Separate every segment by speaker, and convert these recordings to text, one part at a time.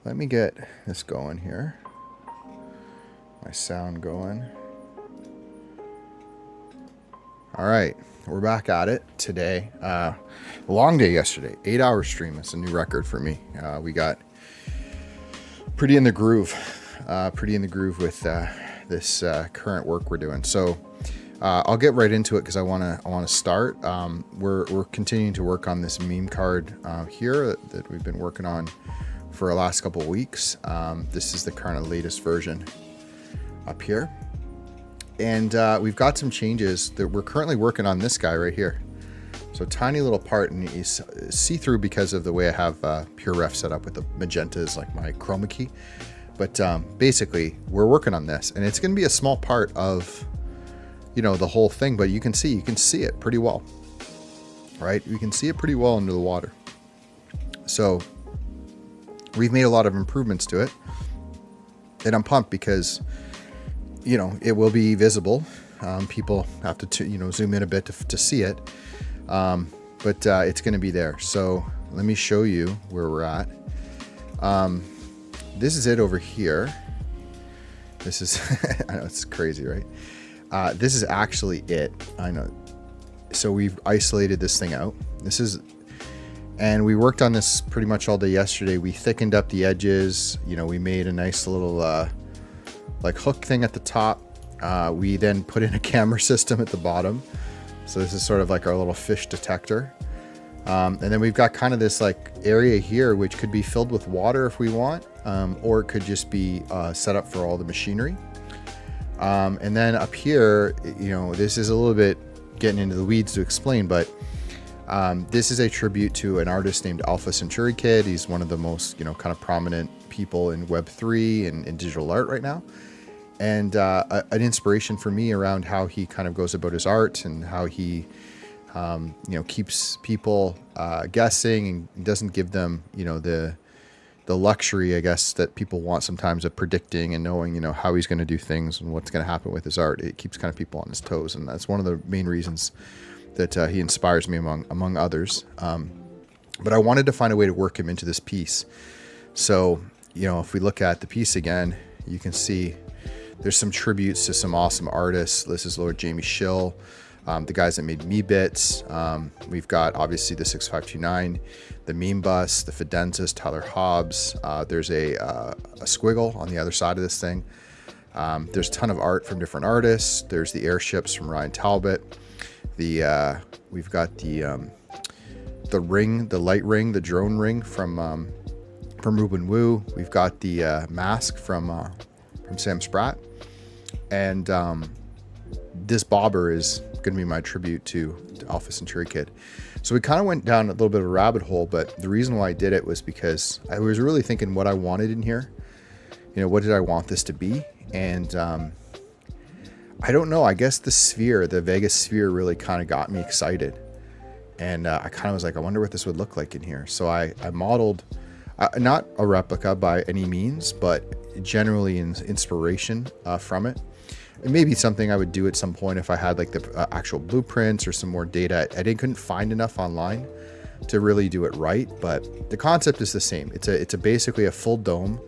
Speaker 1: Let me get this going here. My sound going. All right, we're back at it today. A long day yesterday, 8-hour stream. That's a new record for me. We got pretty in the groove with this current work we're doing. So I'll get right into it because I want to start. We're continuing to work on this meme card here that we've been working on for the last couple of weeks. This is the kind of latest version up here. And we've got some changes that we're currently working on this guy right here. So tiny little part, and you see through because of the way I have Pure Ref set up with the magenta is like my chroma key. But basically, we're working on this, and it's going to be a small part of, you know, the whole thing. But you can see it pretty well, right? You can see it pretty well under the water. So we've made a lot of improvements to it, and I'm pumped because, you know, it will be visible. People have to, zoom in a bit to see it. But it's going to be there. So let me show you where we're at. This is it over here. This is, I know it's crazy, right? This is actually it. I know. So we've isolated this thing out. And we worked on this pretty much all day yesterday. We thickened up the edges. You know, we made a nice little, like hook thing at the top. We then put in a camera system at the bottom. So this is sort of like our little fish detector. And then we've got kind of this like area here, which could be filled with water if we want, or it could just be set up for all the machinery. And then up here, you know, this is a little bit getting into the weeds to explain, but this is a tribute to an artist named Alpha Centauri Kid. He's one of the most, you know, kind of prominent people in Web3 and in digital art right now. And an inspiration for me around how he kind of goes about his art and how he, keeps people guessing and doesn't give them, you know, the luxury, I guess, that people want sometimes of predicting and knowing, you know, how he's going to do things and what's going to happen with his art. It keeps kind of people on his toes. And that's one of the main reasons that he inspires me among others. But I wanted to find a way to work him into this piece. So, you know, if we look at the piece again, you can see there's some tributes to some awesome artists. This is Lord Jamie Schill, the guys that made Me Bits. We've got obviously the 6529, the Meme Bus, the Fidenzas, Tyler Hobbs. There's a squiggle on the other side of this thing. There's a ton of art from different artists. There's the airships from Ryan Talbot. We've got the ring, the light ring, the drone ring from Ruben Wu. We've got the mask from Sam Spratt. And this bobber is going to be my tribute to Alpha Centauri Kid. So we kind of went down a little bit of a rabbit hole, but the reason why I did it was because I was really thinking what I wanted in here. You know, what did I want this to be? And I don't know. I guess the sphere, the Vegas sphere, really kind of got me excited. And I kind of was like, I wonder what this would look like in here. So I modeled, not a replica by any means, but generally inspiration from it. It may be something I would do at some point if I had like the actual blueprints or some more data. I couldn't find enough online to really do it right, but the concept is the same. It's basically a full dome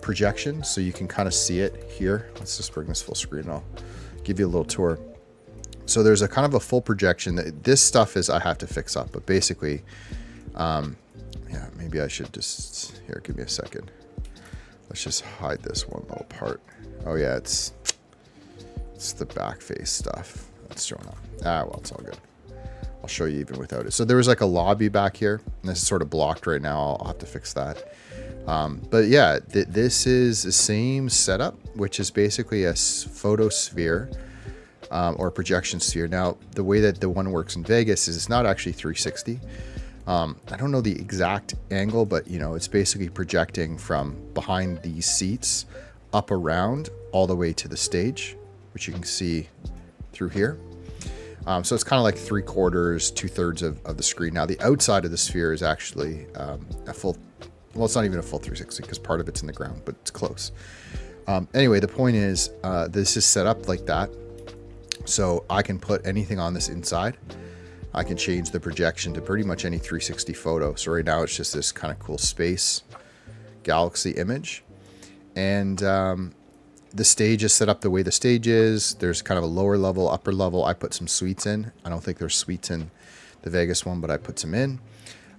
Speaker 1: projection, so you can kind of see it here. Let's just bring this full screen and I'll give you a little tour. So there's a kind of a full projection. This stuff is I have to fix up, but basically, yeah, maybe I should just, here, give me a second. Let's just hide this one little part. Oh yeah, it's the back face stuff that's showing up. Well, it's all good. I'll show you even without it. So there was like a lobby back here, and this is sort of blocked right now. I'll have to fix that. But yeah, this is the same setup, which is basically a photosphere or a projection sphere. Now, the way that the one works in Vegas is it's not actually 360. I don't know the exact angle, but you know, it's basically projecting from behind these seats up around all the way to the stage, which you can see through here. So it's kind of like 3/4, 2/3 of the screen. Now the outside of the sphere is actually a full, well, it's not even a full 360 because part of it's in the ground, but it's close. Anyway, the point is this is set up like that. So I can put anything on this inside. I can change the projection to pretty much any 360 photo. So right now it's just this kind of cool space galaxy image. And the stage is set up the way the stage is. There's kind of a lower level, upper level. I put some suites in. I don't think there's suites in the Vegas one, but I put some in.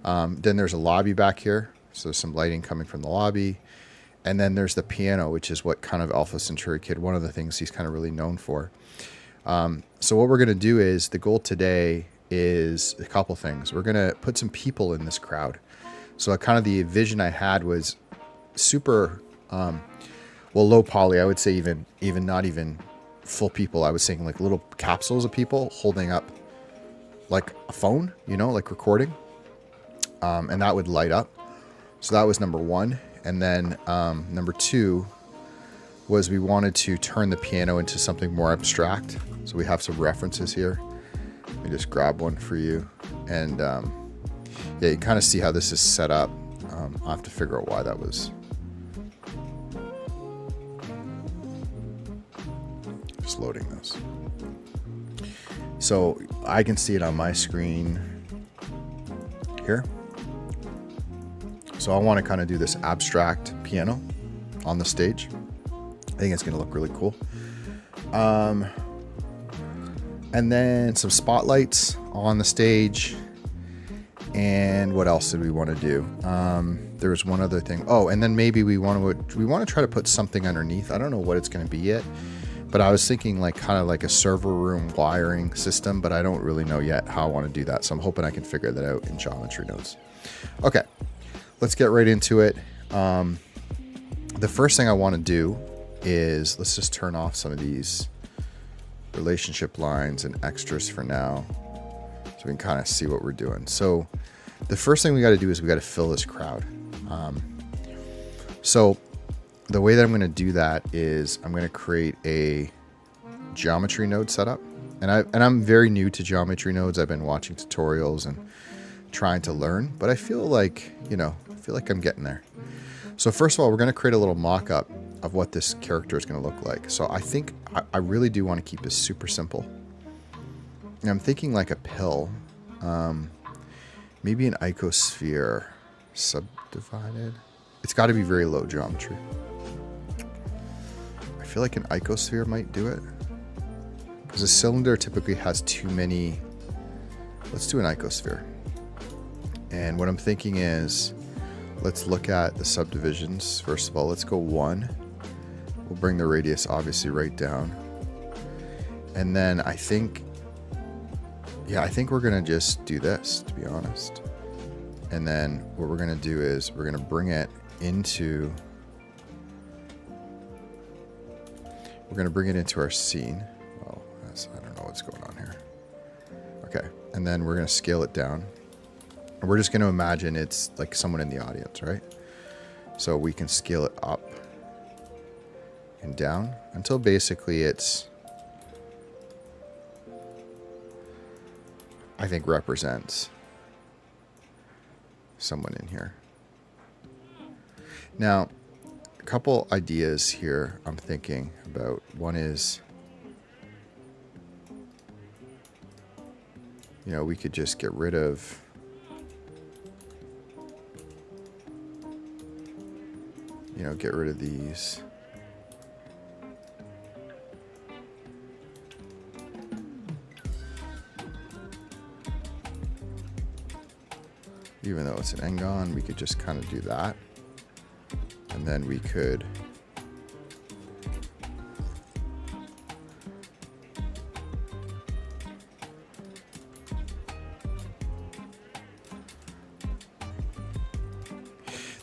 Speaker 1: Then there's a lobby back here. So there's some lighting coming from the lobby. And then there's the piano, which is what kind of Alpha Centauri kid, one of the things he's kind of really known for. So what we're going to do is, the goal today is a couple things. We're going to put some people in this crowd. So kind of the vision I had was super, low poly. I would say even not even full people. I was saying like little capsules of people holding up like a phone, like recording. And that would light up. So that was number one. And then number two was we wanted to turn the piano into something more abstract. So we have some references here. Let me just grab one for you. And yeah, you kind of see how this is set up. I'll have to figure out why that was. Just loading this. So I can see it on my screen here. So I want to kind of do this abstract piano on the stage. I think it's going to look really cool. And then some spotlights on the stage. And what else did we want to do? There was one other thing. Oh, and then maybe we want to try to put something underneath. I don't know what it's going to be yet, but I was thinking like kind of like a server room wiring system, but I don't really know yet how I want to do that. So I'm hoping I can figure that out in geometry nodes. Okay, let's get right into it. The first thing I want to do is let's just turn off some of these relationship lines and extras for now, so we can kind of see what we're doing. So the first thing we got to do is we got to fill this crowd. So the way that I'm going to do that is I'm going to create a geometry node setup. And I'm very new to geometry nodes. I've been watching tutorials and trying to learn, but I feel like, I'm getting there. So first of all, we're going to create a little mock-up of what this character is going to look like. So I think I really do want to keep this super simple. And I'm thinking like a pill, maybe an icosphere subdivided. It's got to be very low geometry. I feel like an icosphere might do it, because a cylinder typically has too many. Let's do an icosphere. And what I'm thinking is, let's look at the subdivisions. First of all, let's go 1. We'll bring the radius obviously right down. And then I think we're going to just do this, to be honest. And then what we're going to do is we're going to bring it into our scene. Oh, I don't know what's going on here. Okay. And then we're going to scale it down. And we're just going to imagine it's like someone in the audience, right? So we can scale it up and down until basically it's, I think, represents someone in here. Now, a couple ideas here I'm thinking about. One is, we could just get rid of these. Even though it's an Engon, we could just kind of do that. And then we could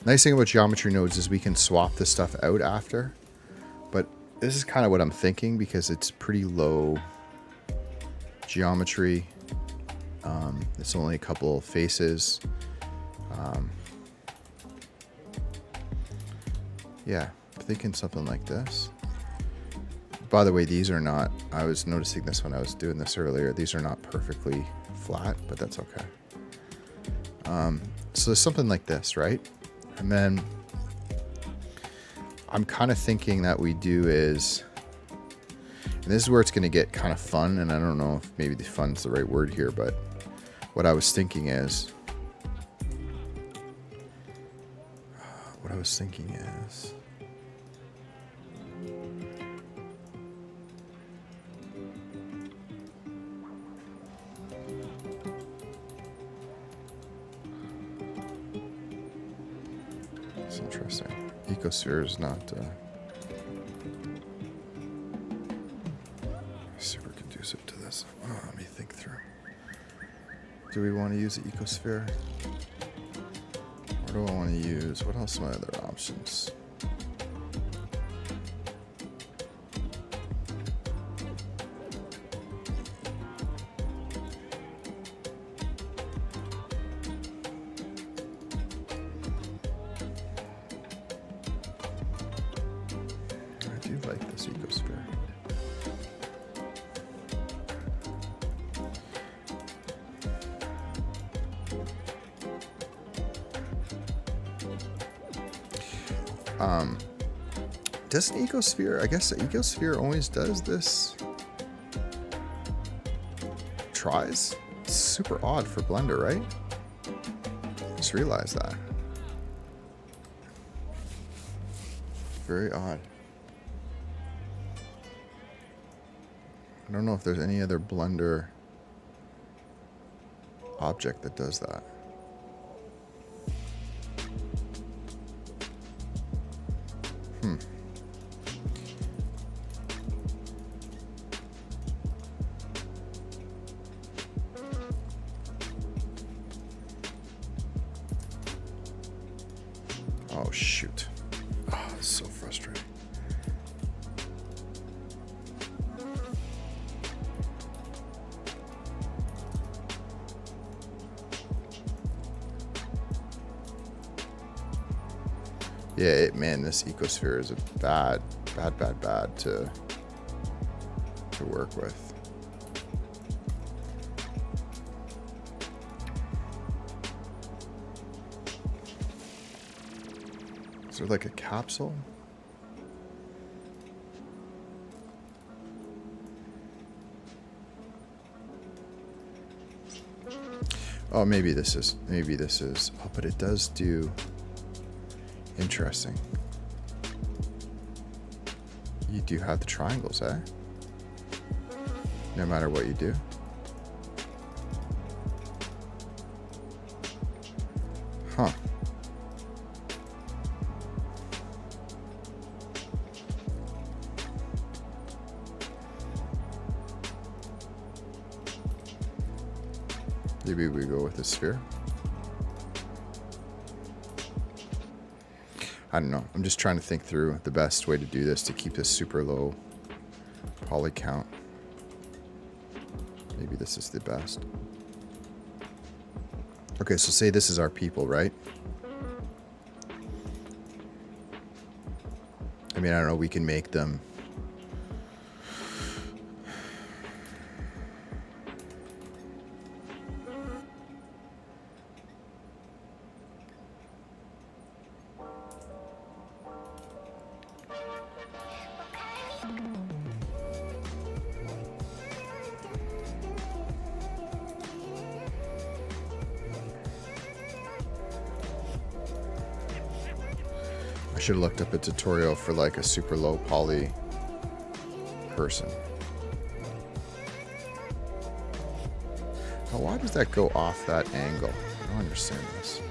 Speaker 1: nice thing about geometry nodes is we can swap this stuff out after. But this is kind of what I'm thinking, because it's pretty low geometry. It's only a couple faces. Yeah, I'm thinking something like this. By the way, these are not, I was noticing this when I was doing this earlier, these are not perfectly flat, but that's okay. So there's something like this, right? And then I'm kind of thinking that we do is, and this is where it's going to get kind of fun, and I don't know if maybe the fun's the right word here, but what I was thinking is, what I was thinking is, it's interesting. Ecosphere is not super conducive to this. Oh, let me think through. Do we want to use the ecosphere? What do I want to use? What else are my other options? I do like this ecosphere. Does an ecosphere, I guess the ecosphere always does this. Tries? It's super odd for Blender, right? Just realized that. Very odd. I don't know if there's any other Blender object that does that. Oh, shoot. Oh, it's so frustrating. Yeah, man, this ecosphere is a bad to work with. Is there like a capsule? Oh, maybe this is, oh, but it does do, interesting. You do have the triangles, eh? No matter what you do. Huh. Maybe we go with a sphere. I don't know. I'm just trying to think through the best way to do this to keep this super low poly count. Maybe this is the best. Okay, so say this is our people, right? I mean, I don't know. We can make them. I should have looked up a tutorial for like a super low poly person. Now, why does that go off that angle? I don't understand this.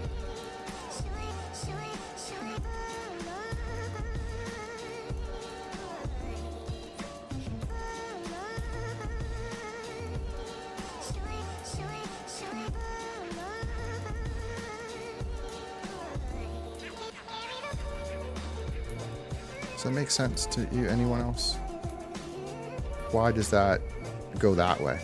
Speaker 1: Does that make sense to you? Anyone else? Why does that go that way?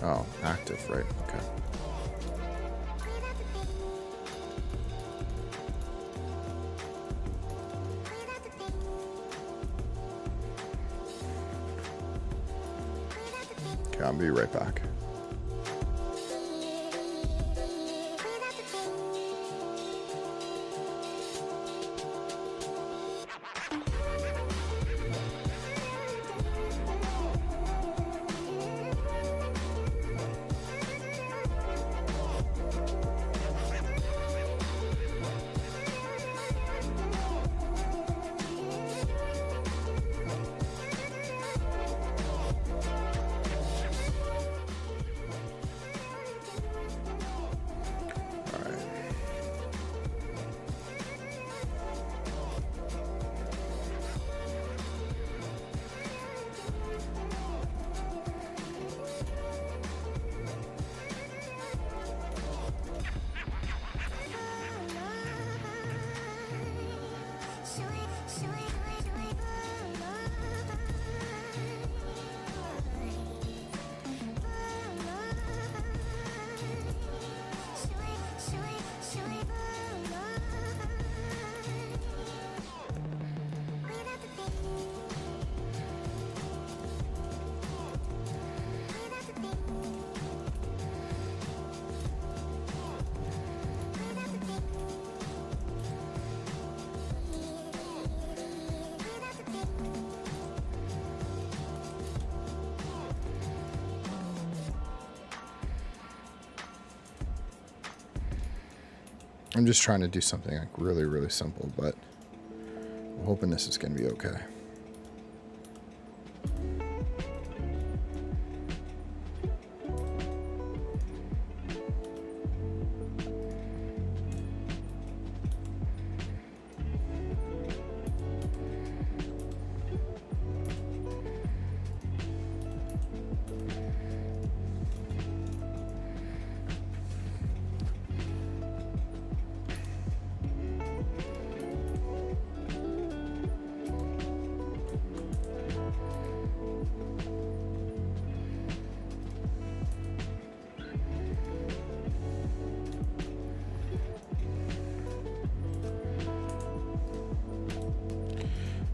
Speaker 1: Oh, active, right? Okay. Okay, I'll be right back. I'm just trying to do something like really, really simple, but I'm hoping this is going to be okay.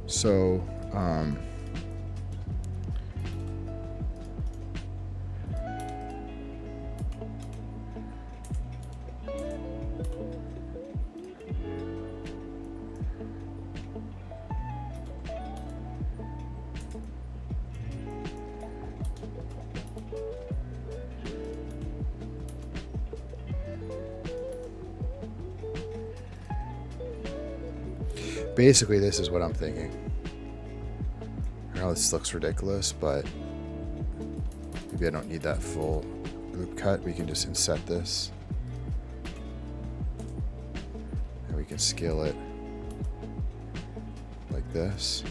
Speaker 1: So, basically this is what I'm thinking. I know this looks ridiculous, but maybe I don't need that full loop cut. We can just inset this. And we can scale it like this.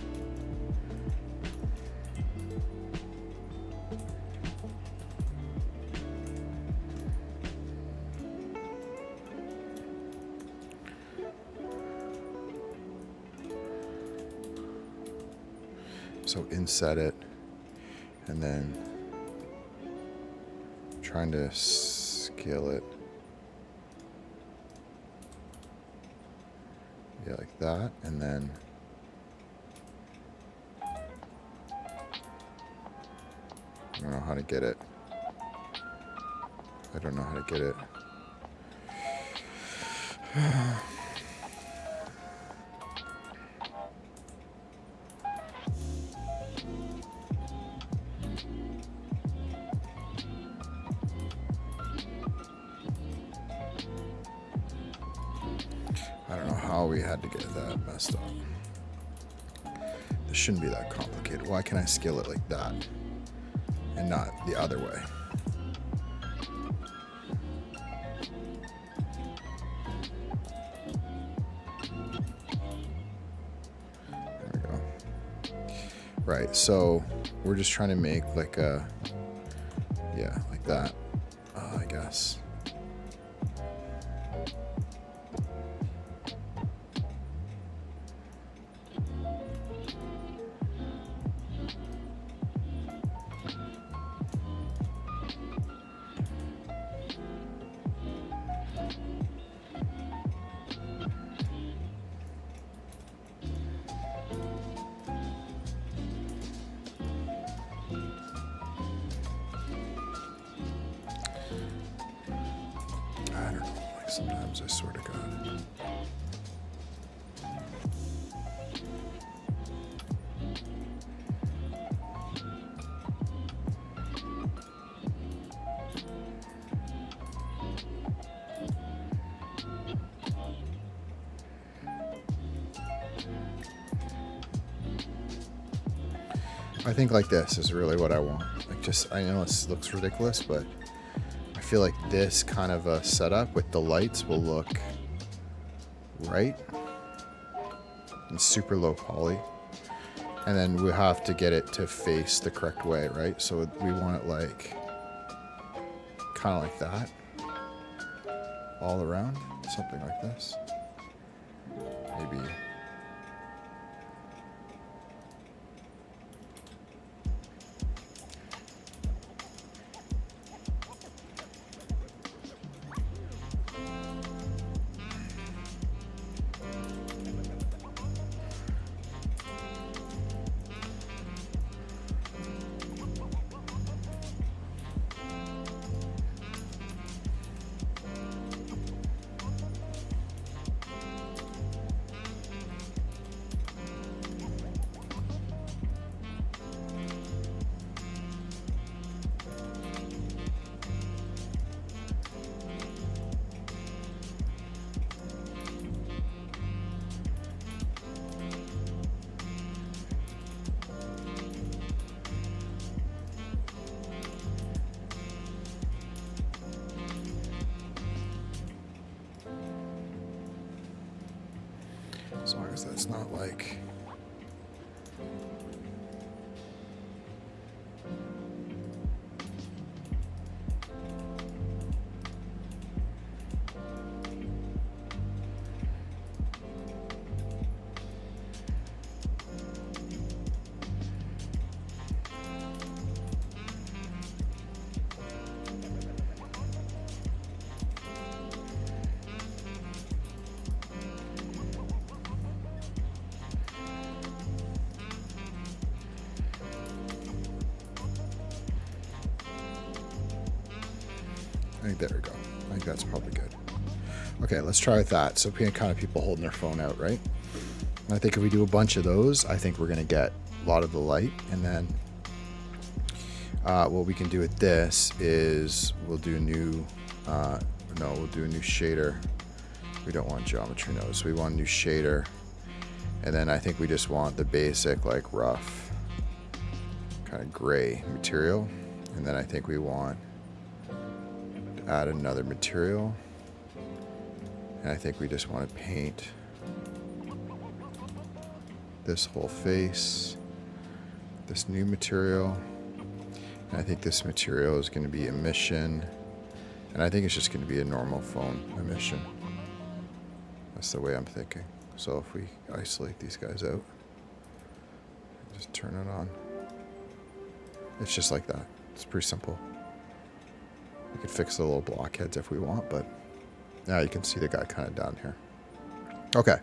Speaker 1: So inset it, and then trying to scale it, yeah, like that, and then I don't know how to get it. I don't know how to get it. I don't know how we had to get that messed up. This shouldn't be that complicated. Why can I scale it like that and not the other way? There we go. Right, so we're just trying to make like a, yeah, like that, I guess. I don't know, like sometimes I swear to God. I think like this is really what I want. Like just, I know it looks ridiculous, but I feel like this kind of a setup with the lights will look right and super low poly. And then we have to get it to face the correct way, right? So we want it like, kind of like that, all around, something like this. Maybe. because that's not like... I think there we go. I think that's probably good. Okay, let's try with that. So kind of people holding their phone out, right? And I think if we do a bunch of those, I think we're going to get a lot of the light. And then what we can do with this is we'll do a new, we'll do a new shader. We don't want geometry nodes. We want a new shader. And then I think we just want the basic, like rough, kind of gray material. And then I think we want to add another material. And I think we just want to paint this whole face, this new material. And I think this material is going to be emission. And I think it's just going to be a normal phone emission. That's the way I'm thinking. So if we isolate these guys out, just turn it on. It's just like that. It's pretty simple. We could fix the little blockheads if we want, but now you can see the guy kind of down here. Okay.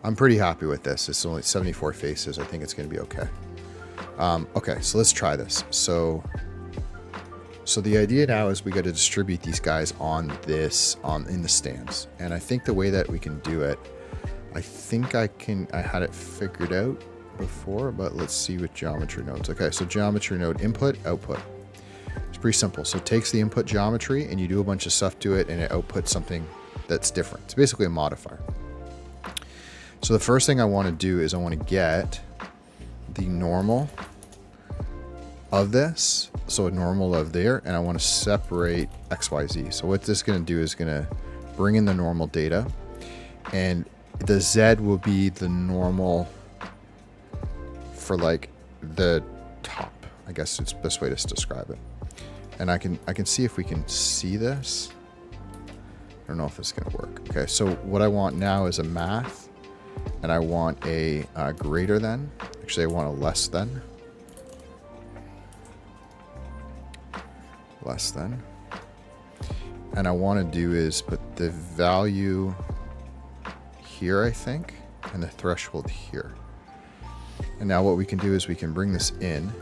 Speaker 1: I'm pretty happy with this. It's only 74 faces. I think it's going to be okay. Okay, so let's try this. So the idea now is we got to distribute these guys in the stands. And I think the way that we can do it, I think I had it figured out before, but let's see with geometry nodes. Okay, so geometry node input, output. It's pretty simple. So it takes the input geometry and you do a bunch of stuff to it and it outputs something that's different. It's basically a modifier. So the first thing I want to do is I want to get the normal of this. So a normal of there, and I want to separate XYZ. So what this is going to do is going to bring in the normal data, and the Z will be the normal for like the top. I guess it's the best way to describe it. And I can see if we can see this. I don't know if this is going to work. Okay, so what I want now is a math, and I want a greater than. Actually, I want a less than. Less than. And I want to do is put the value here, I think, and the threshold here. And now what we can do is we can bring this in,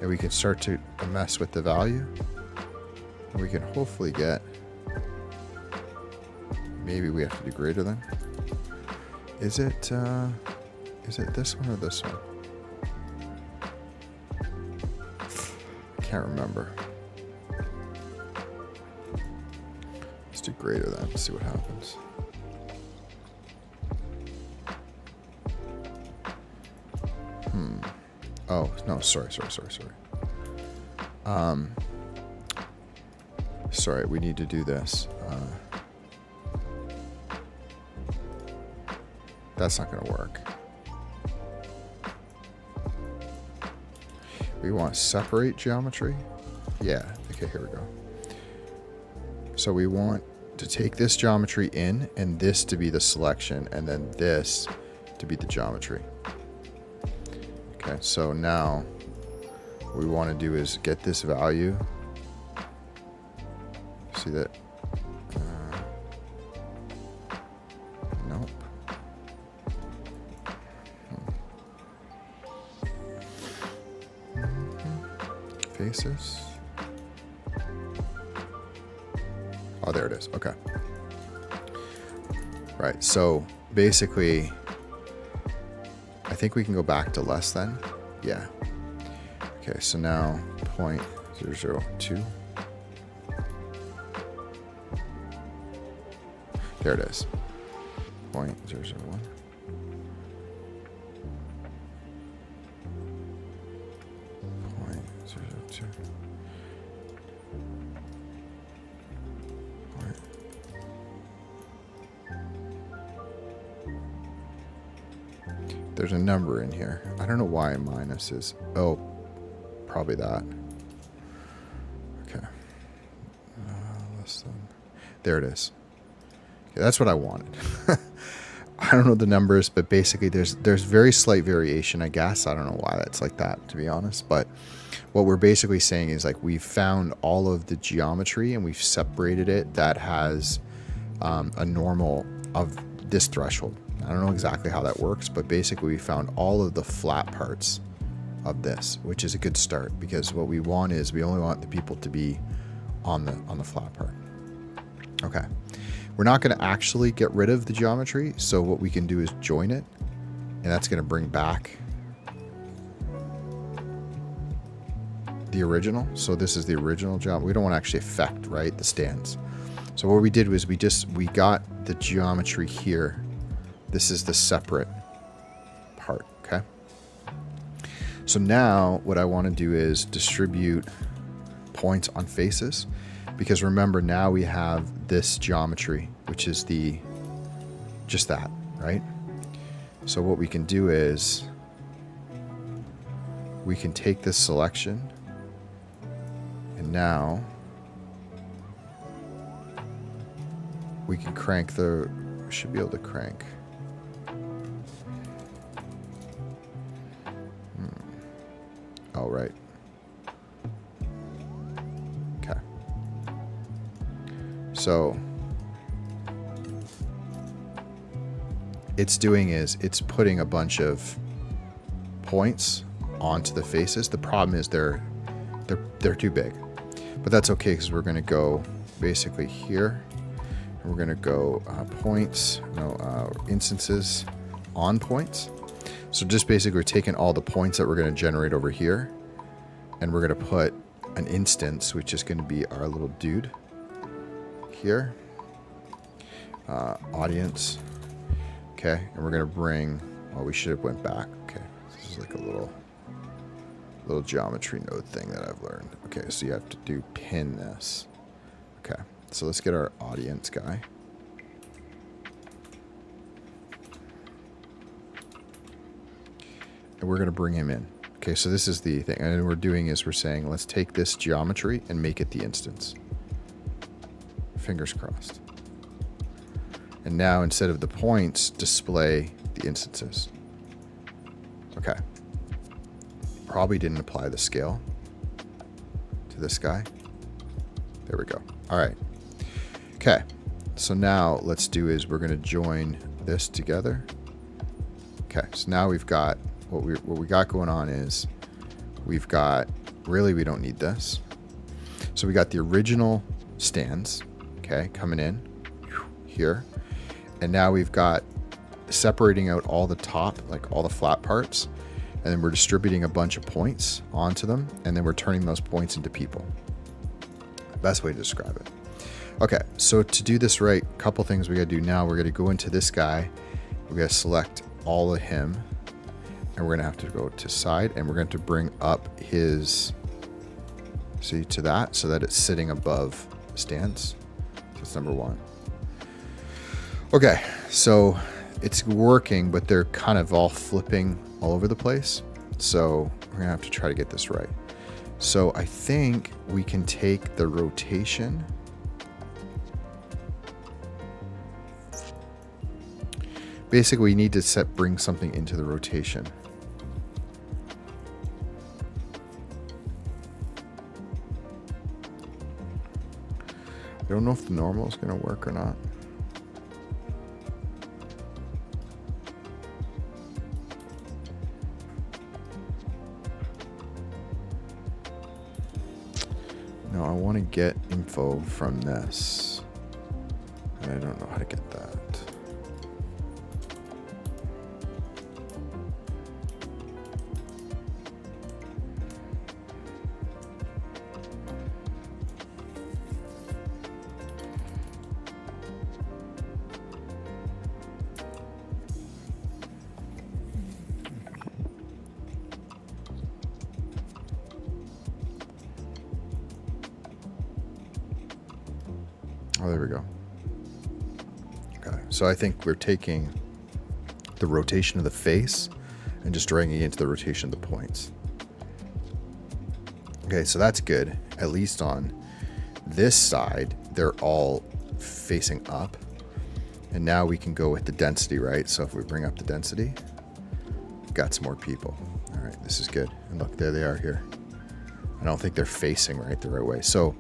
Speaker 1: and we can start to mess with the value. And we can hopefully get, maybe we have to do greater than. Is it this one or this one? I can't remember. Let's do greater than, see what happens. Oh, no, sorry. Sorry, we need to do this. That's not going to work. We want separate geometry. Yeah, okay, here we go. So we want to take this geometry in, and this to be the selection, and then this to be the geometry. Okay, so now what we want to do is get this value. See that? Nope. Faces. Oh, there it is. Okay. Right, so basically, I think we can go back to less than. Yeah. Okay, so now 0.002. There it is. 0.001. There's a number in here. I don't know why minus is. Oh, probably that. Okay. Less than. There it is. Okay, that's what I wanted. I don't know the numbers, but basically there's very slight variation, I guess. I don't know why that's like that, to be honest. But what we're basically saying is like we've found all of the geometry and we've separated it that has a normal of this threshold. I don't know exactly how that works, but basically we found all of the flat parts of this, which is a good start, because what we want is we only want the people to be on the flat part. Okay. We're not going to actually get rid of the geometry, so what we can do is join it, and that's going to bring back the original. So this is the original geometry. We don't want to actually affect, right, the stands. So what we did was we got the geometry here. This is the separate part, okay? So now what I want to do is distribute points on faces, because remember now we have this geometry, which is just that, right? So what we can do is we can take this selection, and now we can crank we should be able to crank. Oh, right. Okay. So it's doing is it's putting a bunch of points onto the faces. The problem is they're too big, but that's okay, because we're going to go basically here, and we're going to go instances on points. So just basically we're taking all the points that we're going to generate over here, and we're going to put an instance, which is going to be our little dude here, audience. Okay, and we're going to bring, well, we should have went back. Okay, this is like a little geometry node thing that I've learned. Okay, so you have to do pin this. Okay, so let's get our audience guy. And we're going to bring him in. Okay, so this is the thing. And what we're doing is we're saying, let's take this geometry and make it the instance. Fingers crossed. And now instead of the points, display the instances. Okay. Probably didn't apply the scale to this guy. There we go. All right. Okay. So now let's do is we're going to join this together. Okay. So now we've got what we got going on is we've got, really we don't need this. So we got the original stands, okay, coming in here. And now we've got separating out all the top, like all the flat parts. And then we're distributing a bunch of points onto them. And then we're turning those points into people. Best way to describe it. Okay, so to do this right, a couple things we got to do now. We're going to go into this guy. We're going to select all of him. And we're going to have to go to side. And we're going to bring up his, see, to that, so that it's sitting above stands. That's number one. Okay, so it's working, but they're kind of all flipping all over the place. So we're going to have to try to get this right. So I think we can take the rotation. Basically, we need to bring something into the rotation. I don't know if the normal is going to work or not. No, I want to get info from this. And I don't know how to get that. Oh, there we go. Okay, so I think we're taking the rotation of the face and just drawing it into the rotation of the points. Okay, so that's good. At least on this side, they're all facing up. And now we can go with the density, right? So if we bring up the density, we've got some more people. All right, this is good. And look, there they are here. I don't think they're facing the right way. So,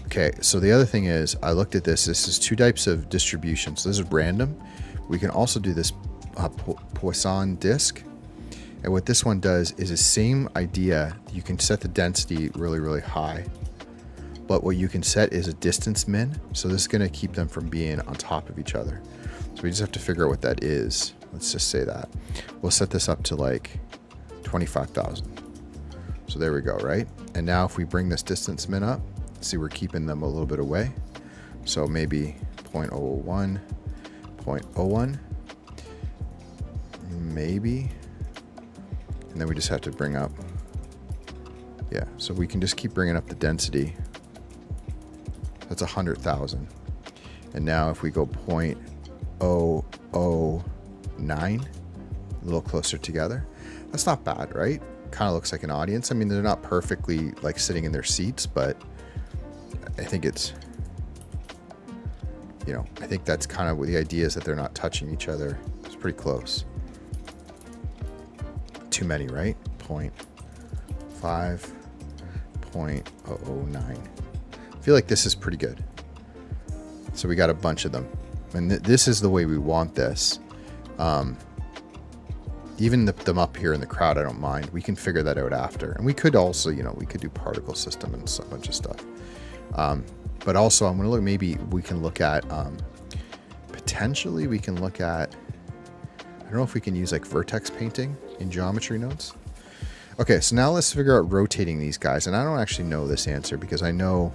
Speaker 1: okay, so the other thing is, I looked at this. This is two types of distribution. So this is random. We can also do this Poisson disk. And what this one does is the same idea. You can set the density really, really high. But what you can set is a distance min. So this is going to keep them from being on top of each other. So we just have to figure out what that is. Let's just say that. We'll set this up to like 25,000. So there we go, right? And now if we bring this distance min up, see we're keeping them a little bit away. So maybe 0.001, 0.01, maybe. And then we just have to bring up, yeah, so we can just keep bringing up the density. That's 100,000. And now if we go 0.009, a little closer together, that's not bad, right? Kind of looks like an audience. I mean, they're not perfectly like sitting in their seats, but I think it's, you know, I think that's kind of what the idea is, that they're not touching each other. It's pretty close. Too many, right? 0.5, 0.009. I feel like this is pretty good. So we got a bunch of them. And this is the way we want this. Even them up here in the crowd, I don't mind. We can figure that out after. And we could also, you know, we could do particle system and a bunch of stuff. But also I'm going to look, maybe we can look at, potentially we can look at, I don't know if we can use like vertex painting in geometry nodes. Okay, so now let's figure out rotating these guys. And I don't actually know this answer because I don't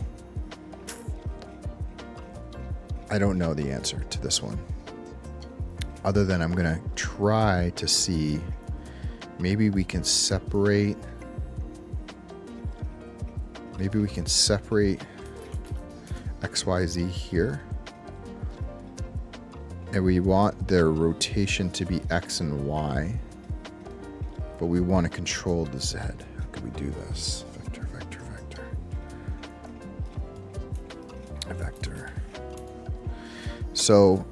Speaker 1: know the answer to this one. Other than I'm going to try to see, maybe we can separate, XYZ here. And we want their rotation to be X and Y, but we want to control the Z. How can we do this? Vector, vector, vector. A vector. So,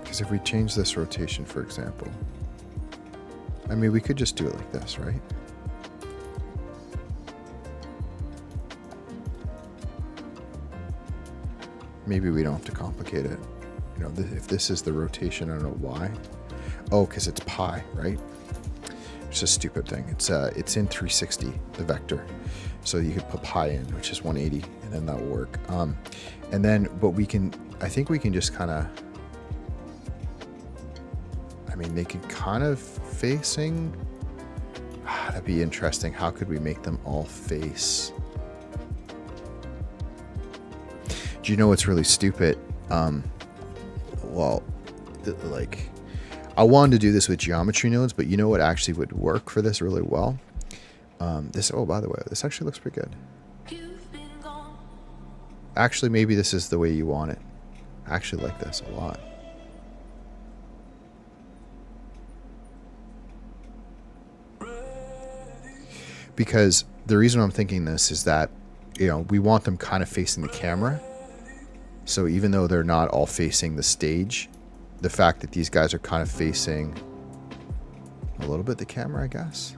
Speaker 1: because if we change this rotation, for example, I mean, we could just do it like this, right? Maybe we don't have to complicate it. You know, if this is the rotation, I don't know why. Oh, because it's pi, right? It's a stupid thing. It's in 360, the vector. So you could put pi in, which is 180, and then that will work. And then, but we can, I think we can just kind of, I mean, they can kind of facing, that'd be interesting. How could we make them all face? Do you know what's really stupid? Well, like, I wanted to do this with geometry nodes, but you know what actually would work for this really well? Oh, by the way, this actually looks pretty good. Actually, maybe this is the way you want it. I actually like this a lot. Because the reason I'm thinking this is that, you know, we want them kind of facing the camera. So even though they're not all facing the stage, the fact that these guys are kind of facing a little bit the camera, I guess.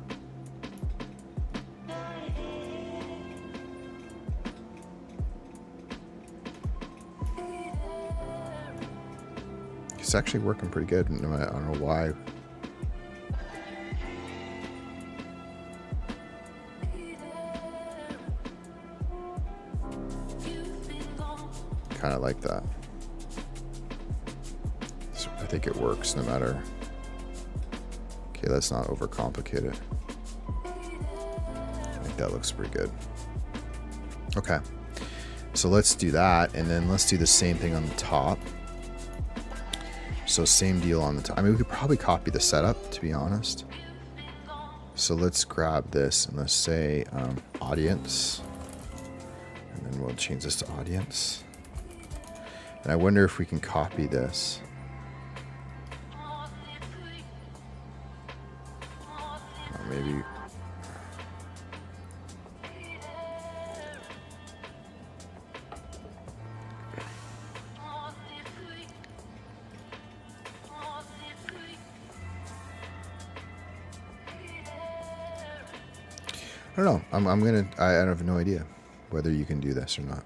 Speaker 1: It's actually working pretty good. I don't know why. Kind of like that. So I think it works no matter. Okay, let's not overcomplicate it. I think that looks pretty good. Okay, so let's do that, and then let's do the same thing on the top. So same deal on the top. I mean, we could probably copy the setup, to be honest. So let's grab this and let's say audience, and And we'll change this to audience. And I wonder if we can copy this. Maybe. I don't know. I have no idea whether you can do this or not.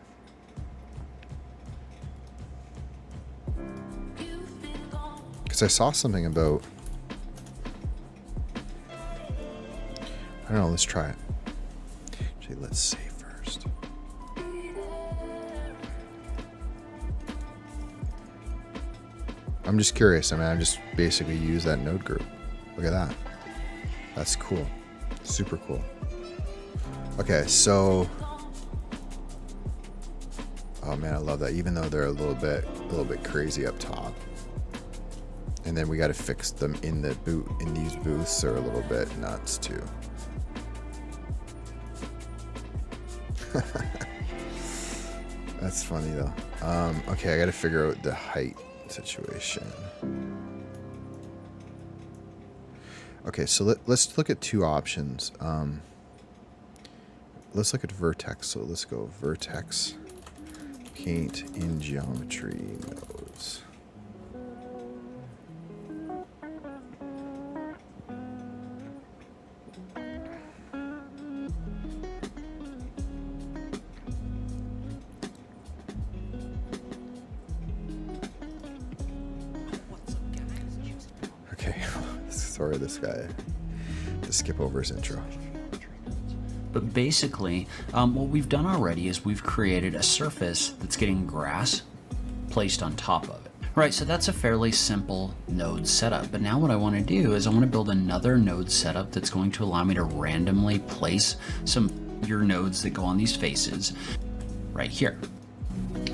Speaker 1: Because I saw something about, I don't know, let's try it. Actually, let's save first. I'm just curious. I mean, I just basically use that node group. Look at that. That's cool. Super cool. Okay, so, oh man, I love that. Even though they're a little bit crazy up top, and then we got to fix them in the boot. In these booths are a little bit nuts too. That's funny though. Okay, I got to figure out the height situation. Okay, so let's look at two options. Let's look at vertex. So let's go vertex paint in geometry nodes. Okay, sorry, this guy. To skip over his intro.
Speaker 2: But basically, what we've done already is we've created a surface that's getting grass placed on top of it. Right, so that's a fairly simple node setup. But now what I want to do is I want to build another node setup that's going to allow me to randomly place some your nodes that go on these faces right here.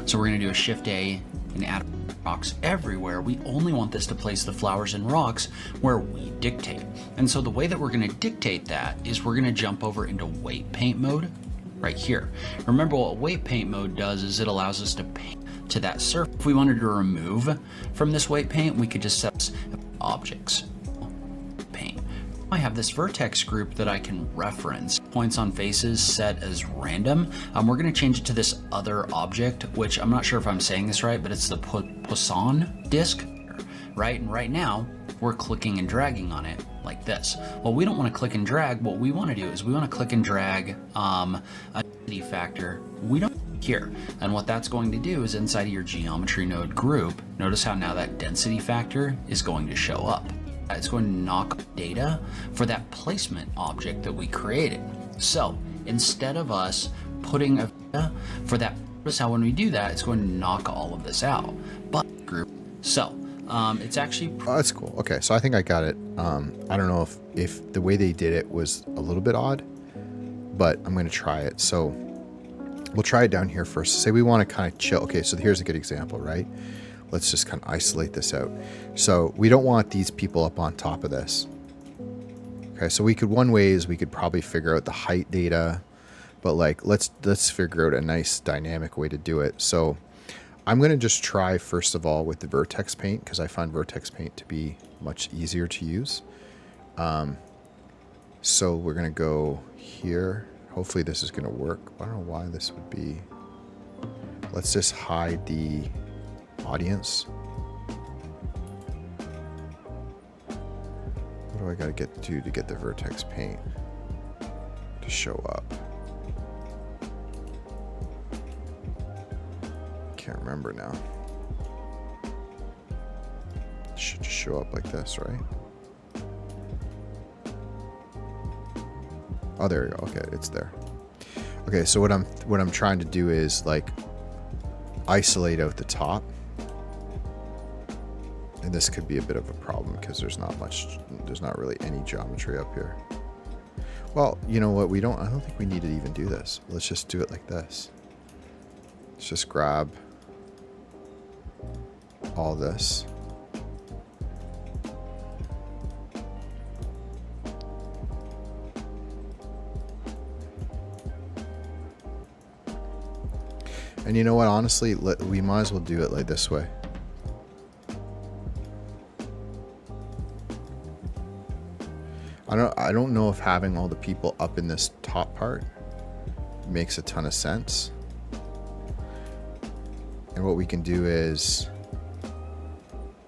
Speaker 2: So we're going to do a Shift A and add rocks everywhere. We only want this to place the flowers and rocks where we dictate. And so the way that we're going to dictate that is we're going to jump over into weight paint mode right here. Remember, what weight paint mode does is it allows us to paint to that surface. If we wanted to remove from this weight paint, we could just set objects paint. I have this vertex group that I can reference. Points on faces set as random. We're going to change it to this other object, which I'm not sure if I'm saying this right, but it's the Poisson disk, right? And right now we're clicking and dragging on it like this. Well, we don't want to click and drag. What we want to do is we want to click and drag a density factor. We don't here. And what that's going to do is inside of your geometry node group, notice how now that density factor is going to show up. It's going to knock data for that placement object that we created. So instead of us putting a for that purpose, how when we do that, it's going to knock all of this out. But group, so it's actually
Speaker 1: oh, that's cool. Okay, so I think I got it. I don't know if the way they did it was a little bit odd, but I'm going to try it. So we'll try it down here first. Say we want to kind of chill. Okay, so here's a good example, right? Let's just kind of isolate this out. So we don't want these people up on top of this. Okay, so one way is we could probably figure out the height data, but like let's figure out a nice dynamic way to do it. So I'm going to just try first of all with the vertex paint because I find vertex paint to be much easier to use. So we're going to go here. Hopefully this is going to work. I don't know why this would be. Let's just hide the audience. What do I got to get to get the vertex paint to show up? Can't remember now. It should just show up like this, right? Oh, there we go. Okay, it's there. Okay, so what I'm trying to do is like isolate out the top. And this could be a bit of a problem because there's not really any geometry up here. Well, you know what? I don't think we need to even do this. Let's just do it like this. Let's just grab all this. And you know what? Honestly, we might as well do it like this way. I don't know if having all the people up in this top part makes a ton of sense. And what we can do is,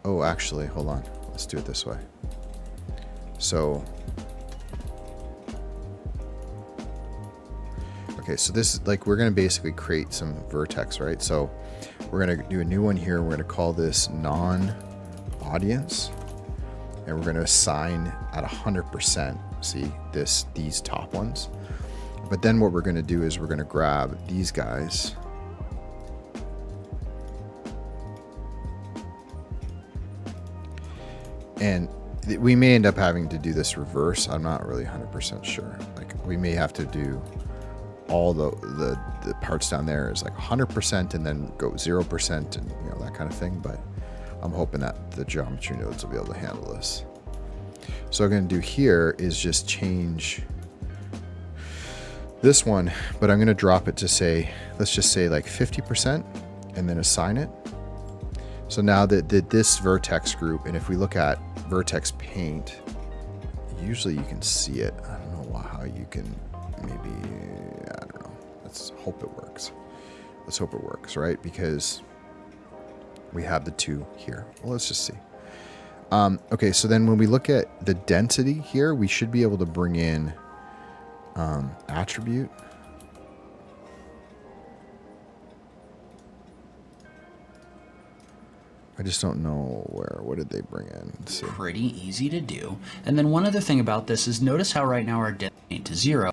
Speaker 1: oh, actually, hold on. Let's do it this way. So, okay, so this is like, we're going to basically create some vertex, right? So we're going to do a new one here. We're going to call this non-audience. And we're going to assign at 100%, see, these top ones. But then what we're going to do is we're going to grab these guys. And we may end up having to do this reverse. I'm not really 100% sure. Like, we may have to do all the parts down there is like 100% and then go 0% and, you know, that kind of thing. But I'm hoping that the geometry nodes will be able to handle this. So what I'm going to do here is just change this one, but I'm going to drop it to say, let's just say like 50% and then assign it. So now that this vertex group, and if we look at vertex paint, usually you can see it. I don't know how you can, maybe, I don't know. Let's hope it works. Let's hope it works, right? Because we have the two here. Well, let's just see. Okay, so then when we look at the density here, we should be able to bring in attribute. I just don't know what did they bring in? Let's see.
Speaker 2: Pretty easy to do. And then one other thing about this is notice how right now our density ain't to 0.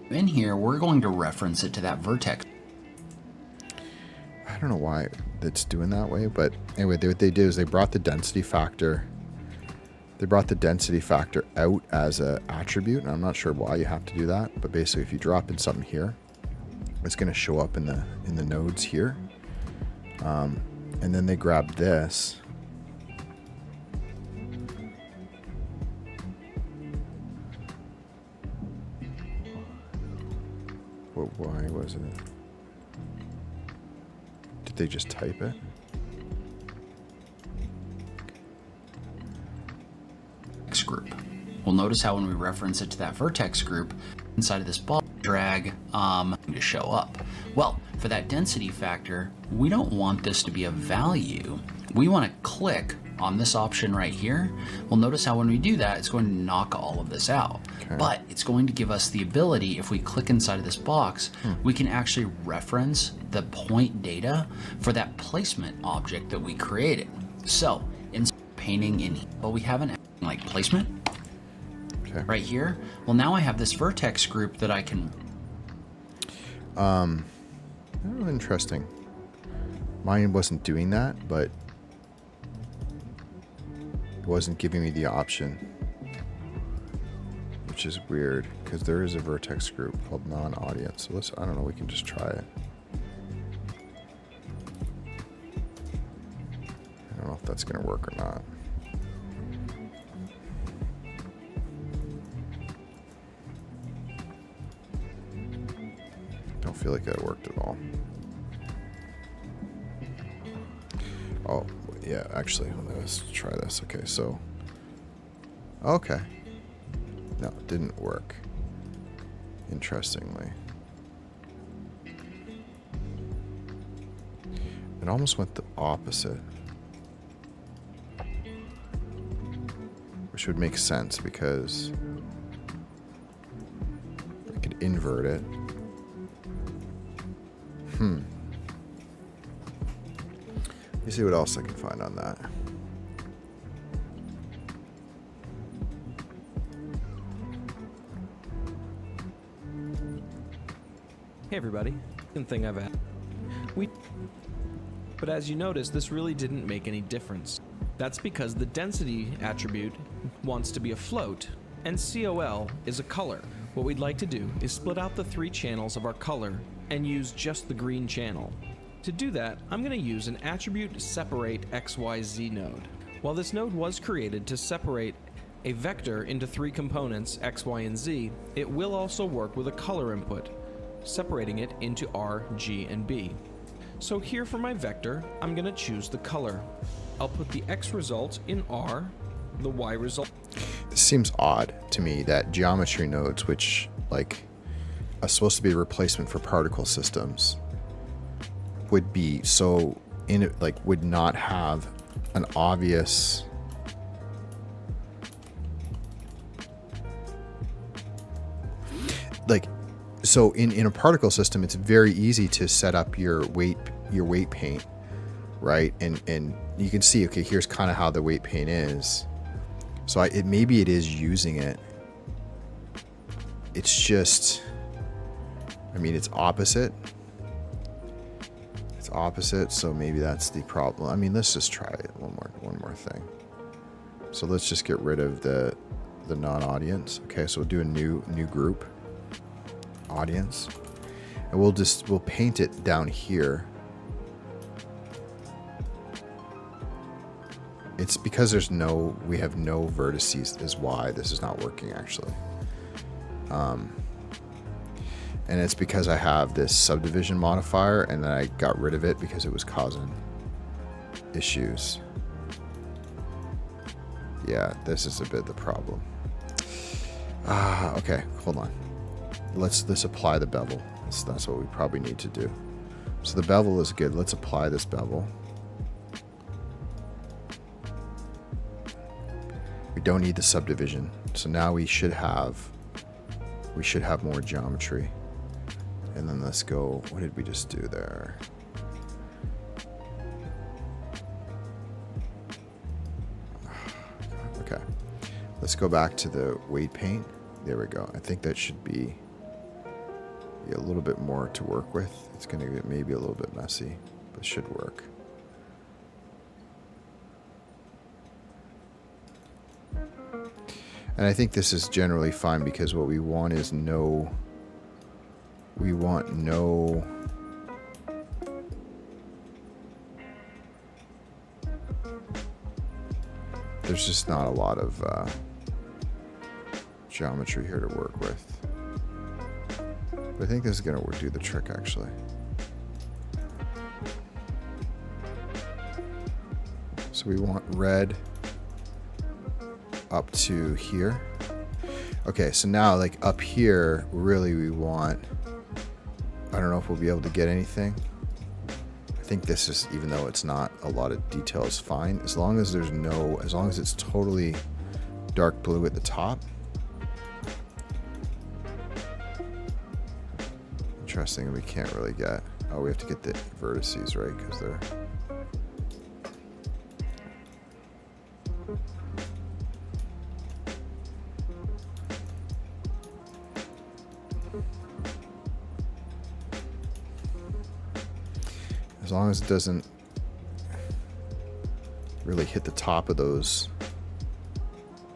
Speaker 2: In here, we're going to reference it to that vertex.
Speaker 1: I don't know why it's doing that way, but anyway, what they did is they brought the density factor. They brought the density factor out as an attribute, and I'm not sure why you have to do that, but basically if you drop in something here, it's going to show up in the nodes here. And then they grabbed this. Why was it? Did they just type it?
Speaker 2: Group. We'll notice how when we reference it to that vertex group, inside of this ball drag to show up. Well, for that density factor, we don't want this to be a value. We want to click on this option right here. We'll notice how when we do that, it's going to knock all of this out. Okay. But it's going to give us the ability, if we click inside of this box, we can actually reference the point data for that placement object that we created. So instead of painting in, well, we have an like placement right here. Well, now I have this vertex group that I can.
Speaker 1: Oh, interesting. Mine wasn't doing that, but it wasn't giving me the option, which is weird because there is a vertex group called non-audience. So I don't know, we can just try it. I don't know if that's going to work or not. Don't feel like that worked at all. Oh, yeah, actually, let's try this. Okay, so, okay. No, it didn't work. Interestingly. It almost went the opposite. Which would make sense because I could invert it. Let me see what else I can find on that.
Speaker 3: Hey everybody, second thing I've had. But as you notice, this really didn't make any difference. That's because the density attribute wants to be a float, and COL is a color. What we'd like to do is split out the 3 channels of our color and use just the green channel. To do that, I'm going to use an attribute separate XYZ node. While this node was created to separate a vector into 3 components, X, Y, and Z, it will also work with a color input. separating it into R, G, and B. So here for my vector, I'm going to choose the color. I'll put the X result in R, the Y result.
Speaker 1: This seems odd to me that geometry nodes, which like are supposed to be a replacement for particle systems, would be so would not have an obvious so in a particle system, it's very easy to set up your weight paint, right? And you can see, okay, here's kind of how the weight paint is. So maybe it is using it. It's just, I mean, it's opposite. It's opposite, so maybe that's the problem. I mean, let's just try it one more thing. So let's just get rid of the non-audience. Okay, so we'll do a new group. Audience, and we'll paint it down here. It's because we have no vertices is why this is not working actually. And it's because I have this subdivision modifier and then I got rid of it because it was causing issues. Yeah, this is a bit the problem. Okay, hold on. Let's apply the bevel. That's what we probably need to do. So the bevel is good. Let's apply this bevel. We don't need the subdivision. So now we should have more geometry. And then let's go, what did we just do there? Okay. Let's go back to the weight paint. There we go. I think that should be a little bit more to work with. It's going to get maybe a little bit messy, but it should work. And I think this is generally fine because what we want is there's just not a lot of geometry here to work with. I think this is going to do the trick, actually. So we want red up to here. Okay, so now, like, up here, really we want... I don't know if we'll be able to get anything. I think this is, even though it's not a lot of detail, is fine. As long as it's totally dark blue at the top. Interesting, we can't really get... Oh, we have to get the vertices, right? Because they're... As long as it doesn't really hit the top of those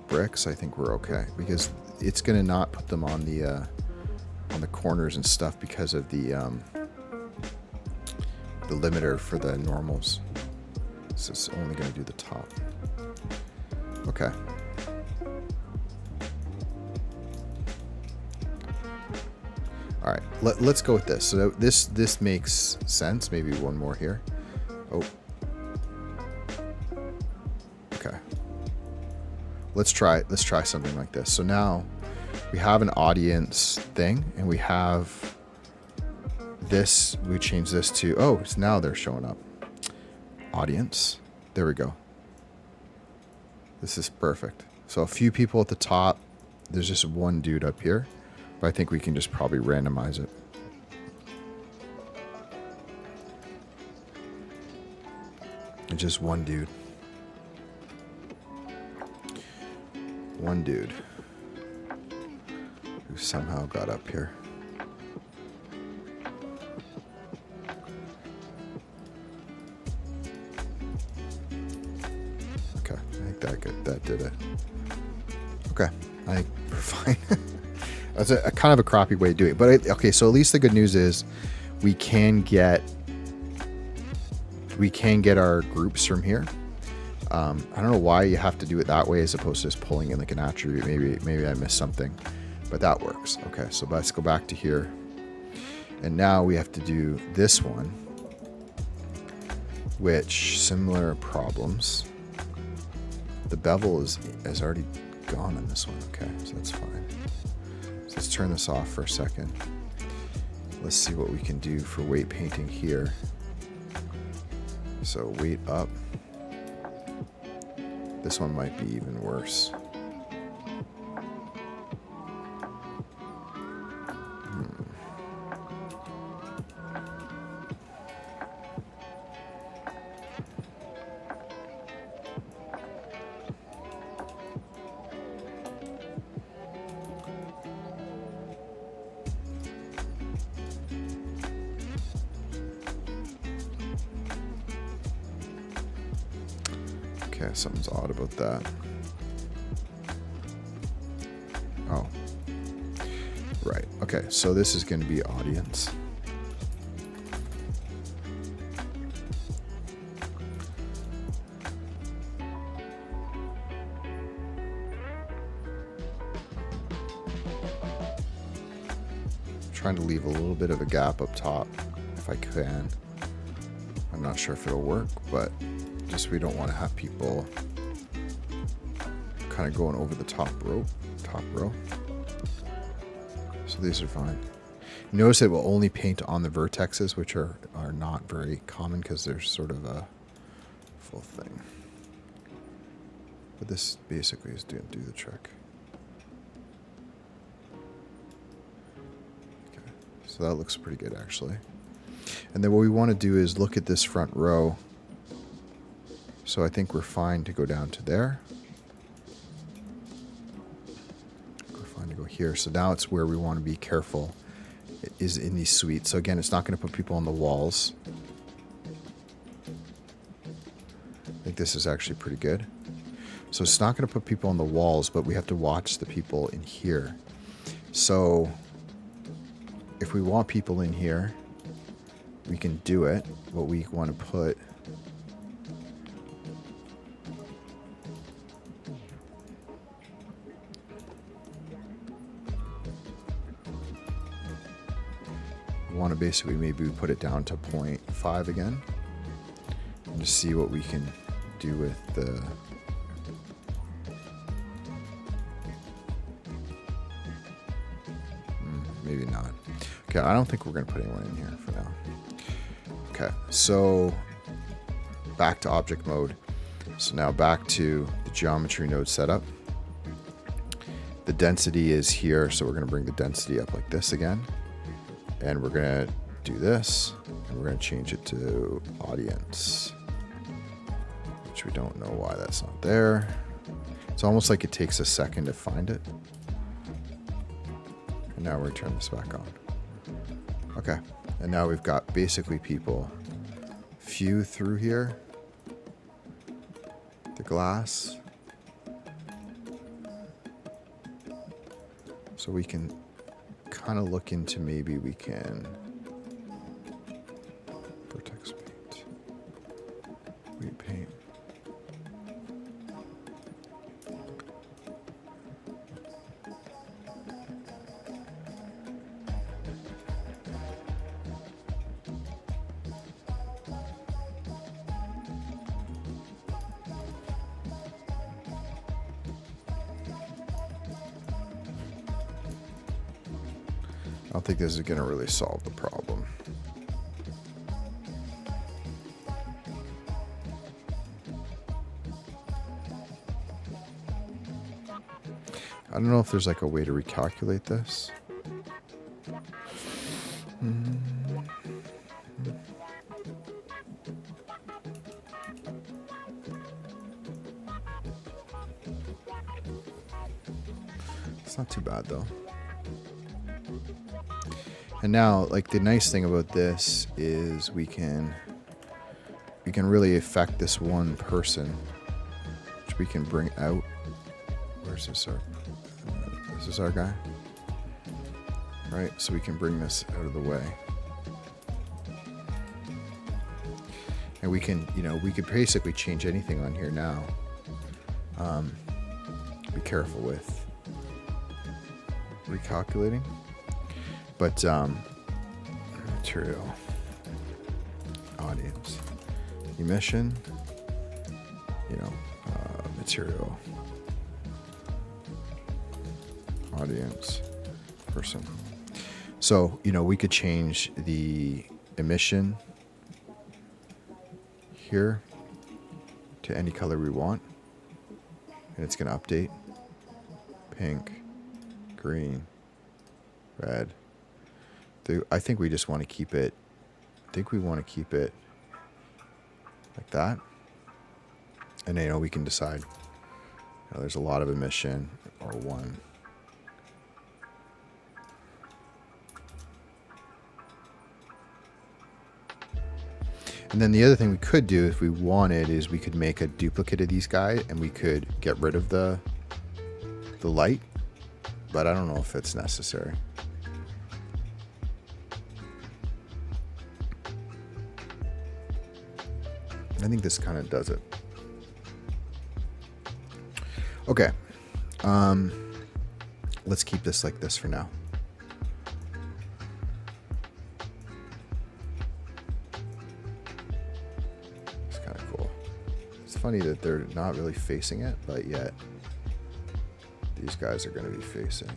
Speaker 1: bricks, I think we're okay. Because it's going to not put them on the corners and stuff because of the limiter for the normals. So it's only going to do the top. Okay. All right, let's go with this. So this makes sense. Maybe one more here. Oh. Okay. Let's try something like this. So now we have an audience thing, and we have this. We change this to, oh, so now they're showing up. Audience. There we go. This is perfect. So a few people at the top. There's just one dude up here. But I think we can just probably randomize it. And just one dude. One dude. Who somehow got up here. Okay, I think that did it. Okay, I think we're fine. That's a kind of a crappy way to do it. But okay, so at least the good news is we can get our groups from here. I don't know why you have to do it that way as opposed to just pulling in like an attribute. Maybe I missed something, but that works. Okay, so let's go back to here. And now we have to do this one, which similar problems. The bevel is already gone on this one. Okay, so that's fine. So let's turn this off for a second. Let's see what we can do for weight painting here. So weight up. This one might be even worse. Okay, something's odd about that. Oh. Right. Okay, so this is going to be audience. Trying to leave a little bit of a gap up top if I can. I'm not sure if it'll work, but just we don't want to have people kind of going over the top row. So these are fine. Notice it will only paint on the vertexes, which are not very common because they're sort of a full thing. But this basically is do the trick. Okay, so that looks pretty good actually. And then what we want to do is look at this front row. So I think we're fine to go down to there. We're fine to go here. So now it's where we want to be careful. It is in these suites. So again, it's not going to put people on the walls. I think this is actually pretty good. So it's not going to put people on the walls, but we have to watch the people in here. So if we want people in here, we can do it. What we want to put... want to basically maybe we put it down to 0.5 again and just see what we can do with the maybe not. Okay, I don't think we're going to put anyone in here for now. Okay, so back to object mode. So now back to the geometry node setup. The density is here, so we're going to bring the density up like this again. And we're going to do this, and we're going to change it to audience, which we don't know why that's not there. It's almost like it takes a second to find it. And now we're going to turn this back on. Okay, and now we've got basically people few through here, the glass. So we can kind of look into maybe we can vertex paint, weight paint. I don't think this is going to really solve the problem. I don't know if there's like a way to recalculate this. It's not too bad though. And now, like, the nice thing about this is we can really affect this one person, which we can bring out. Where's this this is our guy, right? So we can bring this out of the way, and we can, we could basically change anything on here now. Be careful with recalculating. But material, audience, emission, material, audience, person. So, we could change the emission here to any color we want, and it's going to update. Pink, green, red. I think we just want to keep it. Like that. And we can decide. There's a lot of emission or one. And then the other thing we could do if we wanted is we could make a duplicate of these guys and we could get rid of the light, but I don't know if it's necessary. I think this kind of does it. Okay. Let's keep this like this for now. It's kind of cool. It's funny that they're not really facing it, but yet these guys are going to be facing.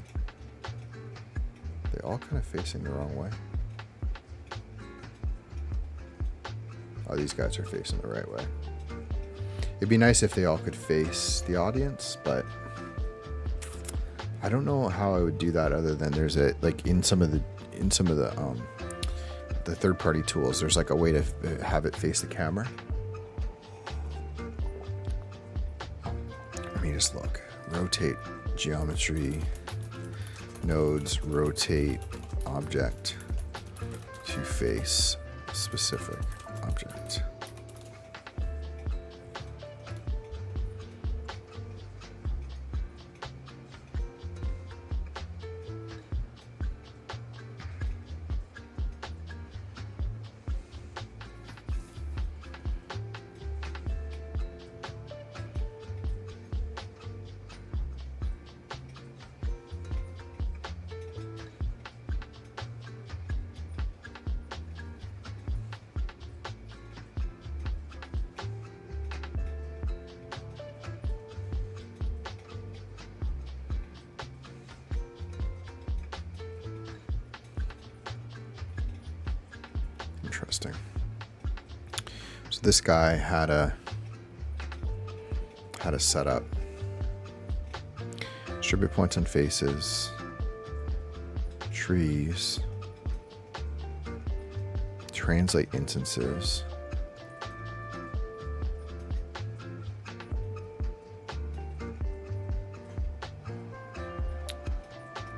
Speaker 1: They all kind of facing the wrong way. Oh, these guys are facing the right way. It'd be nice if they all could face the audience, but I don't know how I would do that other than there's in some of the third-party tools, there's like a way to have it face the camera. Let me just look. Rotate geometry, nodes, rotate object to face specific object. Interesting. So this guy had a setup. Distribute points on faces, trees, translate instances,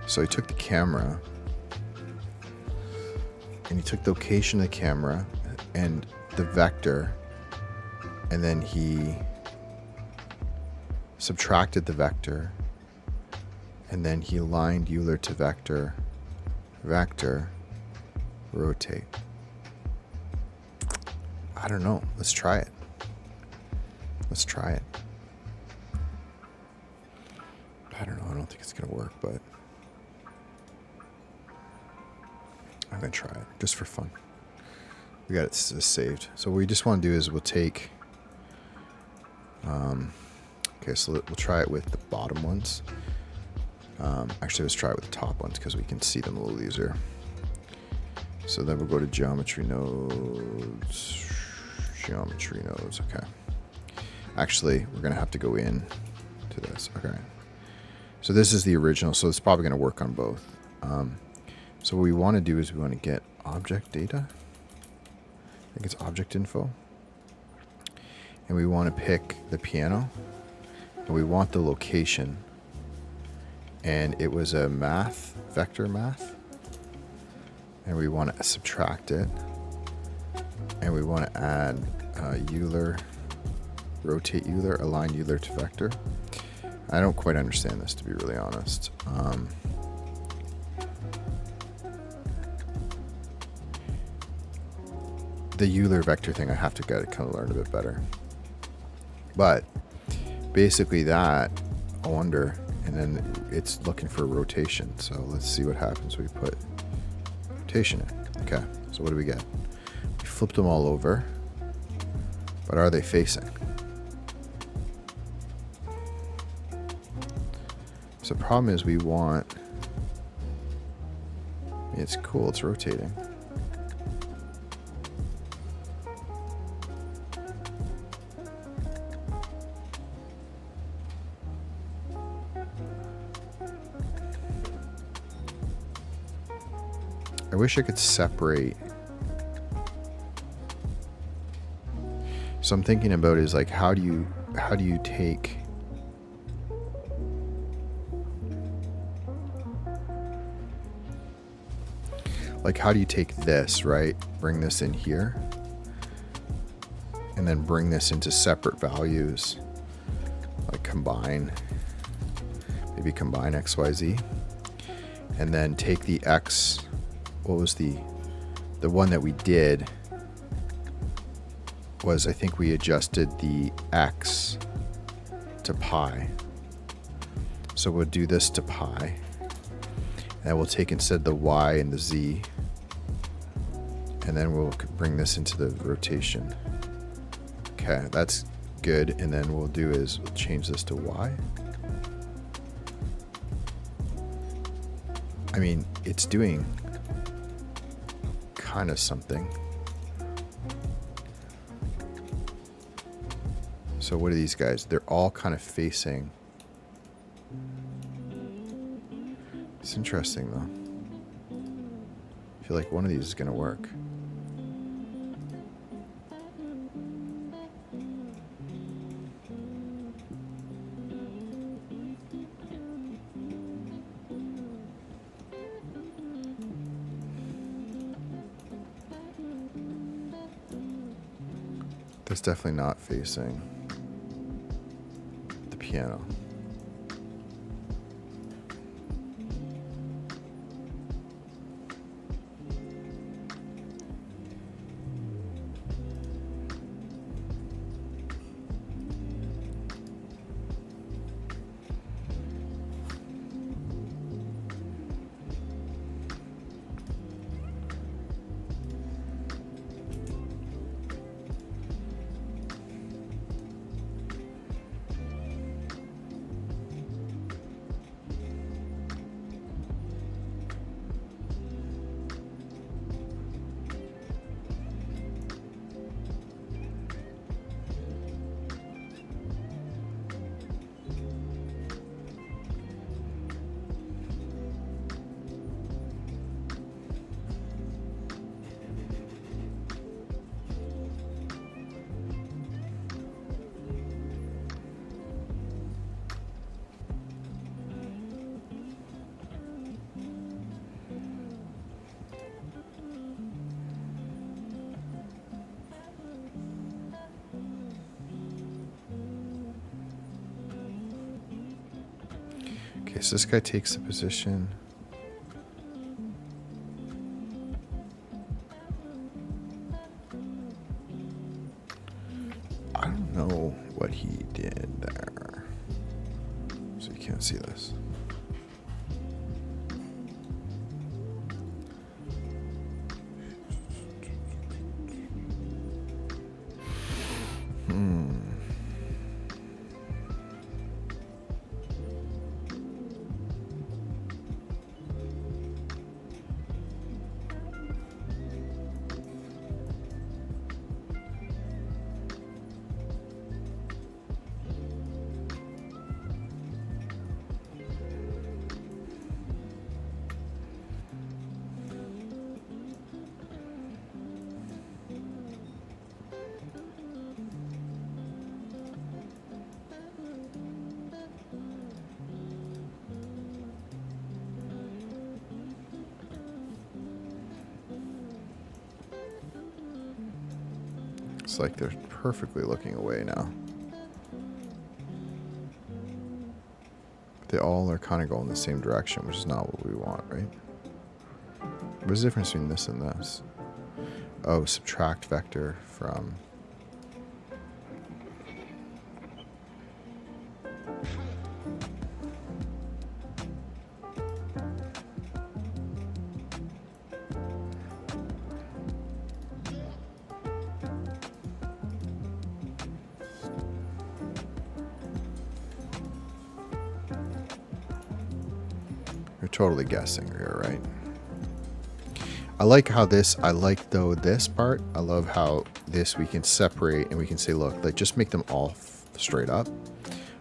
Speaker 1: so he took the camera and he took the location of the camera and the vector, and then he subtracted the vector, and then he aligned Euler to vector, vector, rotate. I don't know. Let's try it. I don't know. I don't think it's going to work, but I'm going to try it just for fun. We got it saved. So what we just want to do is we'll take... okay, so we'll try it with the bottom ones. Actually, let's try it with the top ones because we can see them a little easier. So then we'll go to geometry nodes. Geometry nodes, okay. Actually, we're going to have to go in to this. Okay. So this is the original, so it's probably going to work on both. So what we want to do is we want to get object data. I think it's object info. And we want to pick the piano. And we want the location. And it was a math, vector math. And we want to subtract it. And we want to add Euler, rotate Euler, align Euler to vector. I don't quite understand this, to be really honest. The Euler vector thing, I have to kind of learn a bit better. But basically that, I wonder, and then it's looking for rotation. So let's see what happens when we put rotation in. Okay, so So what do we get? We flipped them all over, but are they facing? So the problem is we want, it's cool, it's rotating. I wish I could separate. So I'm thinking about is like, how do you take this, right? Bring this in here and then bring this into separate values, like maybe combine XYZ, and then take the X. What was the one that we did was, I think we adjusted the X to pi. So we'll do this to pi, and we'll take instead the Y and the Z, and then we'll bring this into the rotation. Okay, that's good. And then we'll do is we'll change this to Y. I mean, it's doing kind of something. So what are these guys? They're all kind of facing. It's interesting though. I feel like one of these is going to work. That's definitely not facing the piano. Okay, so this guy takes the position. I don't know what he did there. So you can't see this. It's like they're perfectly looking away now. But they all are kind of going the same direction, which is not what we want, right? What's the difference between this and this? Oh, subtract vector from... You're totally guessing here, right? I like how this, I like though this part. I love how this we can separate and we can say, look, like just make them all straight up.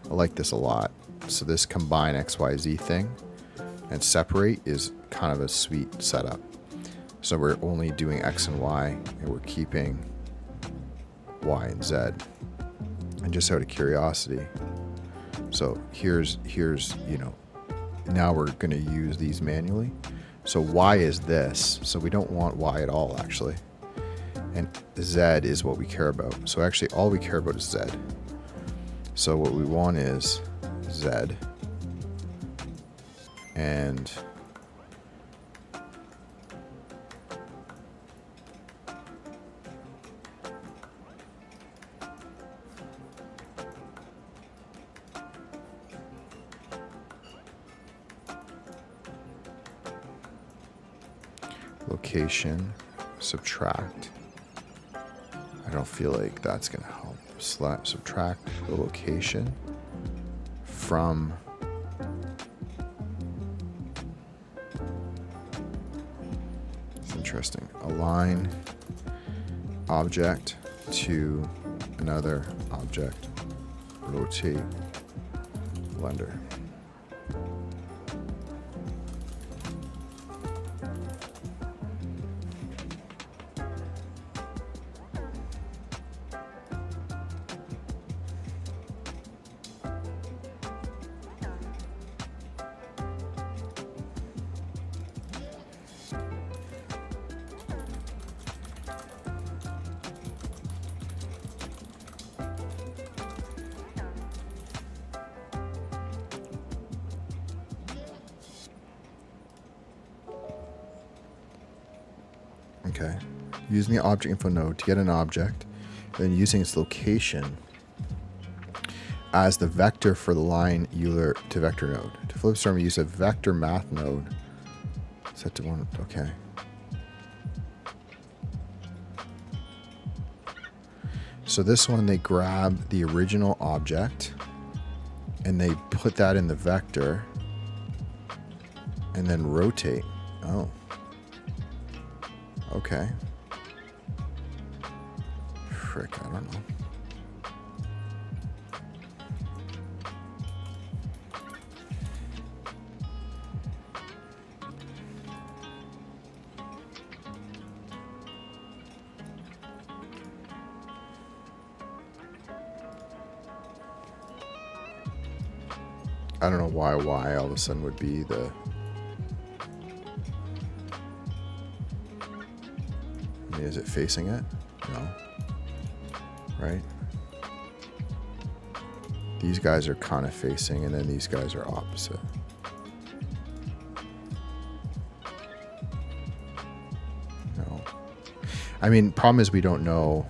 Speaker 1: I like this a lot. So this combine XYZ thing and separate is kind of a sweet setup. So we're only doing X and Y and we're keeping Y and Z. And just out of curiosity. So here's, you know, now we're going to use these manually. So Y is this. So we don't want Y at all, actually. And Z is what we care about. So actually all we care about is Z. So what we want is Z. And location, subtract. I don't feel like that's going to help. Subtract the location from it's interesting. Align object to another object. Rotate blender. Okay, using the object info node to get an object, then using its location as the vector for the line Euler to vector node. To flip storm, we use a vector math node. Set to one. Okay. So this one, they grab the original object and they put that in the vector and then rotate. Oh. Okay. Frick, I don't know. I don't know why all of a sudden would be the... Is it facing it? No. Right? These guys are kind of facing, and then these guys are opposite. No. I mean, problem is we don't know.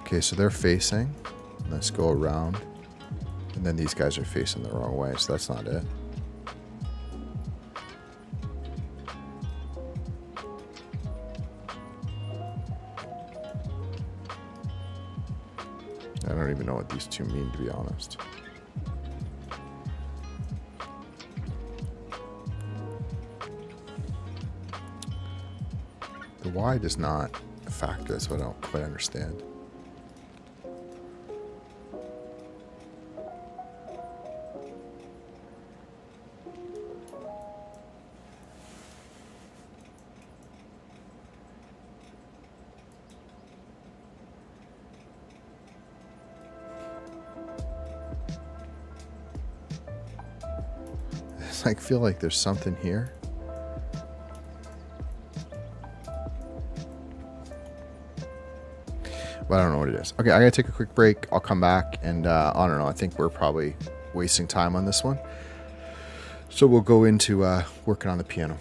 Speaker 1: Okay, so they're facing. Let's go around. And then these guys are facing the wrong way, so that's not it. I don't even know what these two mean, to be honest. The Y does not factor, that's what I don't quite understand. I feel like there's something here. But I don't know what it is. Okay, I gotta take a quick break. I'll come back and I don't know. I think we're probably wasting time on this one. So we'll go into working on the piano.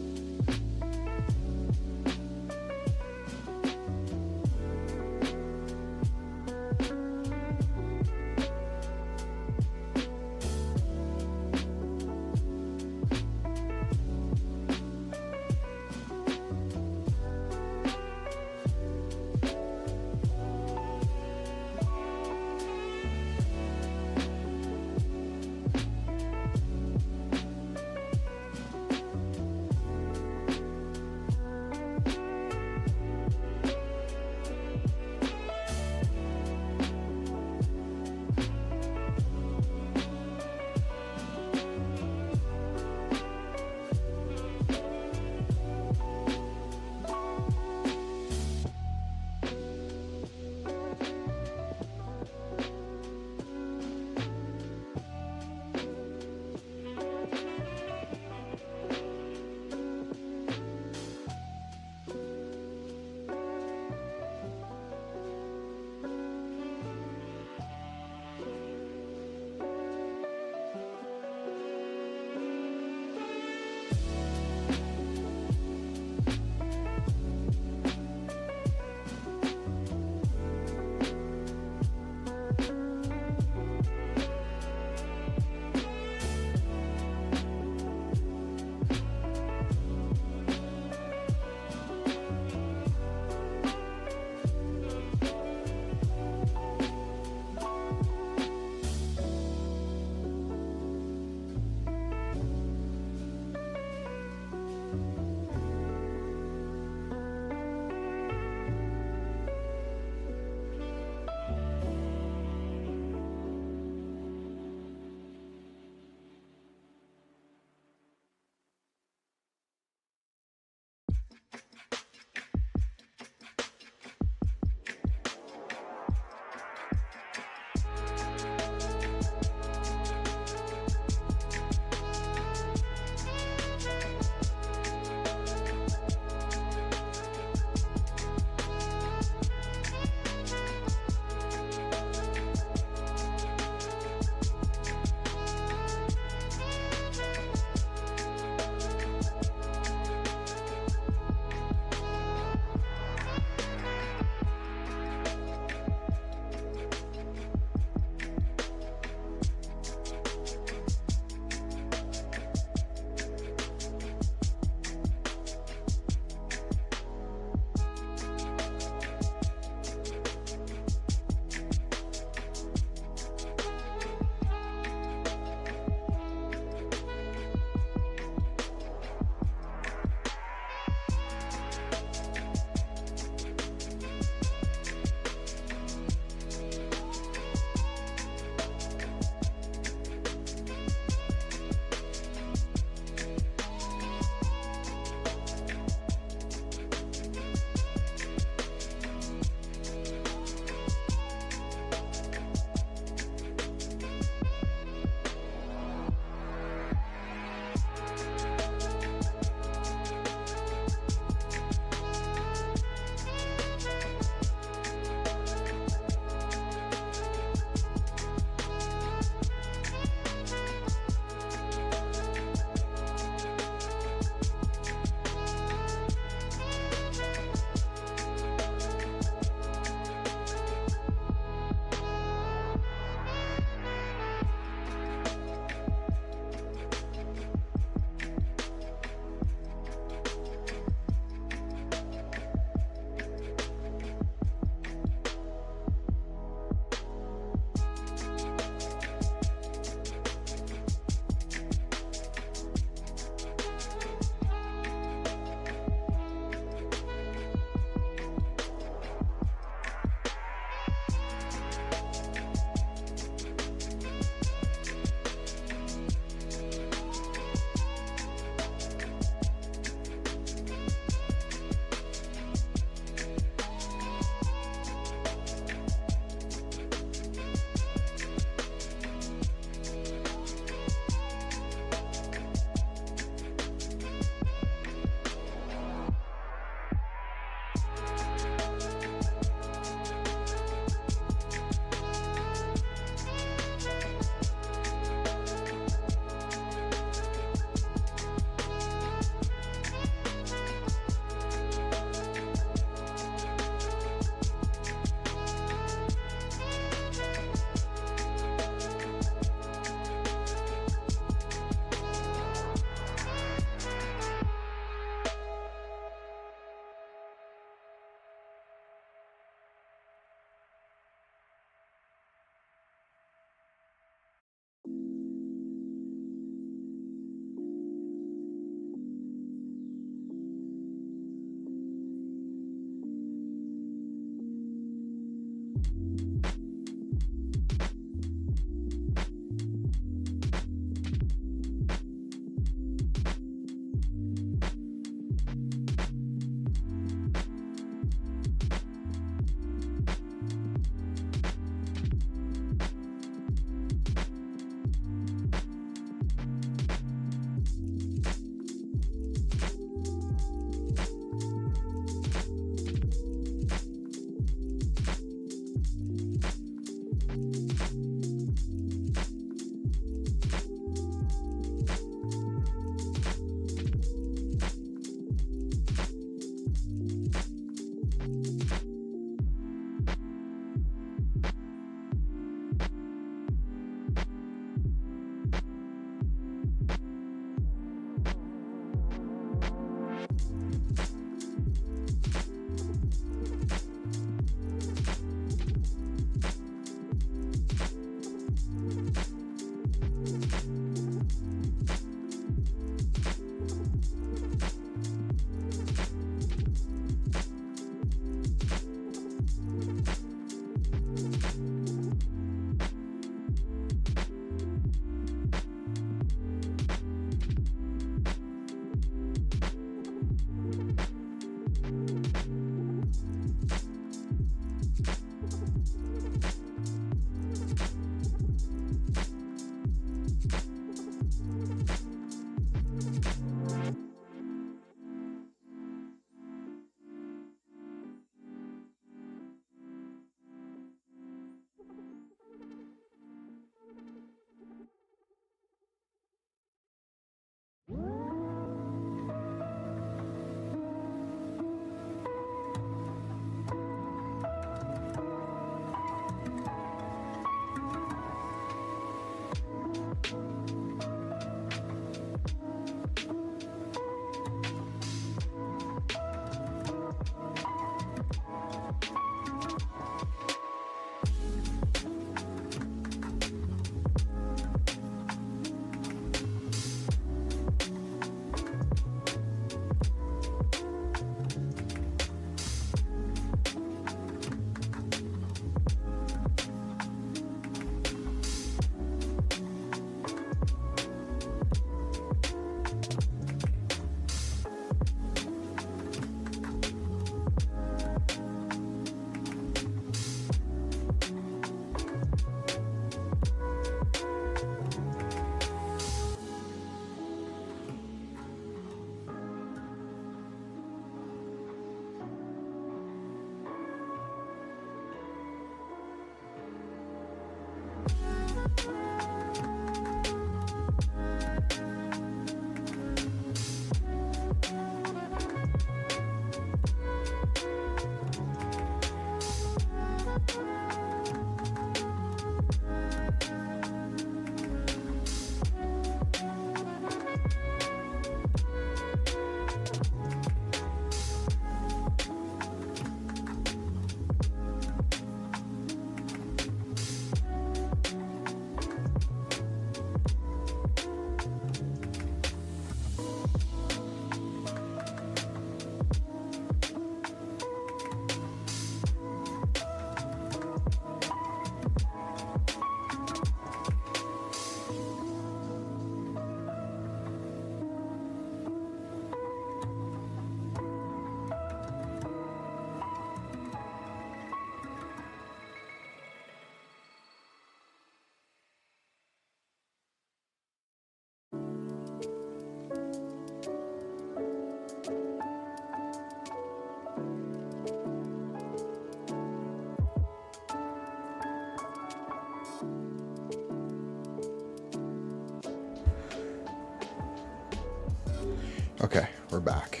Speaker 1: Okay, we're back.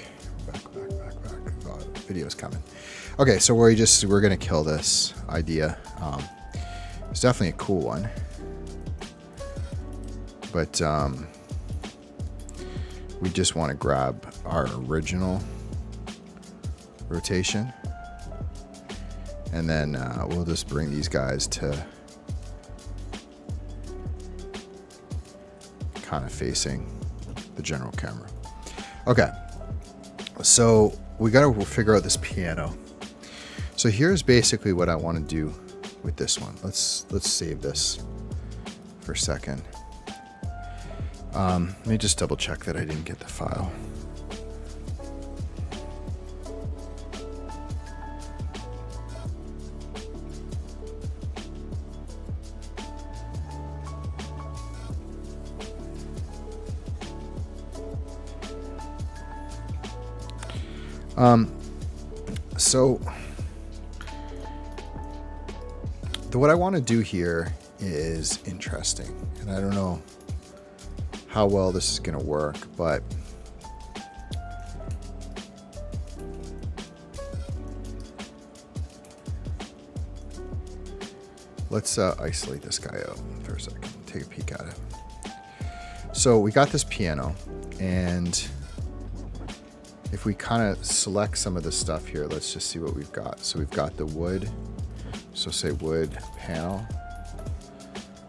Speaker 1: Back. Oh, video's coming. Okay, so we're gonna kill this idea. It's definitely a cool one, but we just want to grab our original rotation, and then we'll just bring these guys to kind of facing the general camera. Okay, so we got to figure out this piano. So here's basically what I want to do with this one. Let's save this for a second. Let me just double check that I didn't get the file. So what I want to do here is interesting, and I don't know how well this is going to work, but let's isolate this guy out for a second, take a peek at it. So we got this piano, and if we kind of select some of the stuff here, let's just see what we've got. So we've got the wood, so say wood panel.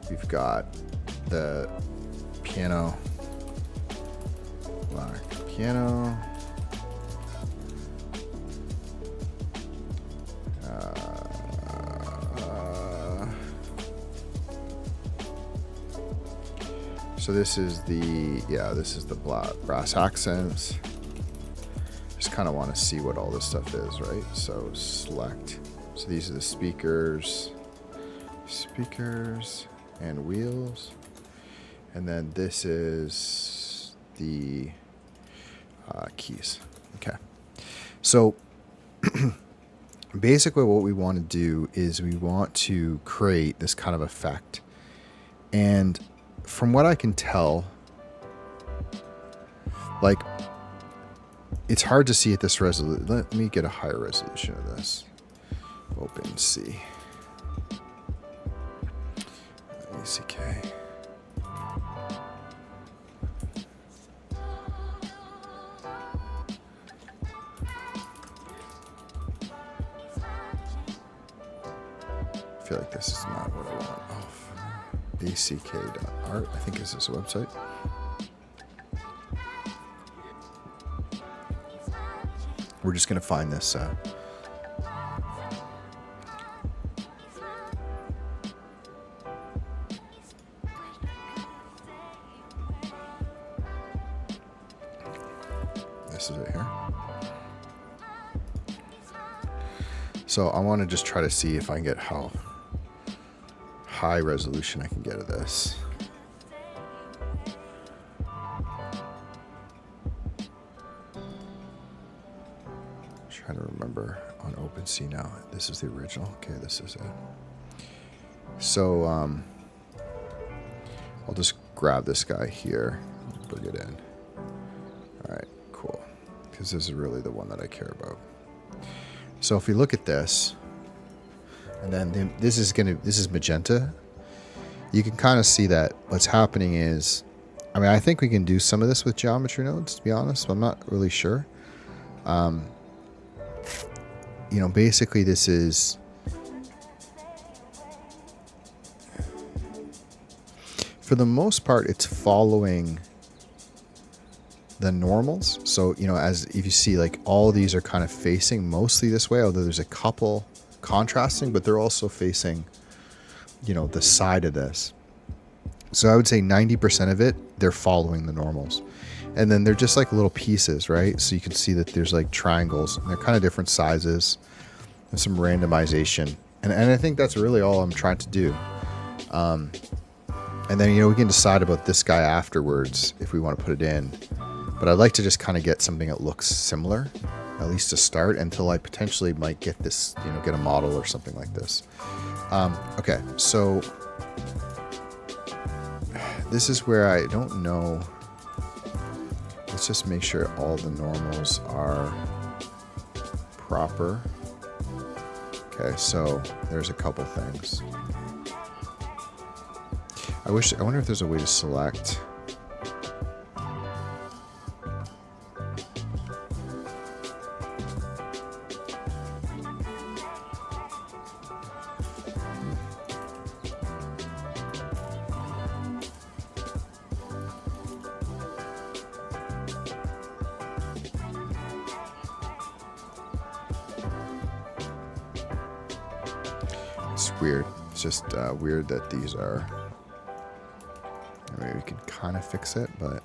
Speaker 1: We've got the piano, black piano. So this is the brass accents. Just kind of want to see what all this stuff is, right? So select. So these are the speakers and wheels. And then this is the keys. Okay. So basically what we want to do is we want to create this kind of effect. And from what I can tell, like, it's hard to see at this resolution. Let me get a higher resolution of this. OpenC. ACK. I feel like this is not what I want. Oh, ack.art, I think is this website. We're just going to find this. This is it here. So I want to just try to see if I can get how high resolution I can get of this. Trying to remember on OpenC now. This is the original. Okay, this is it. So I'll just grab this guy here, bring it in. All right, cool. Because this is really the one that I care about. So if we look at this, and then this is magenta. You can kind of see that what's happening is, I mean, I think we can do some of this with geometry nodes, to be honest, but I'm not really sure. You know, basically this is, for the most part, it's following the normals. So, you know, as if you see, like, all these are kind of facing mostly this way, although there's a couple contrasting, but they're also facing, you know, the side of this. So I would say 90% of it, they're following the normals. And then they're just like little pieces, right? So you can see that there's like triangles, and they're kind of different sizes, and some randomization. And I think that's really all I'm trying to do. And then, you know, we can decide about this guy afterwards if we want to put it in. But I'd like to just kind of get something that looks similar, at least to start, until I potentially might get this, you know, get a model or something like this. Okay, so this is where I don't know. let's just make sure all the normals are proper. Okay, so there's a couple things. I wonder if there's a way to select. It's weird. It's just weird that these are. I mean, we can kind of fix it, but.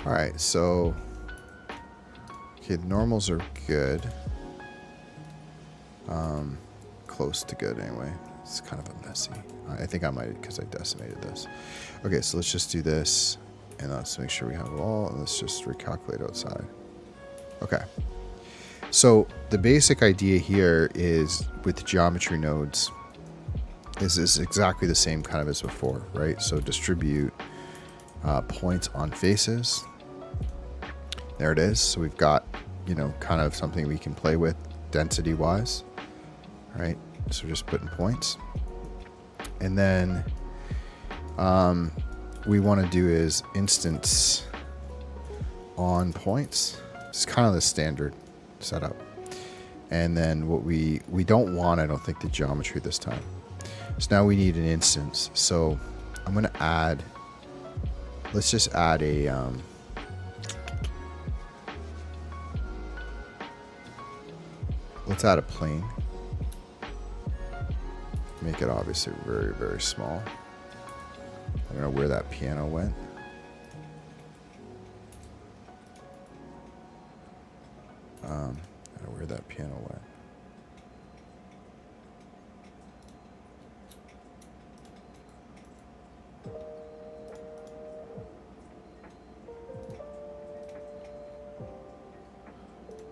Speaker 1: All right, so okay, the normals are good. Close to good anyway. It's kind of a messy. I think I might, because I decimated this. Okay, so let's just do this, and let's make sure we have it all, and let's just recalculate outside. Okay. So the basic idea here is with the geometry nodes is exactly the same kind of as before, right? So distribute points on faces. There it is. So we've got, kind of something we can play with density wise, right? So we're just putting points. And then we want to do is instance on points. It's kind of the standard setup. And then what we don't want, I don't think, the geometry this time. So now we need an instance. So I'm going to add, let's just add a, let's add a plane. Make it obviously very, very small. I don't know where that piano went. I don't know where that piano went.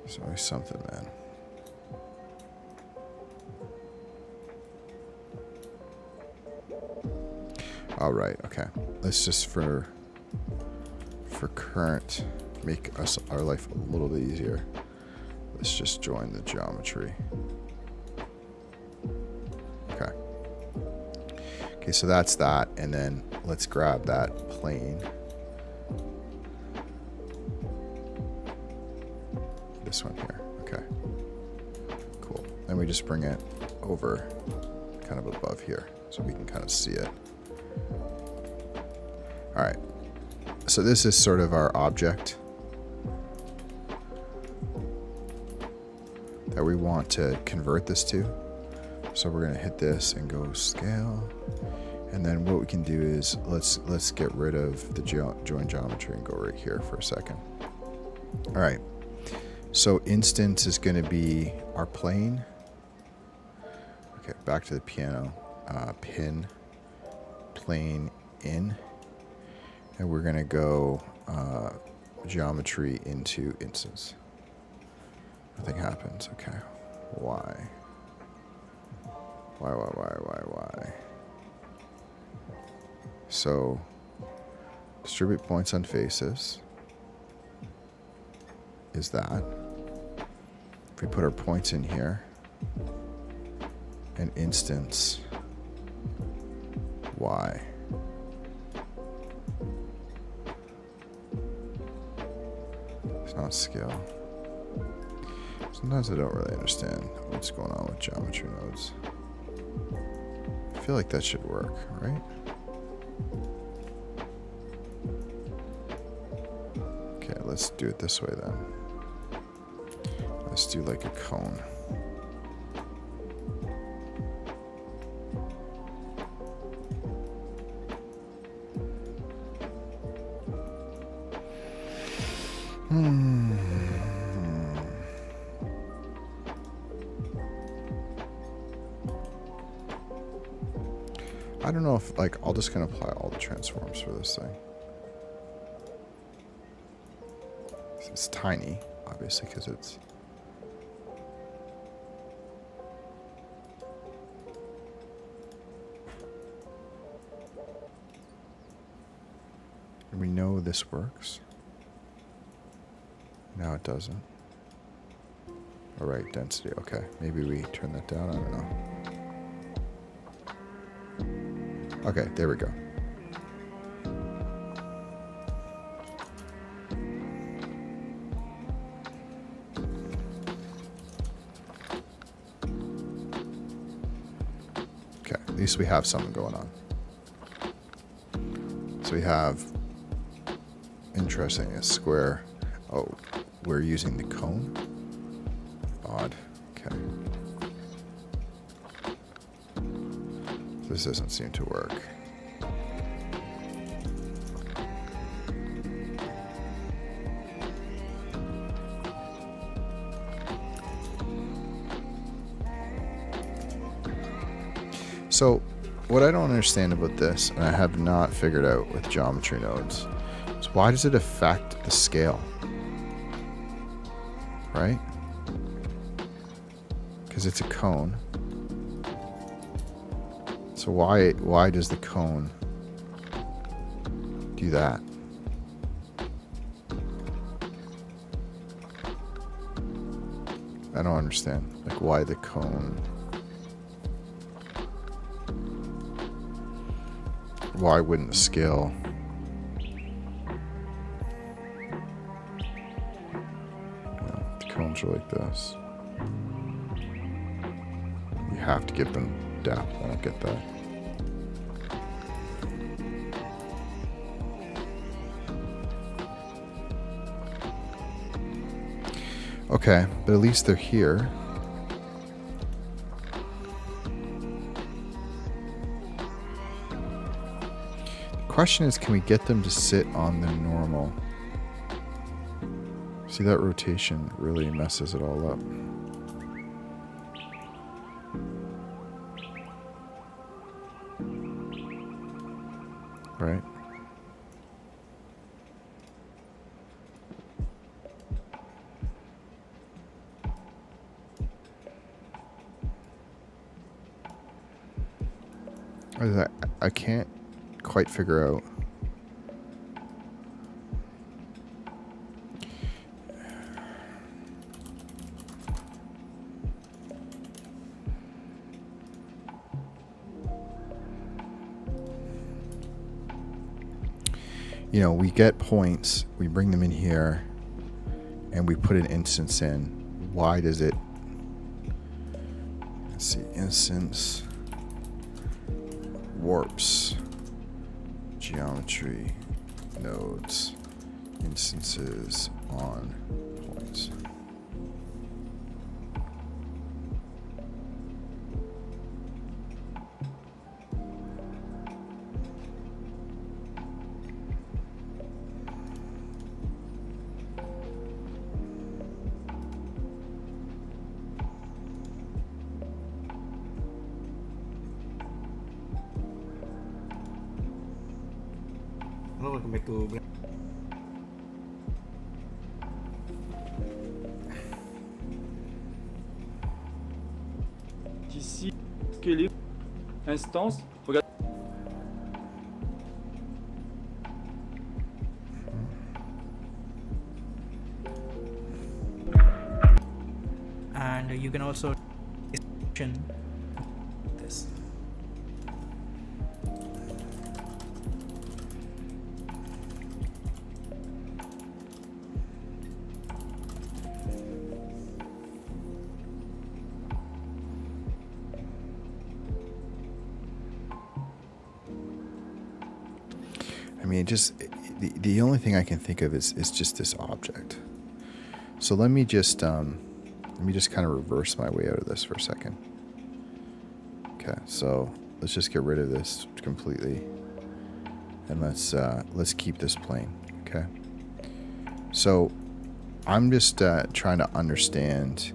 Speaker 1: There's always something, man. All right, okay. Let's just for current make our life a little bit easier. Let's just join the geometry. Okay. Okay, so that's that, and then let's grab that plane. This one here. Okay. Cool. Then we just bring it over kind of above here so we can kind of see it. All right, so this is sort of our object that we want to convert this to. So we're gonna hit this and go scale. And then what we can do is let's get rid of the join geometry and go right here for a second. All right, so instance is gonna be our plane. Okay, back to the piano, pin, plane in. And we're going to go geometry into instance. Nothing happens. Okay. Why? Why? So, distribute points on faces is that. If we put our points in here, and instance y. Not scale. Sometimes I don't really understand what's going on with geometry nodes. I feel like that should work, right? Okay, let's do it this way then. Let's do like a cone. I don't know if, like, I'll just kind of apply all the transforms for this thing. It's tiny, obviously, because it's... And we know this works. Now it doesn't. All right, density. Okay, maybe we turn that down. I don't know. Okay, there we go. Okay, at least we have something going on. So we have, interesting, a square. Oh, we're using the cone? Odd. Okay. This doesn't seem to work. So, what I don't understand about this, and I have not figured out with geometry nodes, is why does it affect the scale? Right? Because it's a cone. So why does the cone do that? I don't understand. Like, why the cone? Why wouldn't the scale? The cones are like this. You have to give them depth. I don't get that. Okay, but at least they're here. The question is, can we get them to sit on the normal? See, that rotation really messes it all up. Right? I can't quite figure out. You know, we get points, we bring them in here, and we put an instance in. Why does it... Let's see, instance... warps, geometry, nodes, instances on points.
Speaker 4: Hello, welcome back to ici que les instances. Regarde.
Speaker 5: And you can also this.
Speaker 1: I mean, just the only thing I can think of is just this object. So let me just kind of reverse my way out of this for a second. Okay, so let's just get rid of this completely, and let's keep this plane. Okay. So I'm just trying to understand,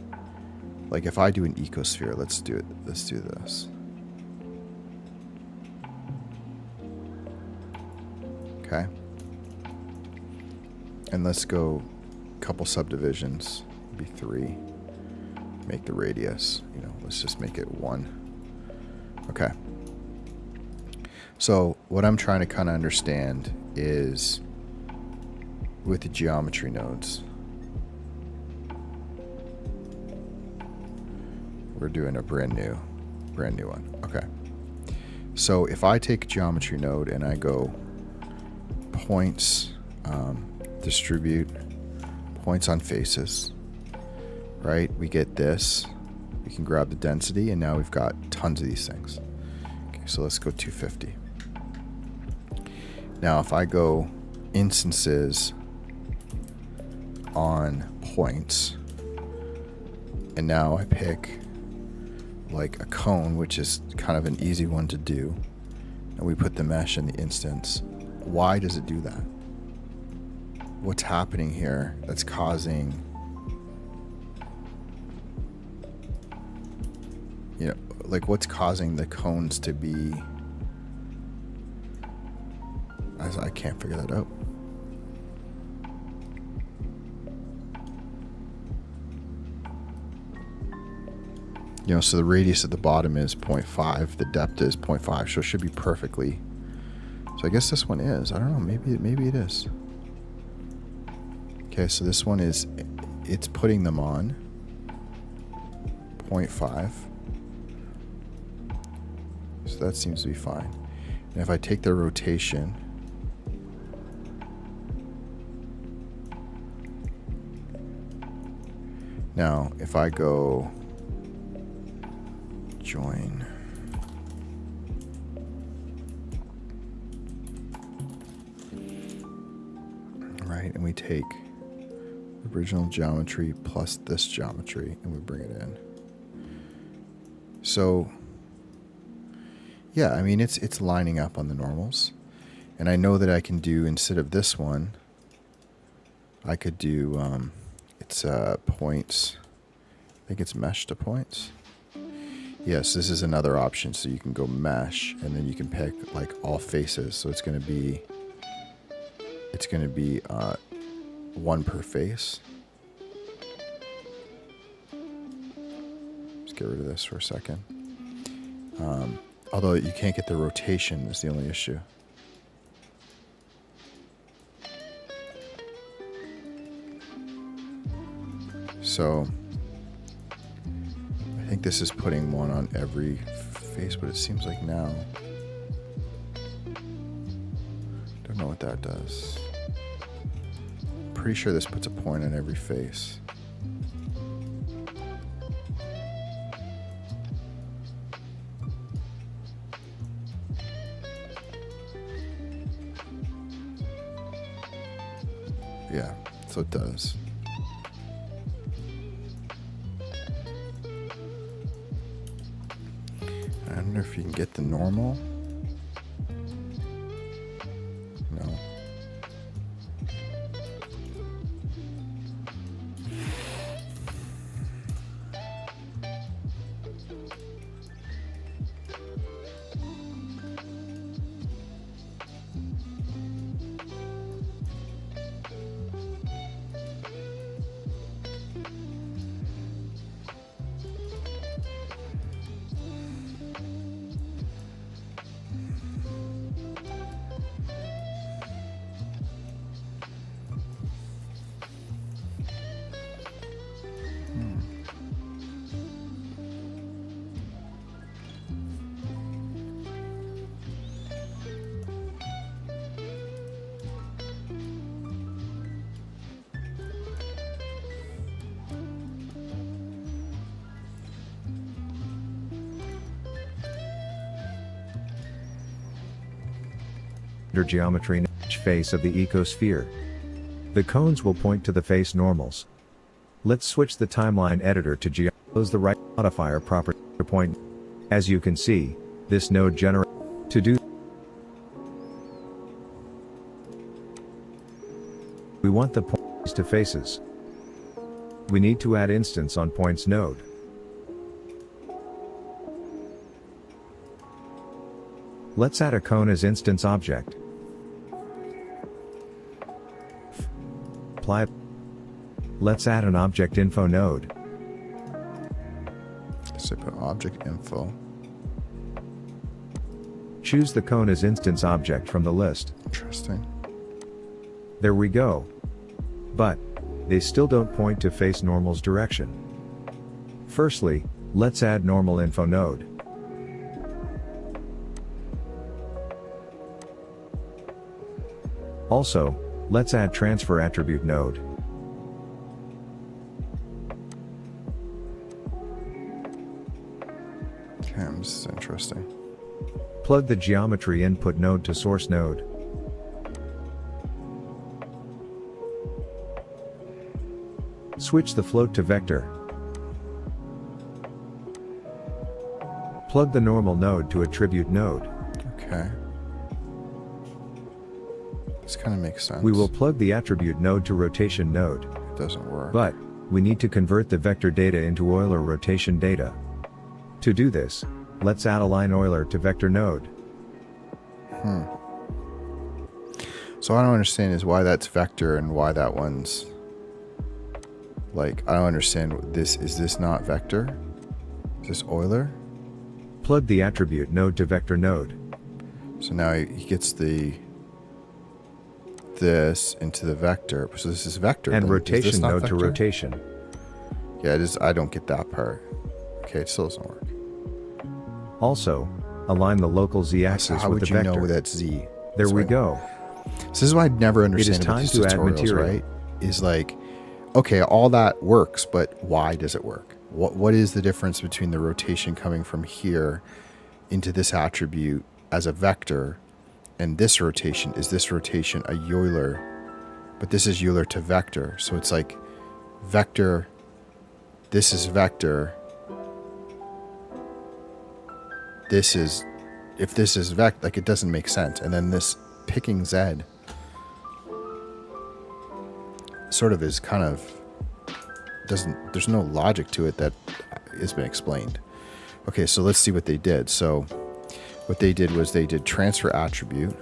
Speaker 1: like, if I do an ecosphere, let's do this. Okay. And let's go a couple subdivisions, maybe 3. Make the radius, let's just make it 1. Okay. So what I'm trying to kind of understand is with the geometry nodes, we're doing a brand new one. Okay. So if I take a geometry node and I go points, distribute points on faces, right? We get this. We can grab the density, and now we've got tons of these things. Okay, so let's go 250. Now if I go instances on points, and now I pick like a cone, which is kind of an easy one to do, and we put the mesh in the instance. Why does it do that? What's happening here that's causing, like, what's causing the cones to be, I can't figure that out. So the radius at the bottom is 0.5, the depth is 0.5, so it should be perfectly. So I guess this one is. I don't know, maybe it is. Okay, so this one is, it's putting them on 0.5. So that seems to be fine. And if I take the rotation, now if I go join, right, and we take the original geometry plus this geometry and we bring it in. So yeah, I mean, it's lining up on the normals, and I know that I can do, instead of this one, I could do it's points. I think it's mesh to points. Yes, this is another option. So you can go mesh, and then you can pick like all faces. So it's going to be 1 per face. Let's get rid of this for a second. Although you can't get the rotation, is the only issue. So I think this is putting 1 on every face, but it seems like now, don't know what that does. Pretty sure this puts a point on every face. Yeah, so it does. I wonder if you can get the normal. No.
Speaker 6: Your geometry. each face of the ecosphere. The cones will point to the face normals. Let's switch the timeline editor to close the right modifier property to point. As you can see, this node generates. To do, we want the points to faces. We need to add instance on points node. Let's add a cone as instance object. Apply. Let's add an object info node.
Speaker 1: So put object info.
Speaker 6: Choose the cone as instance object from the list.
Speaker 1: Interesting.
Speaker 6: There we go. But they still don't point to face normal's direction. Firstly, let's add normal info node. Also, let's add transfer attribute node.
Speaker 1: Okay, this is interesting.
Speaker 6: Plug the geometry input node to source node. Switch the float to vector. Plug the normal node to attribute node.
Speaker 1: Okay. This kind of makes sense.
Speaker 6: We will plug the attribute node to rotation node.
Speaker 1: It doesn't work.
Speaker 6: But we need to convert the vector data into Euler rotation data. To do this, let's add align Euler to vector node.
Speaker 1: So what I don't understand is why that's vector and why that one's like, I don't understand this. Is this not vector? Is this Euler?
Speaker 6: Plug the attribute node to vector node.
Speaker 1: So now he gets this into the vector. So this is vector.
Speaker 6: And
Speaker 1: then. Is this
Speaker 6: rotation
Speaker 1: not
Speaker 6: node to
Speaker 1: vector?
Speaker 6: rotation.
Speaker 1: Yeah, it is. I don't get that part. Okay, it still doesn't work.
Speaker 6: Also, align the local
Speaker 1: So
Speaker 6: z-axis
Speaker 1: how
Speaker 6: with
Speaker 1: would
Speaker 6: the
Speaker 1: you
Speaker 6: vector.
Speaker 1: know that's Z?
Speaker 6: There
Speaker 1: That's
Speaker 6: we
Speaker 1: why-
Speaker 6: go.
Speaker 1: So this is why I never understand about
Speaker 6: time
Speaker 1: these
Speaker 6: to add
Speaker 1: tutorials,
Speaker 6: material.
Speaker 1: right? Is like, okay, all that works, but why does it work? What is the difference between the rotation coming from here into this attribute as a vector and this rotation? Is this rotation a Euler? But this is Euler to vector. So it's like vector, this is vector. This is, if this is vector, like it doesn't make sense. And then this picking Z sort of is kind of doesn't, there's no logic to it that has been explained. Okay, so let's see what they did. So what they did was they did transfer attribute,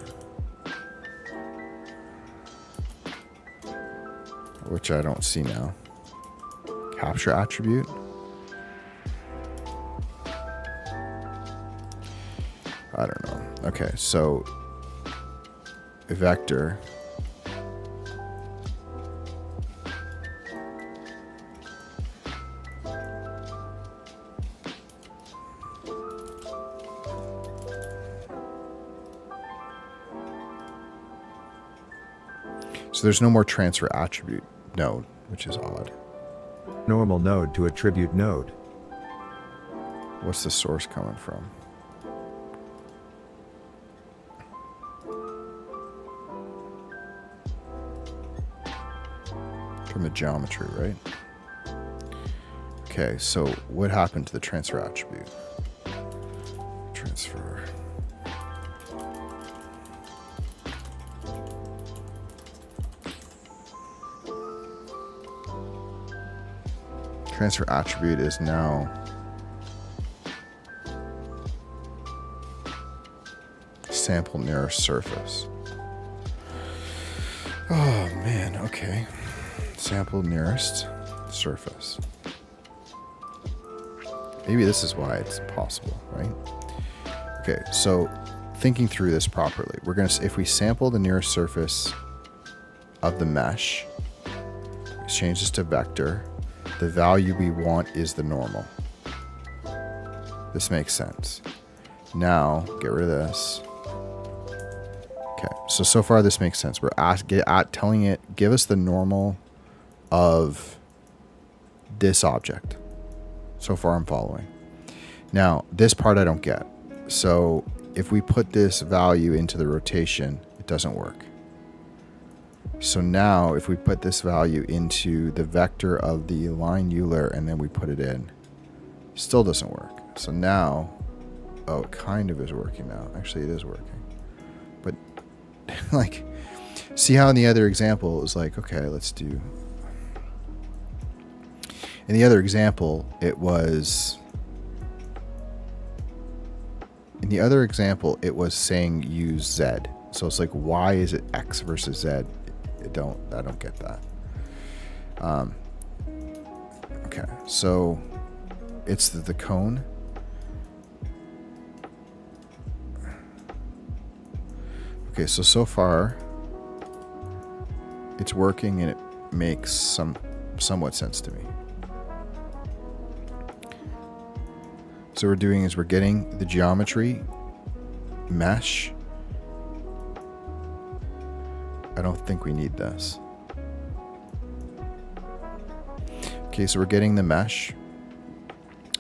Speaker 1: which I don't see now. Capture attribute. I don't know. Okay, so a vector. So there's no more transfer attribute node, which is odd.
Speaker 6: Normal node to attribute node.
Speaker 1: What's the source coming from? From the geometry, right? Okay, so what happened to the transfer attribute? Transfer. Transfer attribute is now sample nearest surface. Oh man, okay. Sample nearest surface. Maybe this is why it's possible, right? Okay, so thinking through this properly, we're gonna, if we sample the nearest surface of the mesh, we change this to vector, the value we want is the normal. This makes sense. Now, get rid of this. Okay, so far this makes sense. We're telling it, give us the normal of this object. So far I'm following. Now, this part I don't get. So if we put this value into the rotation, it doesn't work. So now if we put this value into the vector of the line Euler and then we put it in, still doesn't work. So now, oh, it kind of is working now. Actually, it is working. But like, see how in the other example it was like, okay, let's do. In the other example, it was. In the other example, it was saying use Z. So it's like, why is it X versus Z? I don't get that. Okay, so it's the cone. Okay, so far it's working and it makes somewhat sense to me. So what we're doing is we're getting the geometry mesh. I don't think we need this. Okay, so we're getting the mesh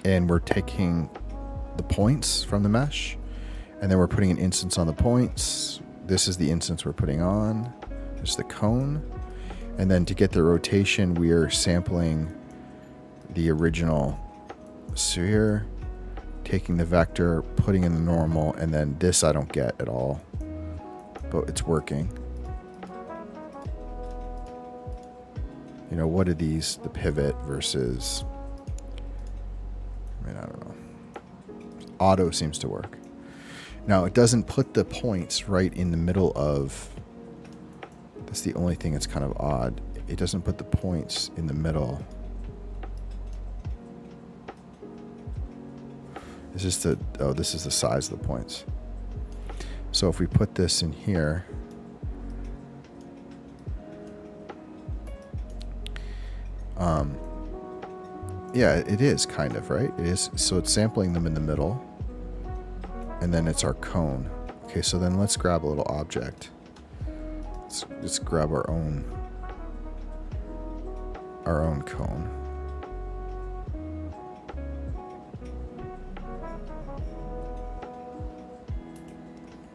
Speaker 1: and we're taking the points from the mesh and then we're putting an instance on the points. This is the instance we're putting on. This is the cone. And then to get the rotation, we are sampling the original sphere, taking the vector, putting in the normal, and then this I don't get at all, but it's working. You know, what are these? The pivot versus, I mean, I don't know. Auto seems to work. Now, it doesn't put the points right in the middle of, that's the only thing that's kind of odd. It doesn't put the points in the middle. Is this the, oh, this is the size of the points. So if we put this in here, yeah, it is kind of, right? It is. So it's sampling them in the middle and then it's our cone. Okay, so then let's grab a little object. Let's grab our own cone.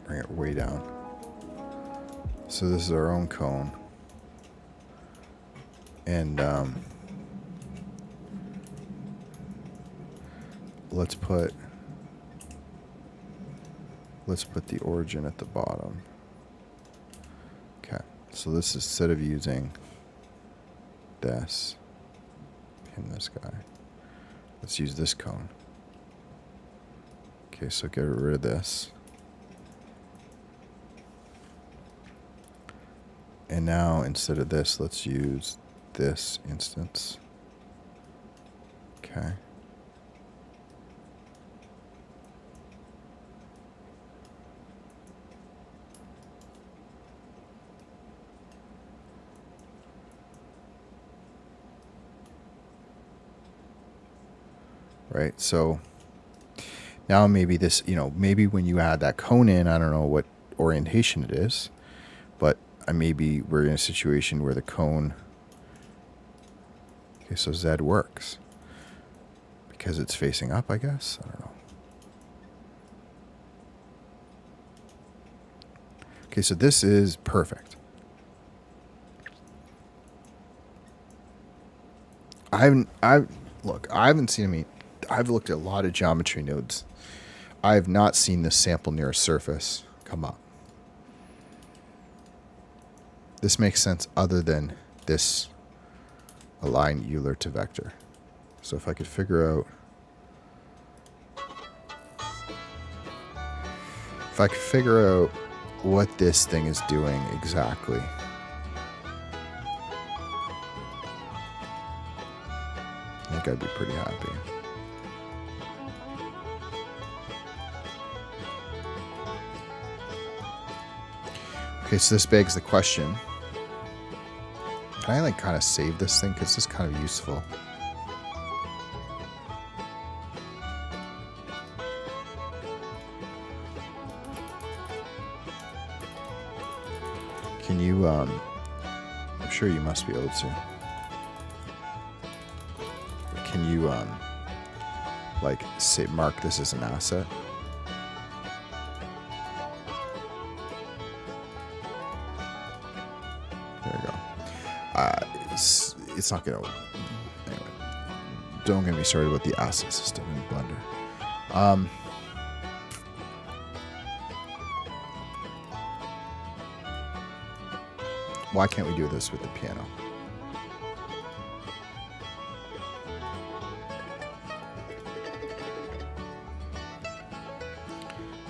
Speaker 1: Bring it way down. So this is our own cone. And let's put the origin at the bottom. Okay, so this is, instead of using this, pin this guy, let's use this cone. Okay, so get rid of this. And now instead of this, let's use this instance. Okay. Right, so now maybe this, you know, maybe when you add that cone in, I don't know what orientation it is, but maybe we're in a situation where the cone, okay, so Z works because it's facing up, I guess. I don't know. Okay, so this is perfect. I haven't seen, I mean, I've looked at a lot of geometry nodes. I have not seen this sample near a surface come up. This makes sense other than this align Euler to vector. So if I could figure out, what this thing is doing exactly. I think I'd be pretty happy. Okay, so this begs the question. Can I like kind of save this thing? Because this is kind of useful. Can you, I'm sure you must be able to. Can you, like, say, mark this as an asset? There it's not gonna. Anyway, don't get me started with the asset system in Blender. Why can't we do this with the piano?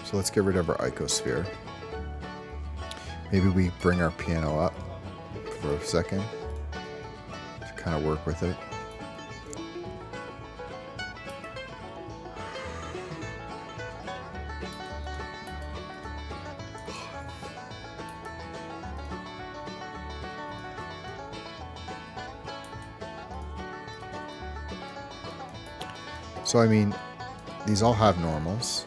Speaker 1: So let's get rid of our icosphere. Maybe we bring our piano up for a second to kind of work with it. So I mean, these all have normals.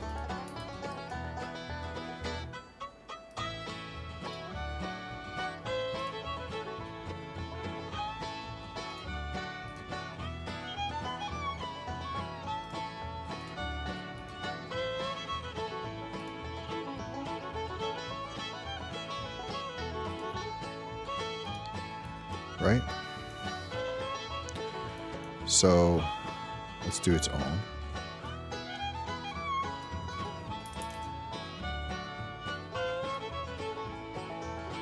Speaker 1: Right? So let's do its own.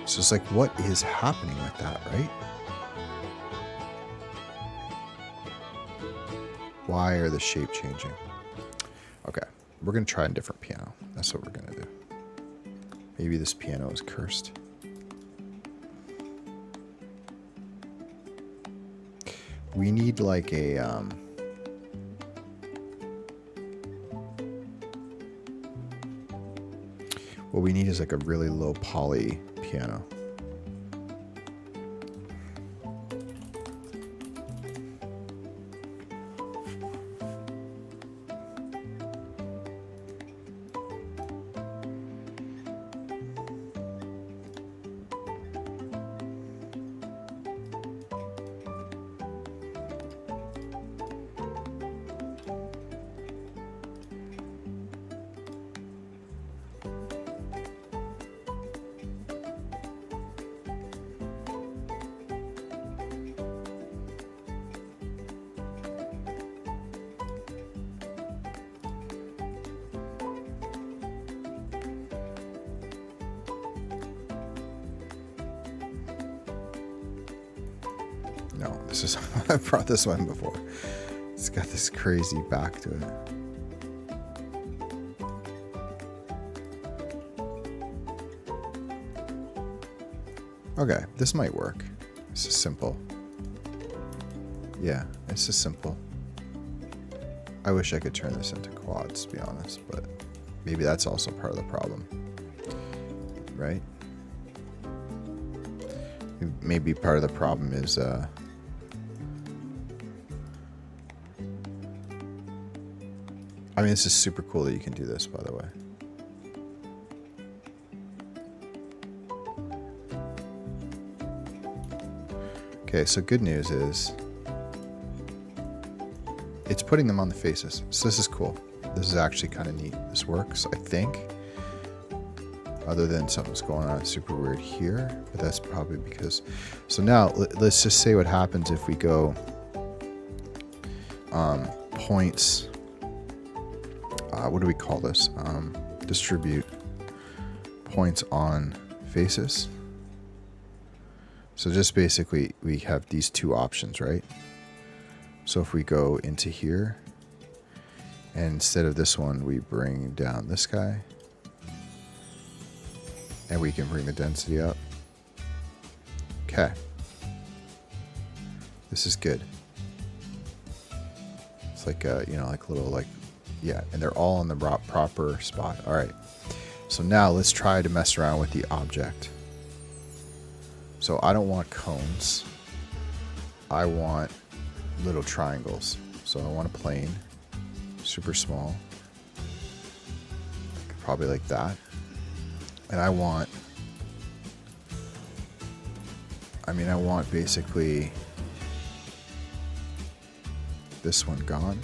Speaker 1: So it's like, what is happening with that, right? Why are the shape changing? Okay, we're gonna try a different piano. That's what we're gonna do. Maybe this piano is cursed. We need like a what we need is like a really low poly piano. No, this is I brought this one before. It's got this crazy back to it. Okay, this might work. This is simple. Yeah, it's just simple. I wish I could turn this into quads, to be honest, but maybe that's also part of the problem. Right? Maybe part of the problem is I mean, this is super cool that you can do this, by the way. Okay, so good news is it's putting them on the faces. So this is cool. This is actually kind of neat. This works, I think. Other than something's going on super weird here, but that's probably because. So now let's just say what happens if we go points. What do we call this? Distribute points on faces. So just basically we have these two options, right? So if we go into here, and instead of this one, we bring down this guy, and we can bring the density up. Okay. This is good. It's like you know, like little like. Yeah, and they're all in the proper spot. All right. So now let's try to mess around with the object. So I don't want cones. I want little triangles. So I want a plane, super small. Probably like that. And I want basically this one gone.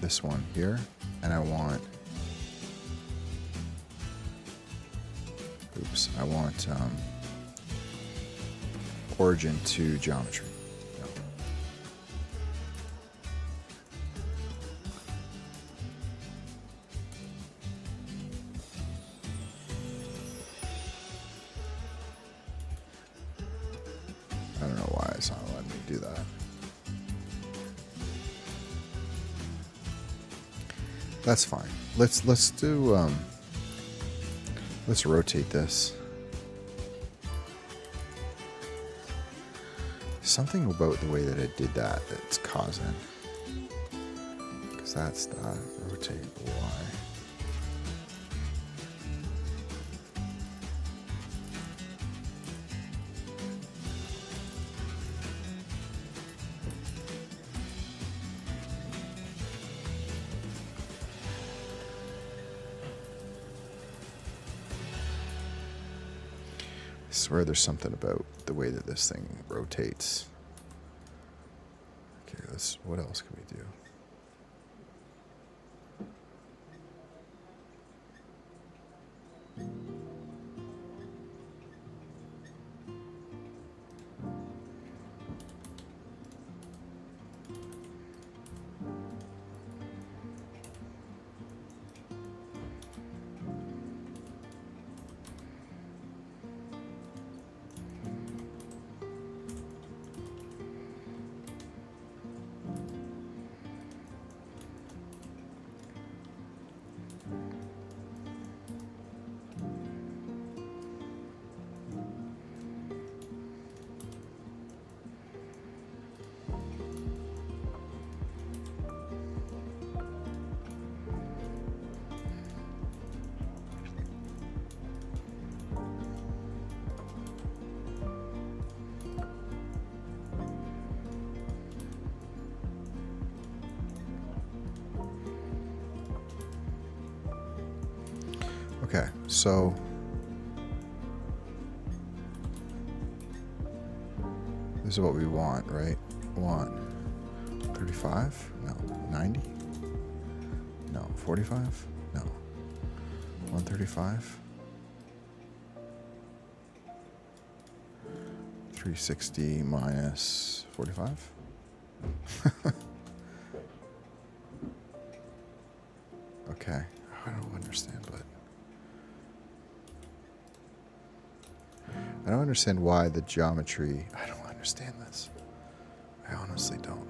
Speaker 1: This one here, and I want origin to geometry. No. I don't know why it's not letting me do that. That's fine. Let's do let's rotate this. Something about the way that it did that's causing. Because that's that. Rotate Y. I swear there's something about the way that this thing rotates. Okay, what else can we do? Okay, so this is what we want, right? Want 35? No. 90? No. 45? No. 135? 360 minus 45? Okay, I don't understand, but I don't understand why the geometry. I don't understand this. I honestly don't.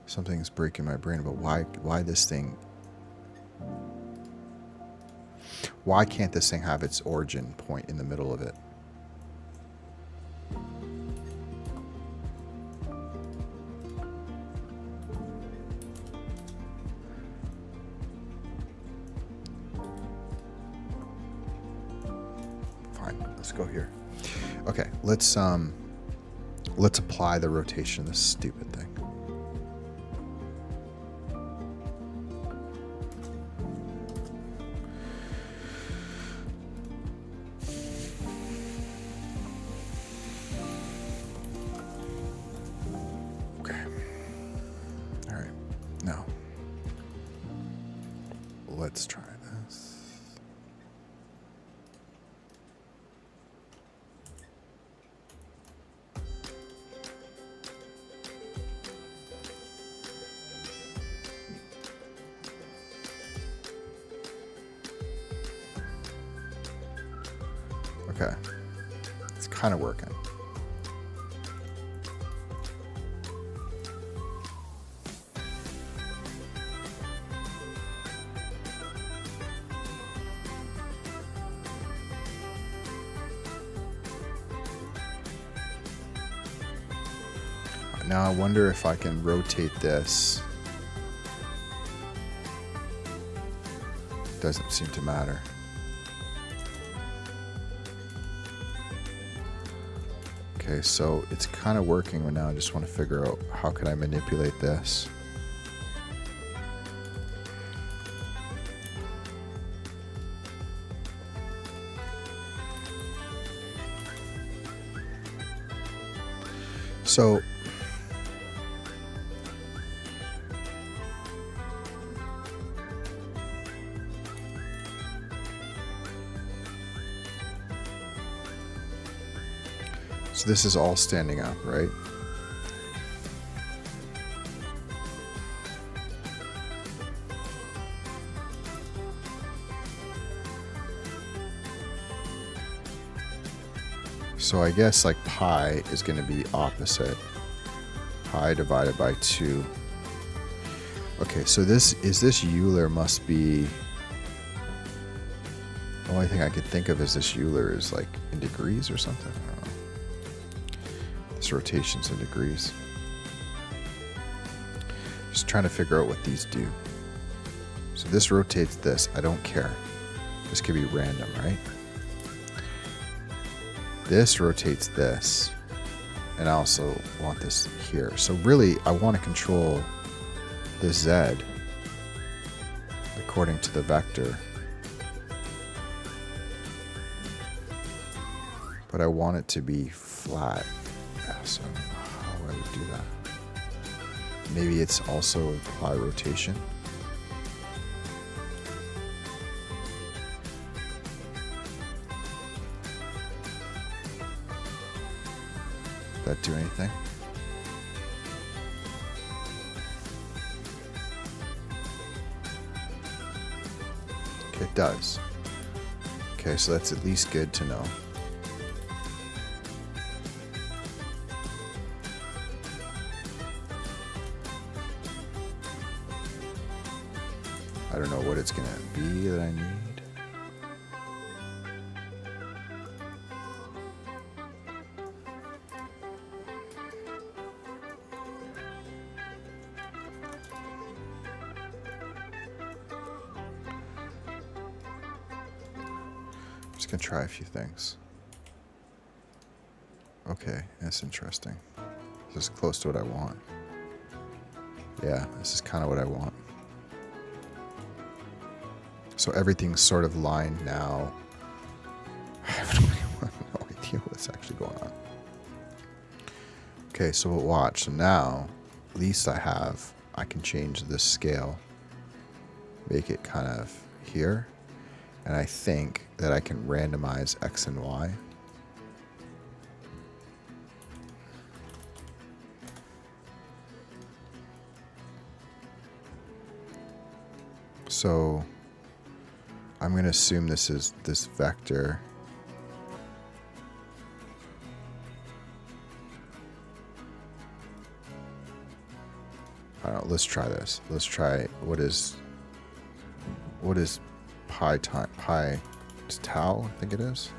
Speaker 1: Something's breaking my brain about why this thing. Why can't this thing have its origin point in the middle of it? Let's go here. Okay, let's apply the rotation of this stupid thing. Okay. All right. Now, let's try this. Okay, it's kind of working. Now I wonder if I can rotate this. Doesn't seem to matter. Okay, so it's kind of working right now. I just want to figure out how can I manipulate this. So So this is all standing up, right? So I guess like pi is going to be opposite. Pi divided by 2. Okay, so this Euler must be... The only thing I could think of is this Euler is like in degrees or something. I don't know. This rotation's in degrees. Just trying to figure out what these do. So this rotates this. I don't care. This could be random, right? This rotates this. And I also want this here. So really, I want to control this Z according to the vector. But I want it to be flat. Yeah, so how would I do that? Maybe it's also apply rotation. That do anything? Okay, it does. Okay, so that's at least good to know. I don't know what it's gonna be that I need. Just gonna try a few things. Okay, that's interesting. This is close to what I want. Yeah, this is kind of what I want. So everything's sort of lined now. I have no idea what's actually going on. Okay, so watch. So now, at least I can change this scale. Make it kind of here. And I think that I can randomize X and Y. So I'm going to assume this is this vector. I don't know, let's try this. Let's try what is pi time pi is tau, I think it is.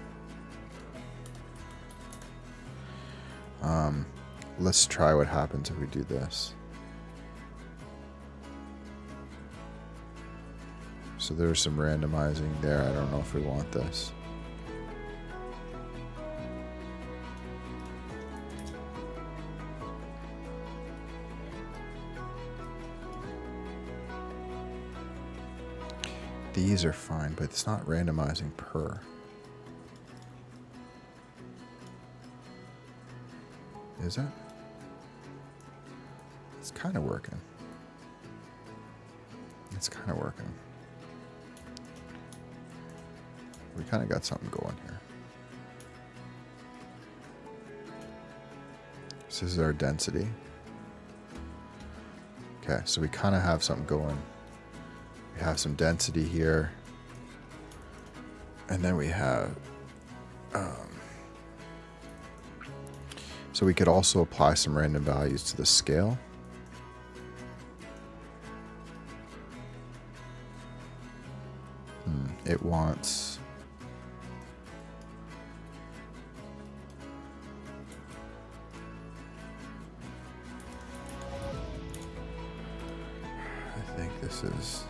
Speaker 1: Let's try what happens if we do this. So there's some randomizing there. I don't know if we want this. These are fine, but it's not randomizing per. Is it? It's kind of working. It's kind of working. We kind of got something going here. So this is our density. Okay, so we kind of have something going. We have some density here. And then we have... so we could also apply some random values to the scale. It wants... I think this is...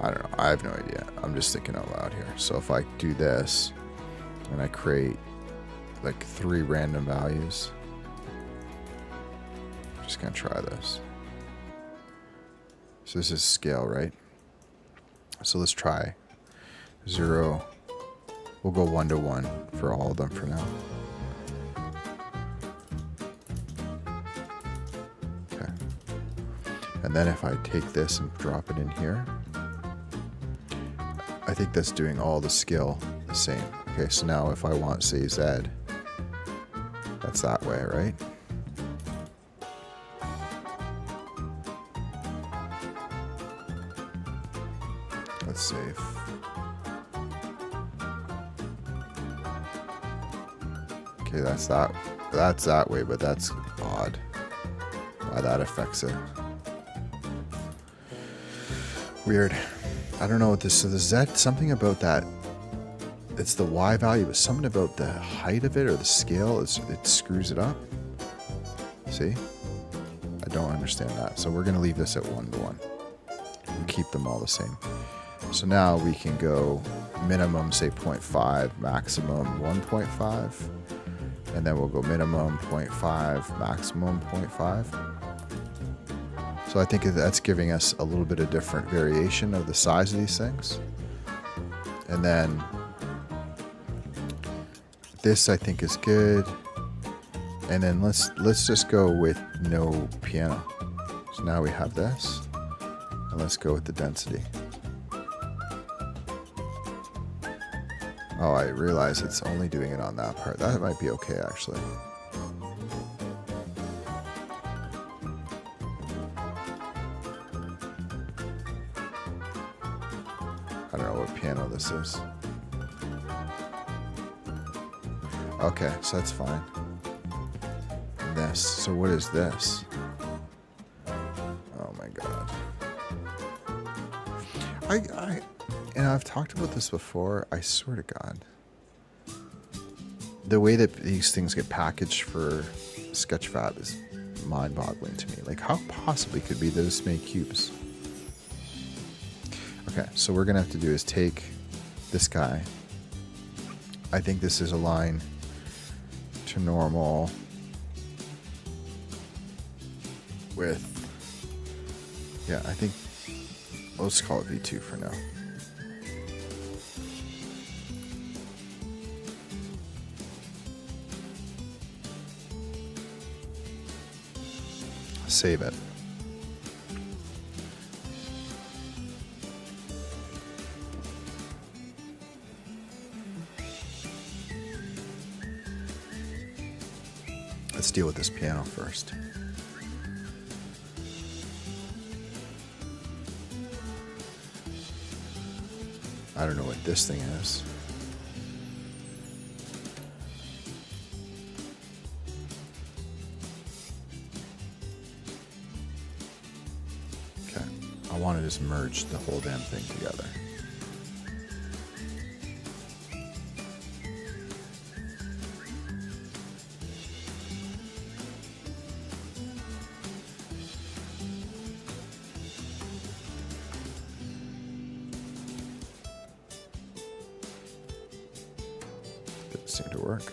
Speaker 1: I don't know. I have no idea. I'm just thinking out loud here. So if I do this and I create like 3 random values, I'm just going to try this. So this is scale, right? So let's try 0. We'll go 1 to 1 for all of them for now. Okay. And then if I take this and drop it in here, I think that's doing all the scale the same. Okay, so now if I want, say, Z, that's that way, right? Let's save. Okay, that's that way, but that's odd. Why that affects it. Weird. I don't know what this, so the Z, something about that, it's the Y value, but something about the height of it or the scale, it screws it up. See? I don't understand that. So we're going to leave this at 1 to 1 and keep them all the same. So now we can go minimum, say 0.5, maximum 1.5, and then we'll go minimum 0.5, maximum 0.5. So I think that's giving us a little bit of different variation of the size of these things. And then this I think is good. And then let's just go with no piano. So now we have this. And let's go with the density. Oh, I realize it's only doing it on that part. That might be okay, actually. I don't know what piano this is. Okay, so that's fine. And this. So what is this? Oh my god. I've talked about this before. I swear to God. The way that these things get packaged for Sketchfab is mind-boggling to me. Like, how possibly could be this many cubes? Okay, so we're gonna have to do is take this guy. I think this is align to normal with, yeah, I think, let's call it V2 for now. Save it. Let's deal with this piano first. I don't know what this thing is. Okay, I want to just merge the whole damn thing together. Didn't seem to work.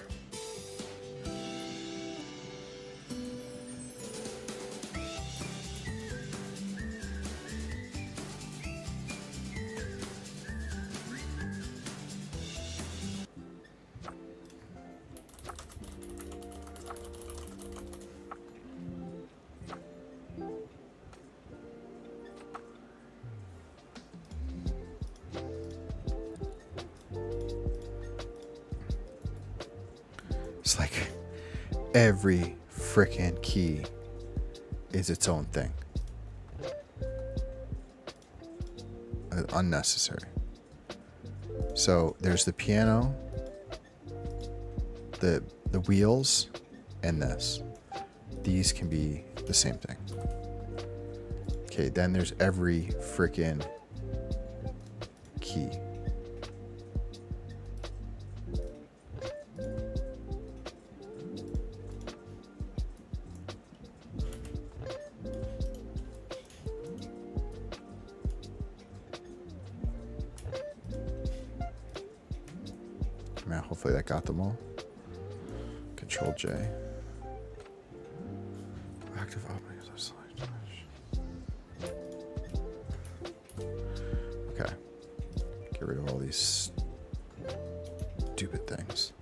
Speaker 1: It's like every frickin' key is its own thing. Unnecessary. So there's the piano, the wheels, and this. These can be the same thing. Okay, then there's every frickin' key. Man, hopefully that got them all. Control J. Active objects. Okay. Get rid of all these stupid things.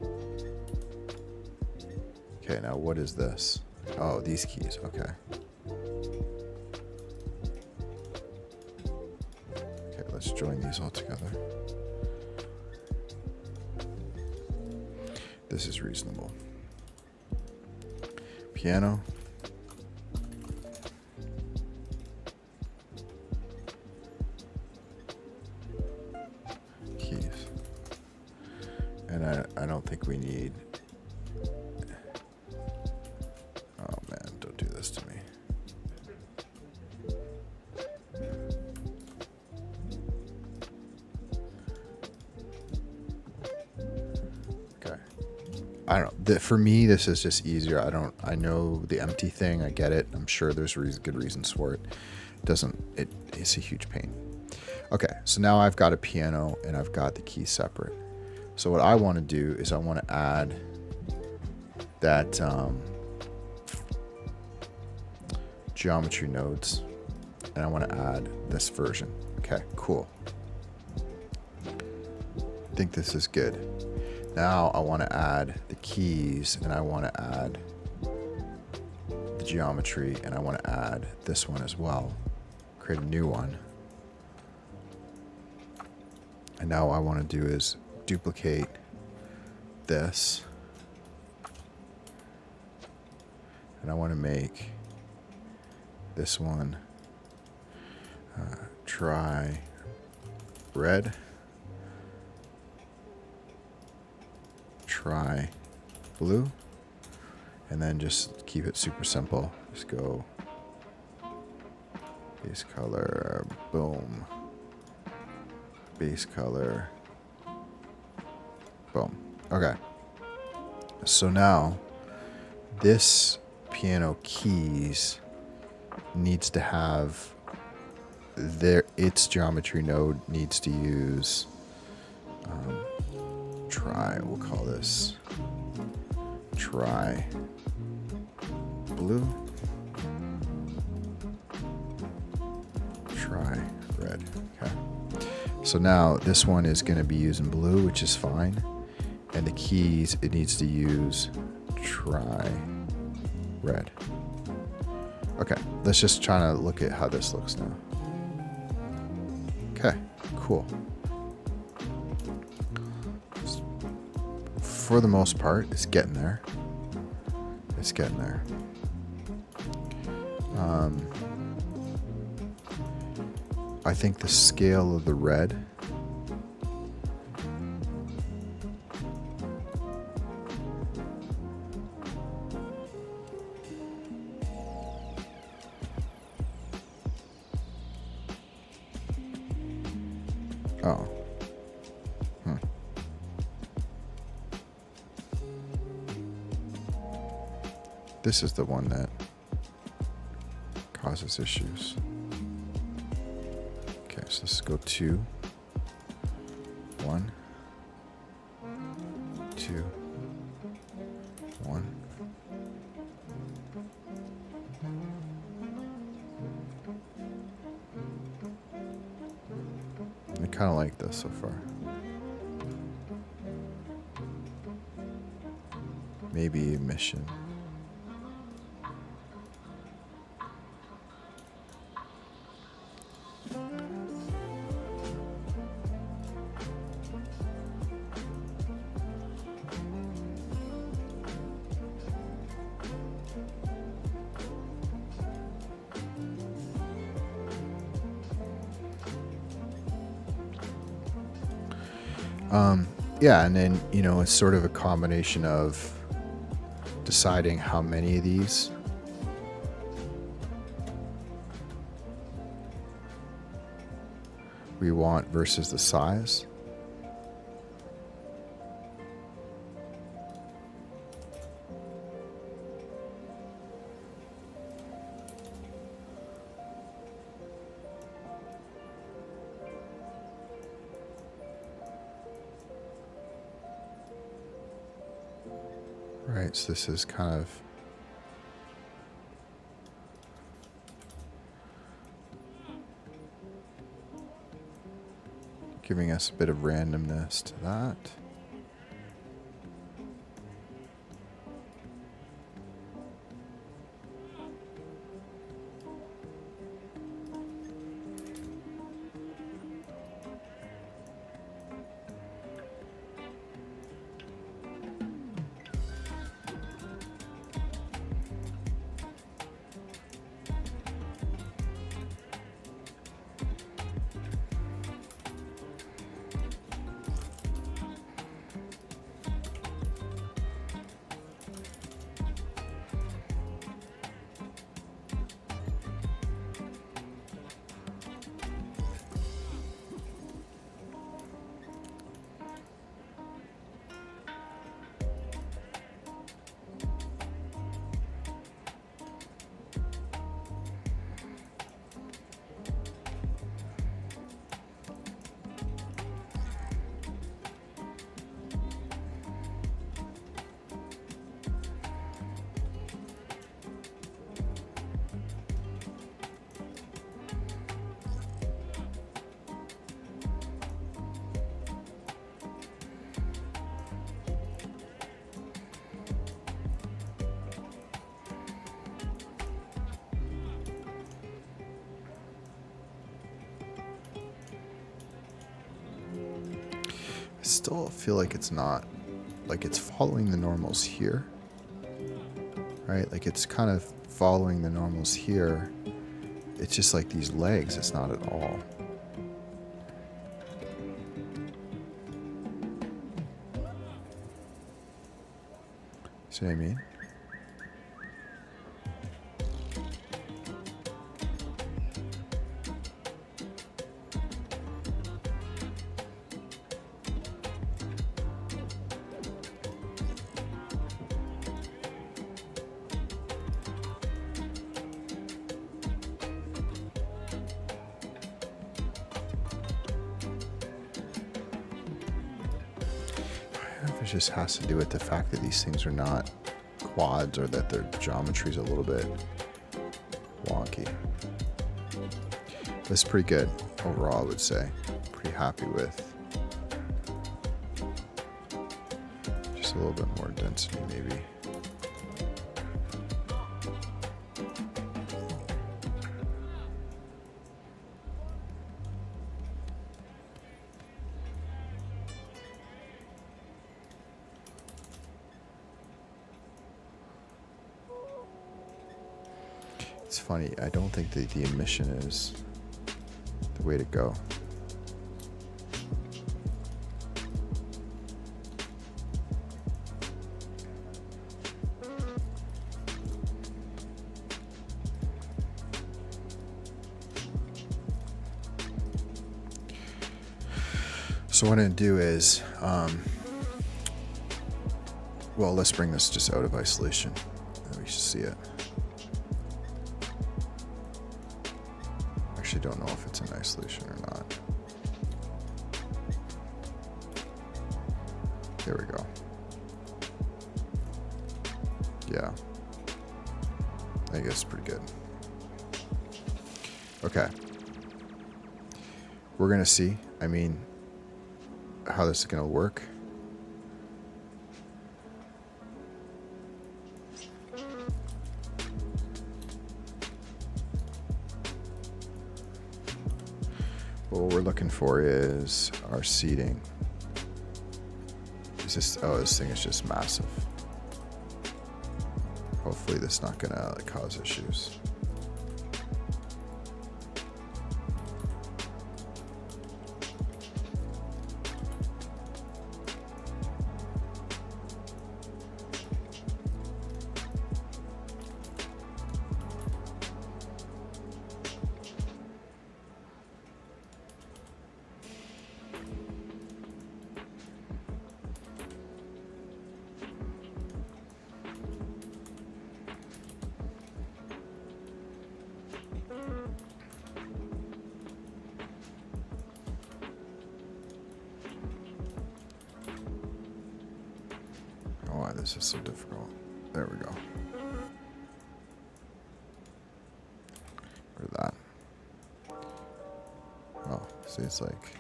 Speaker 1: Okay, now what is this? Oh, these keys. Okay. join these all together. This is reasonable. Piano. Keys. And I don't think we need... Oh man, don't do this to me. Okay. I don't know. For me, this is just easier. I know the empty thing. I get it. I'm sure there's good reasons for it. It's a huge pain. Okay, so now I've got a piano and I've got the keys separate. So what I want to do is I want to add that geometry nodes, and I want to add this version. Okay, cool. I think this is good. Now I want to add the keys, and I want to add the geometry, and I want to add this one as well. Create a new one. And now what I want to do is duplicate this. And I want to make this one try red, try blue, and then just keep it super simple. Just go base color, boom, base color, boom. Okay, so now this piano keys needs to have its geometry node needs to use we'll call this try blue, try red. Okay, so now this one is going to be using blue, which is fine, and the keys it needs to use try red. Okay, let's just try to look at how this looks now. Okay, cool. For the most part, it's getting there. It's getting there. I think the scale of the red This is the one that causes issues. Okay, so let's go 2, 1, 2, 1. I kind of like this so far. Maybe emission. Yeah, and then, you know, it's sort of a combination of deciding how many of these we want versus the size. Right, so this is kind of giving us a bit of randomness to that. still feel like it's not, like it's following the normals here, right? Like it's kind of following the normals here. It's just like these legs, it's not at all. See what I mean? It just has to do with the fact that these things are not quads, or that their geometry is a little bit wonky. But it's pretty good overall, I would say. Pretty happy with. Just a little bit more density, maybe. It's funny, I don't think that the emission is the way to go. So what I'm going to do is, well, let's bring this just out of isolation. We should see it. Actually don't know if it's in isolation or not. There we go. Yeah. I think it's pretty good. Okay. We're gonna see, I mean, how this is gonna work. What we're looking for is our seating. Is this, oh, this thing is just massive. Hopefully this is not gonna cause issues. Why this is so difficult. There we go. Or that. Oh, see, it's like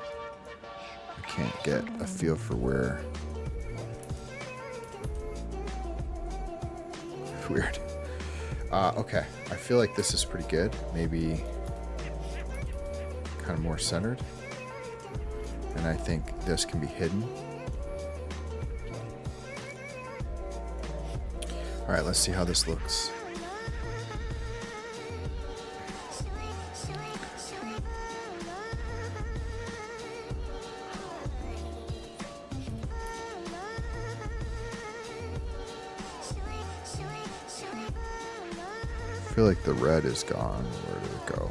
Speaker 1: I can't get a feel for where. Weird. Okay, I feel like this is pretty good. Maybe kind of more centered. And I think this can be hidden. All right, let's see how this looks. I feel like the red is gone. Where did it go?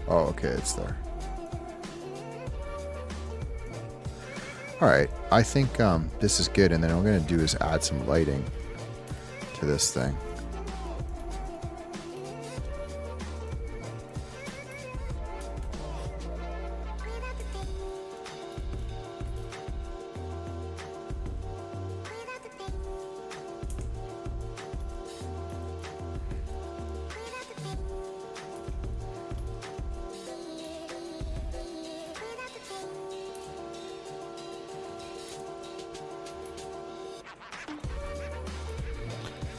Speaker 1: Oh, okay, it's there. All right, I think this is good, and then what I'm going to do is add some lighting to this thing.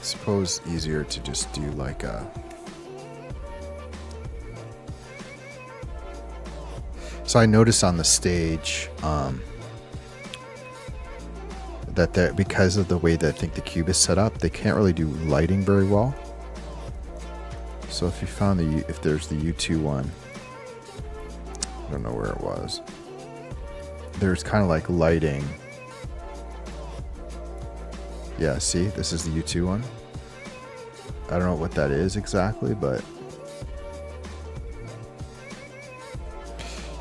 Speaker 1: Suppose easier to just do like a, So I noticed on the stage that because of the way that I think the cube is set up, they can't really do lighting very well. So if you found if there's the U2 one, I don't know where it was. There's kind of like lighting. Yeah, see, this is the U2 one. I don't know what that is exactly, but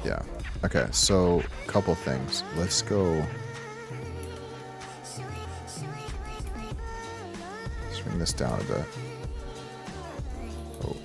Speaker 1: yeah. Okay, so a couple things. Let's go. Let's bring this down a bit. Oh.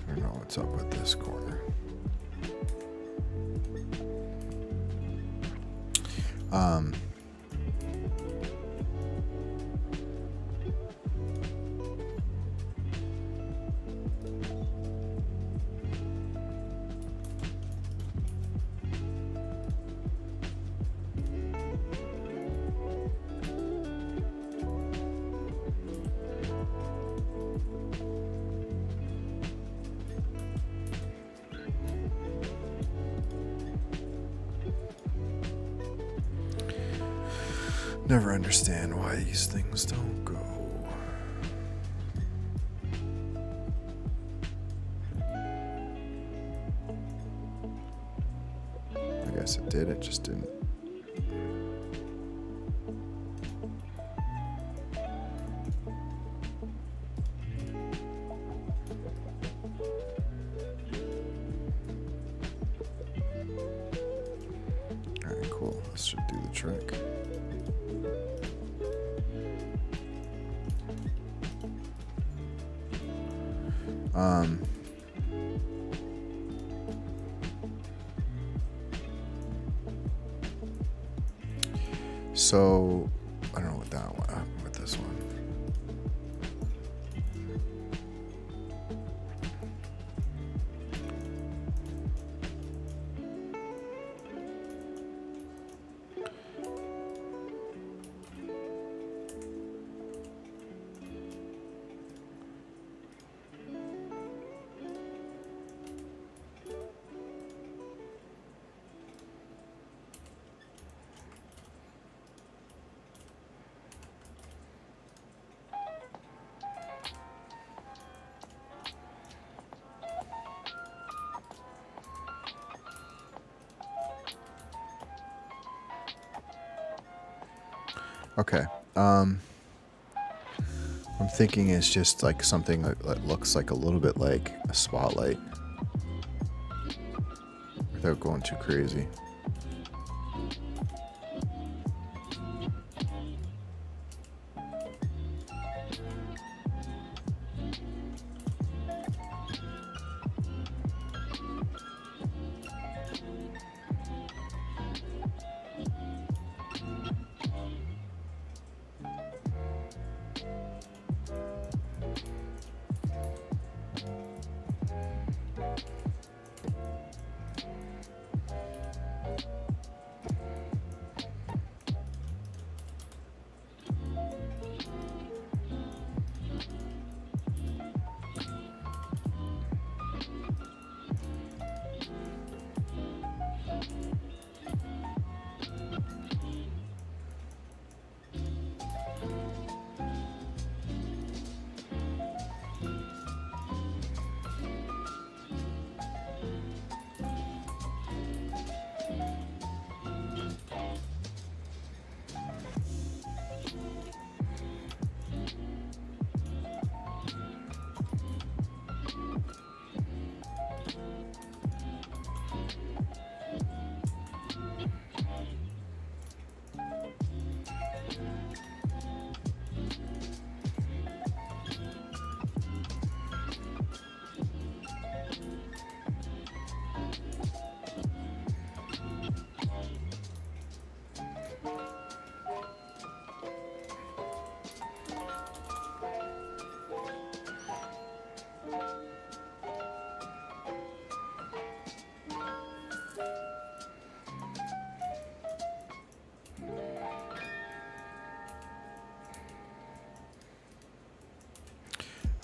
Speaker 1: I don't know what's up with this corner. Never understand why these things don't go. I guess it did, it just didn't. Alright, cool. This should do the trick. So I don't know what that one happened with this one. Okay. I'm thinking it's just like something that looks like a little bit like a spotlight without going too crazy.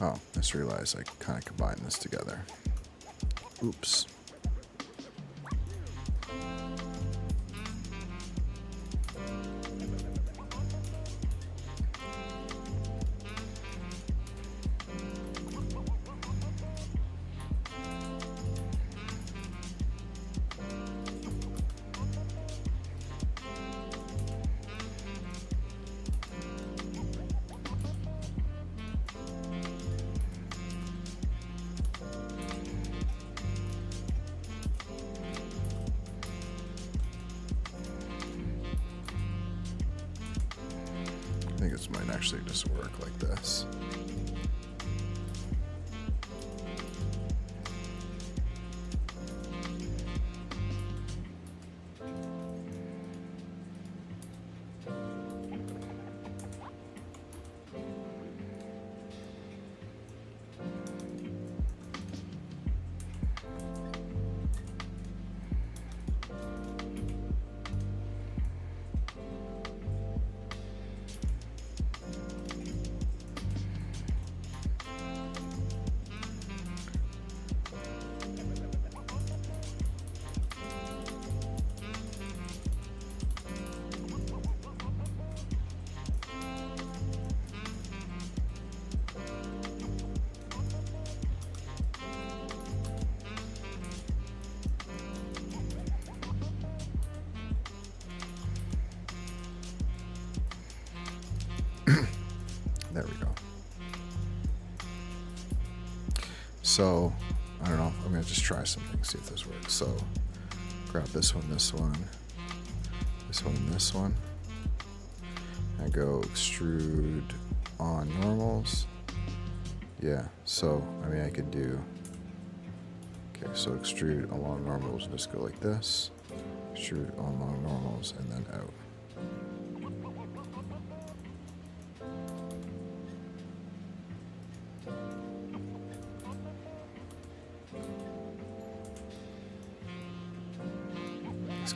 Speaker 1: Oh, I just realized I kind of combined this together. Oops. I think this might actually just work like this. There we go. So, I don't know. I'm going to just try something, see if this works. So, grab this one, this one, this one, and this one. I go extrude on normals. Yeah, so, I mean, I could do... Okay, so extrude along normals, just go like this. Extrude along normals, and then out.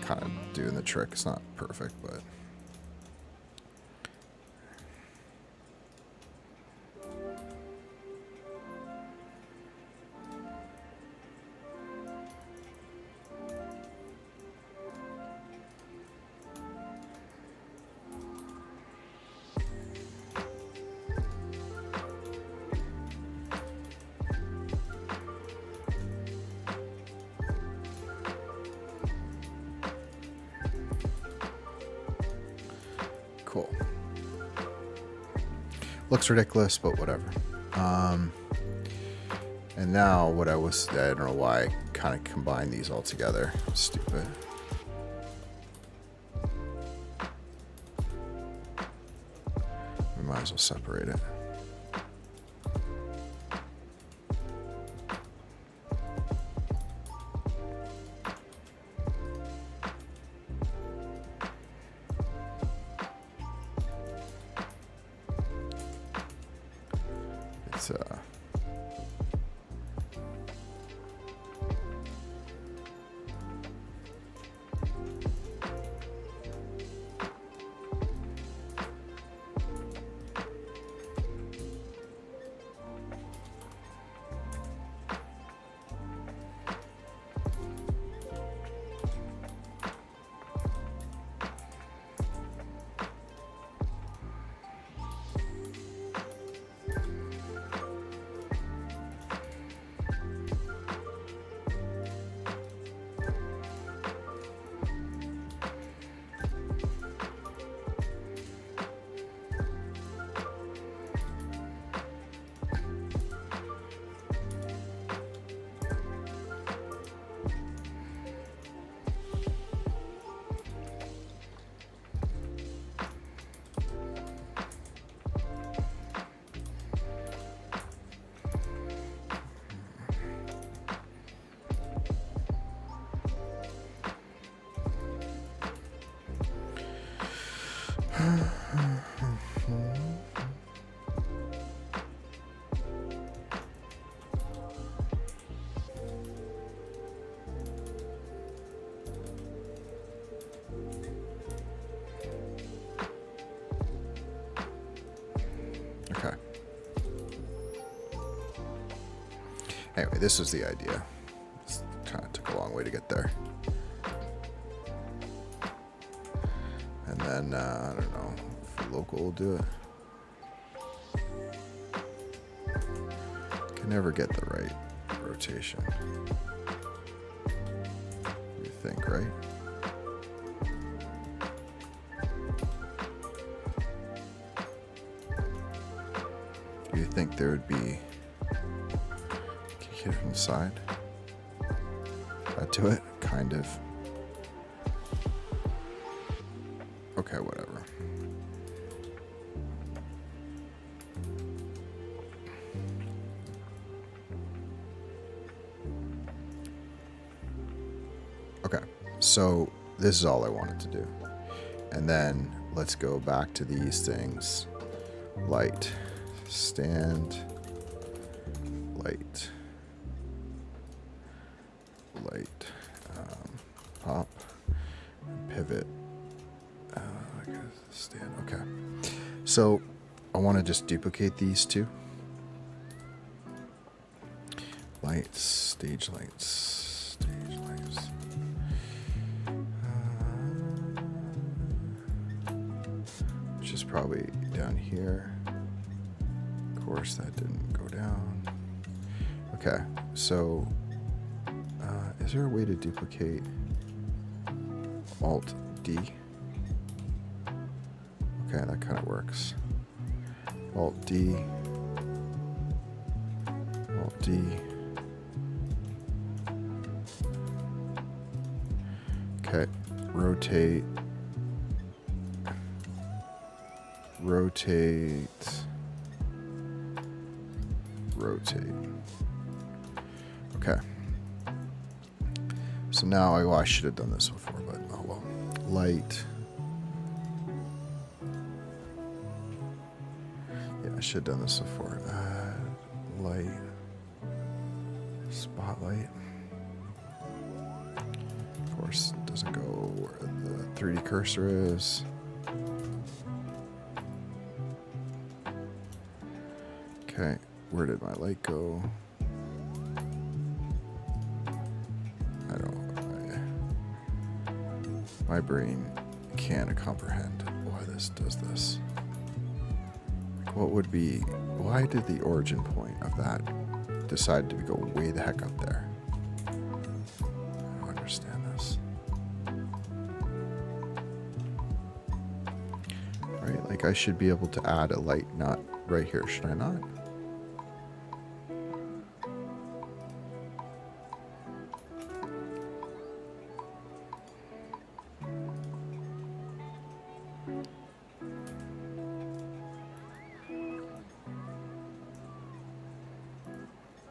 Speaker 1: Kind of doing the trick. It's not perfect, but cool. Looks ridiculous, but whatever. And now what I don't know why I kind of combined these all together. Stupid. We might as well separate it. It's okay. this was the idea. This kind of took a long way to get there. And then, I don't know, if local will do it. Can never get the right rotation. You think, right? Do you think there would be... Can you hit it from the side? That do it? Kind of. Okay, whatever. Okay, so this is all I wanted to do. And then let's go back to these things. Light, stand, light, light, pop, pivot, I guess stand, okay. So I want to just duplicate these two. Lights, stage lights, stage lights. Which is probably down here. Of course, that didn't go down. Okay, so is there a way to duplicate Alt D? Okay, that kind of works. Alt D, Alt D. Okay, rotate, rotate, rotate. Okay. So now I should have done this before, but oh well. Light. Yeah, I should have done this before. Light. Spotlight. Of course, it doesn't go where the 3D cursor is. Okay, where did my light go? I don't. My brain can't comprehend why this does this. Like, what would be? Why did the origin point of that decide to go way the heck up there? I don't understand this. Right, like I should be able to add a light, not right here, should I not?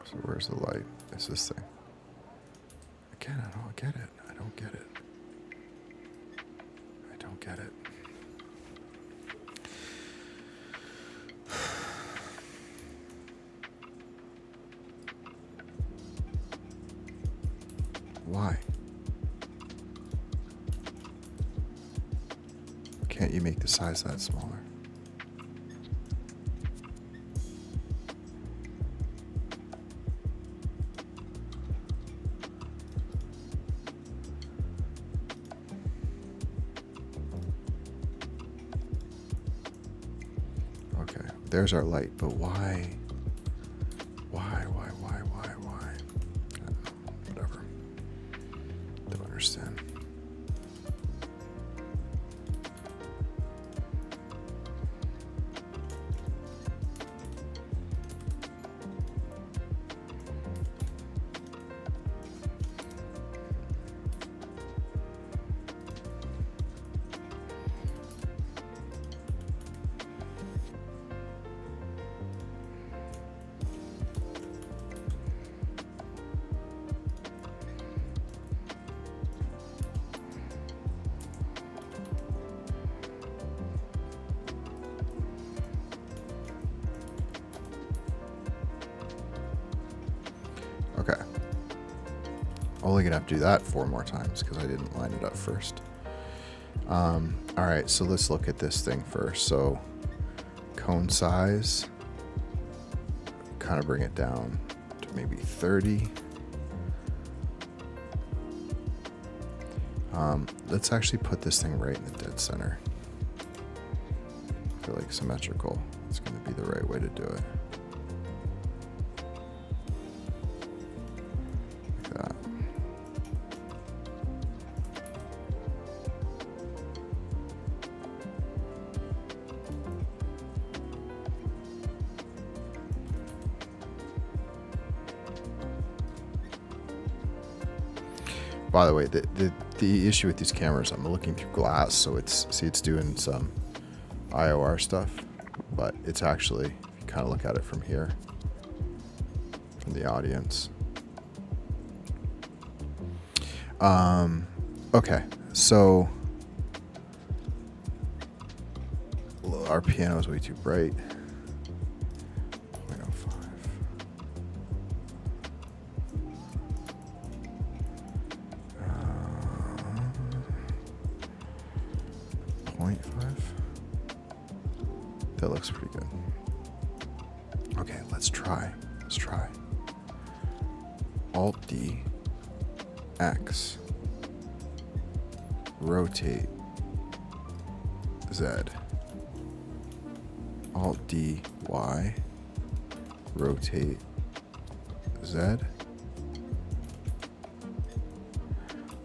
Speaker 1: So where's the light? It's this thing. Again, I don't get it. I don't get it. I don't get it. Why? Can't you make the size that smaller? Okay, there's our light, but why? Why? Whatever. Don't understand. Okay. Only gonna have to do that 4 more times because I didn't line it up first. All right, so let's look at this thing first. So cone size, kind of bring it down to maybe 30. Let's actually put this thing right in the dead center. I feel like symmetrical. It's going to be the right way to do it. Like that. By the way, the issue with these cameras, I'm looking through glass, so it's doing some IOR stuff, but it's actually, if you kind of look at it from here, from the audience. Okay, so our piano is way too bright. 0.05. 0.5. That looks pretty good. Okay, let's try. Alt D X, rotate Z, Alt D Y, rotate Z,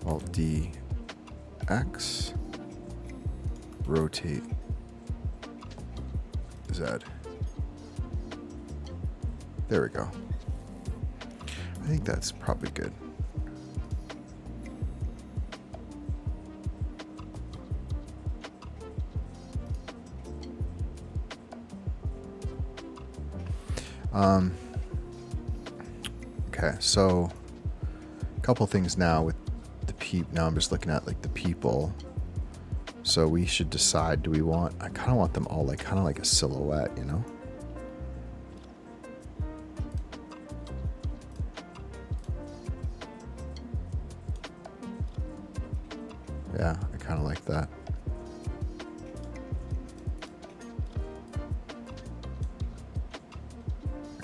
Speaker 1: Alt D X, rotate Z. There we go. I think that's probably good. Okay, so a couple things now with the now I'm just looking at like the people. So we should decide, do we want, I kind of want them all like kind of like a silhouette, you know? Yeah, I kind of like that.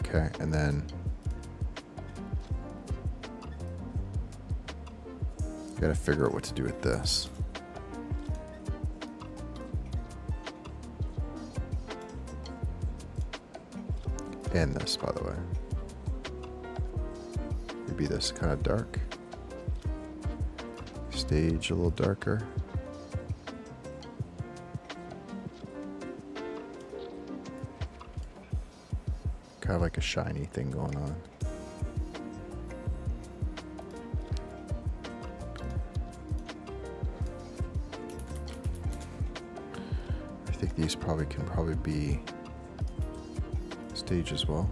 Speaker 1: Okay, and then gotta figure out what to do with this. And this, by the way. Maybe this kind of dark. Stage a little darker. Kind of like a shiny thing going on. I think these can be stage as well.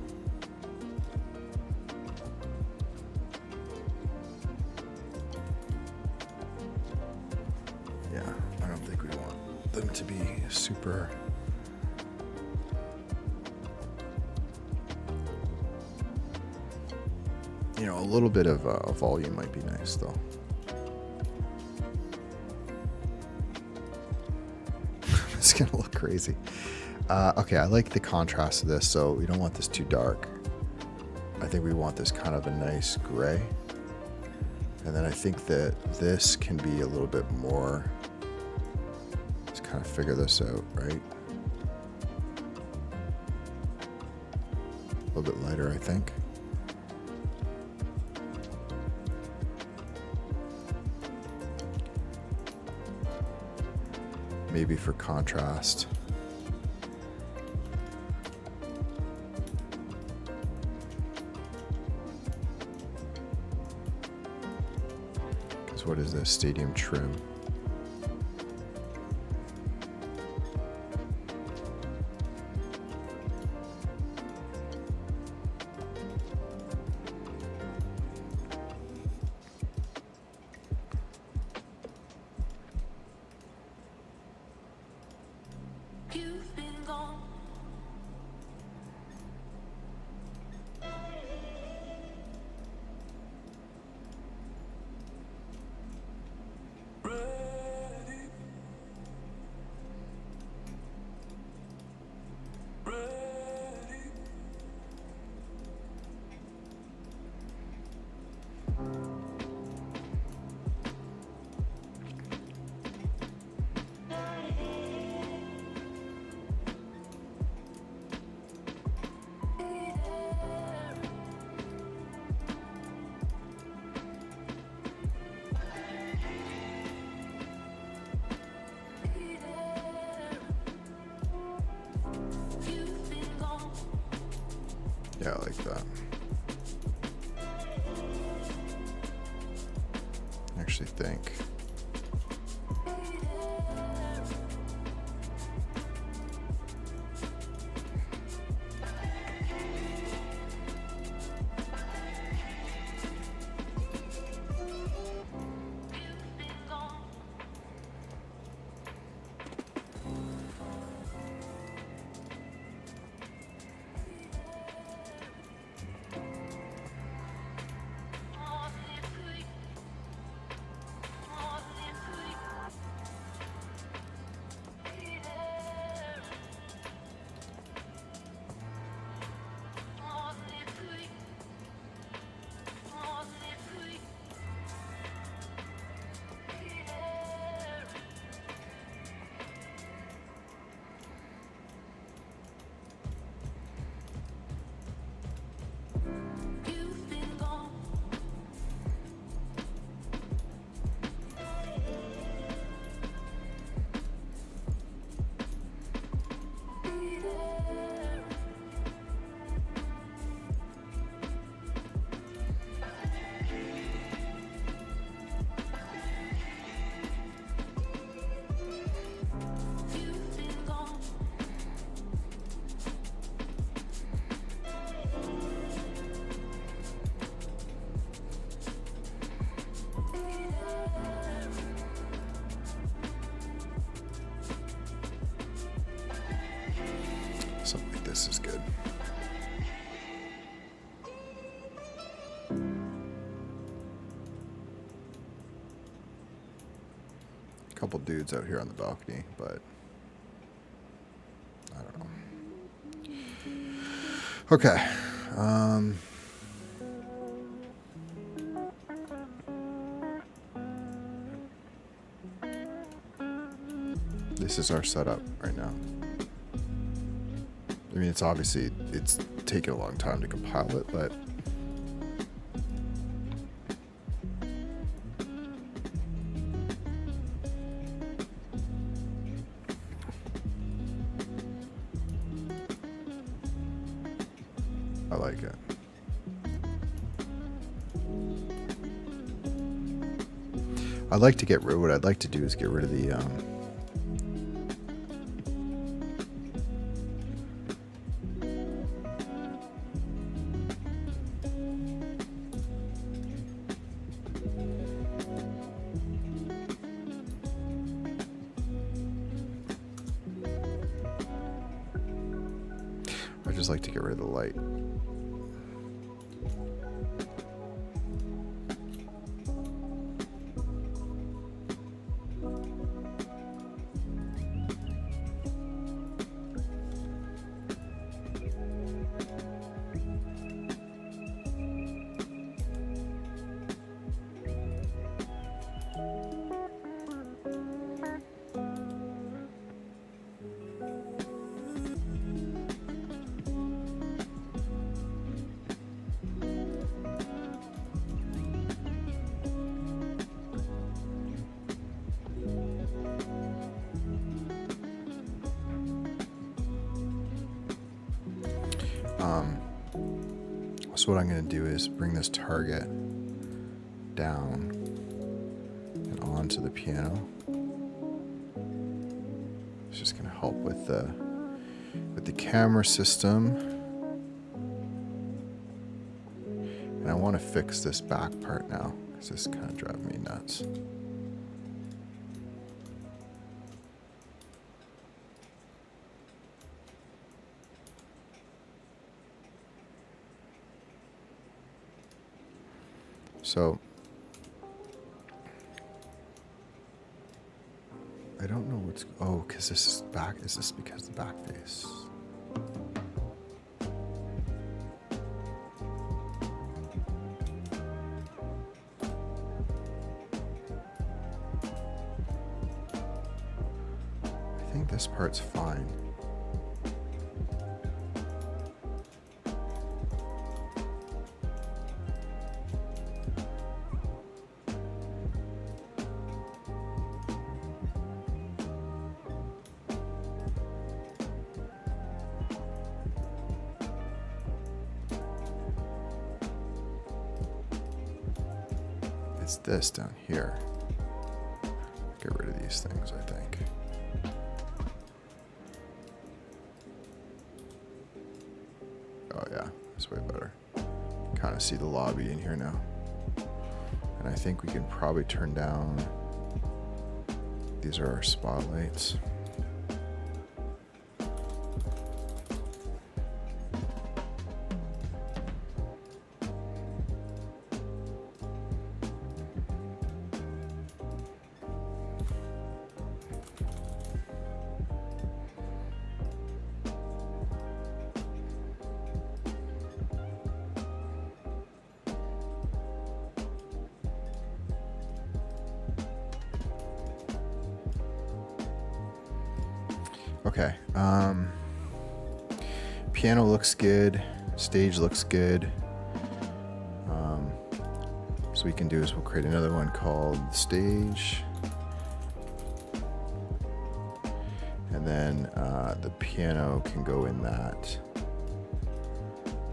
Speaker 1: Yeah, I don't think we want them to be super. You know, a little bit of volume might be nice though. It's gonna look crazy. Okay, I like the contrast of this, so we don't want this too dark. I think we want this kind of a nice gray. And then I think that this can be a little bit more, let's kind of figure this out, right? A little bit lighter, I think. Maybe for contrast. Because what is this? Stadium trim. Yeah, I like that. I actually think. Something like this is good. A couple dudes out here on the balcony, but I don't know. Okay. This is our setup right now. I mean, it's obviously, it's taken a long time to compile it, but I like it. I'd like to get rid, what I'd like to do is get rid of the, I just like to get rid of the light. So what I'm going to do is bring this target down and onto the piano. It's just going to help with the camera system. And I want to fix this back part now because this is kind of driving me nuts. So I don't know what's, oh, because this is back, is this because the back face? I think this part's fine. It's this down here. Get rid of these things, I think. Oh yeah, that's way better. Kind of see the lobby in here now. And I think we can probably turn down, these are our spotlights. Okay, piano looks good, stage looks good. So we can do is we'll create another one called stage. And then the piano can go in that.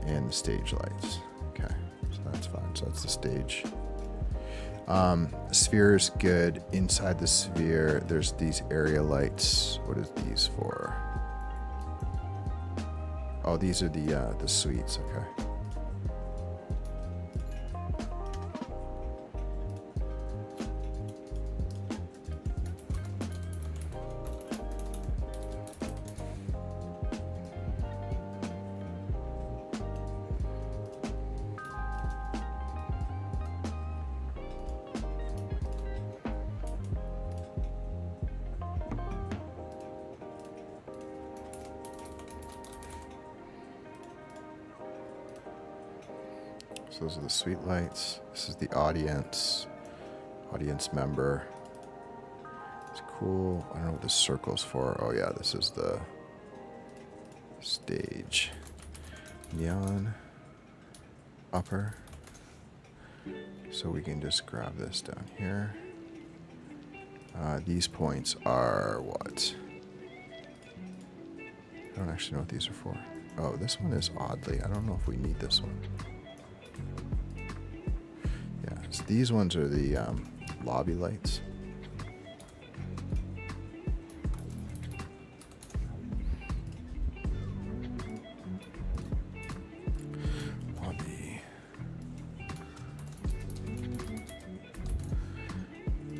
Speaker 1: And the stage lights. Okay, so that's fine. So that's the stage. Sphere is good. Inside the sphere, there's these area lights. What is these for? Oh, these are the suites. Okay. So those are the suite lights. This is the audience member. It's cool. I don't know what this circle's for. Oh yeah, this is the stage. Neon upper. So we can just grab this down here. These points are what? I don't actually know what these are for. Oh, this one is oddly. I don't know if we need this one. Yeah, so these ones are the lobby lights. Lobby.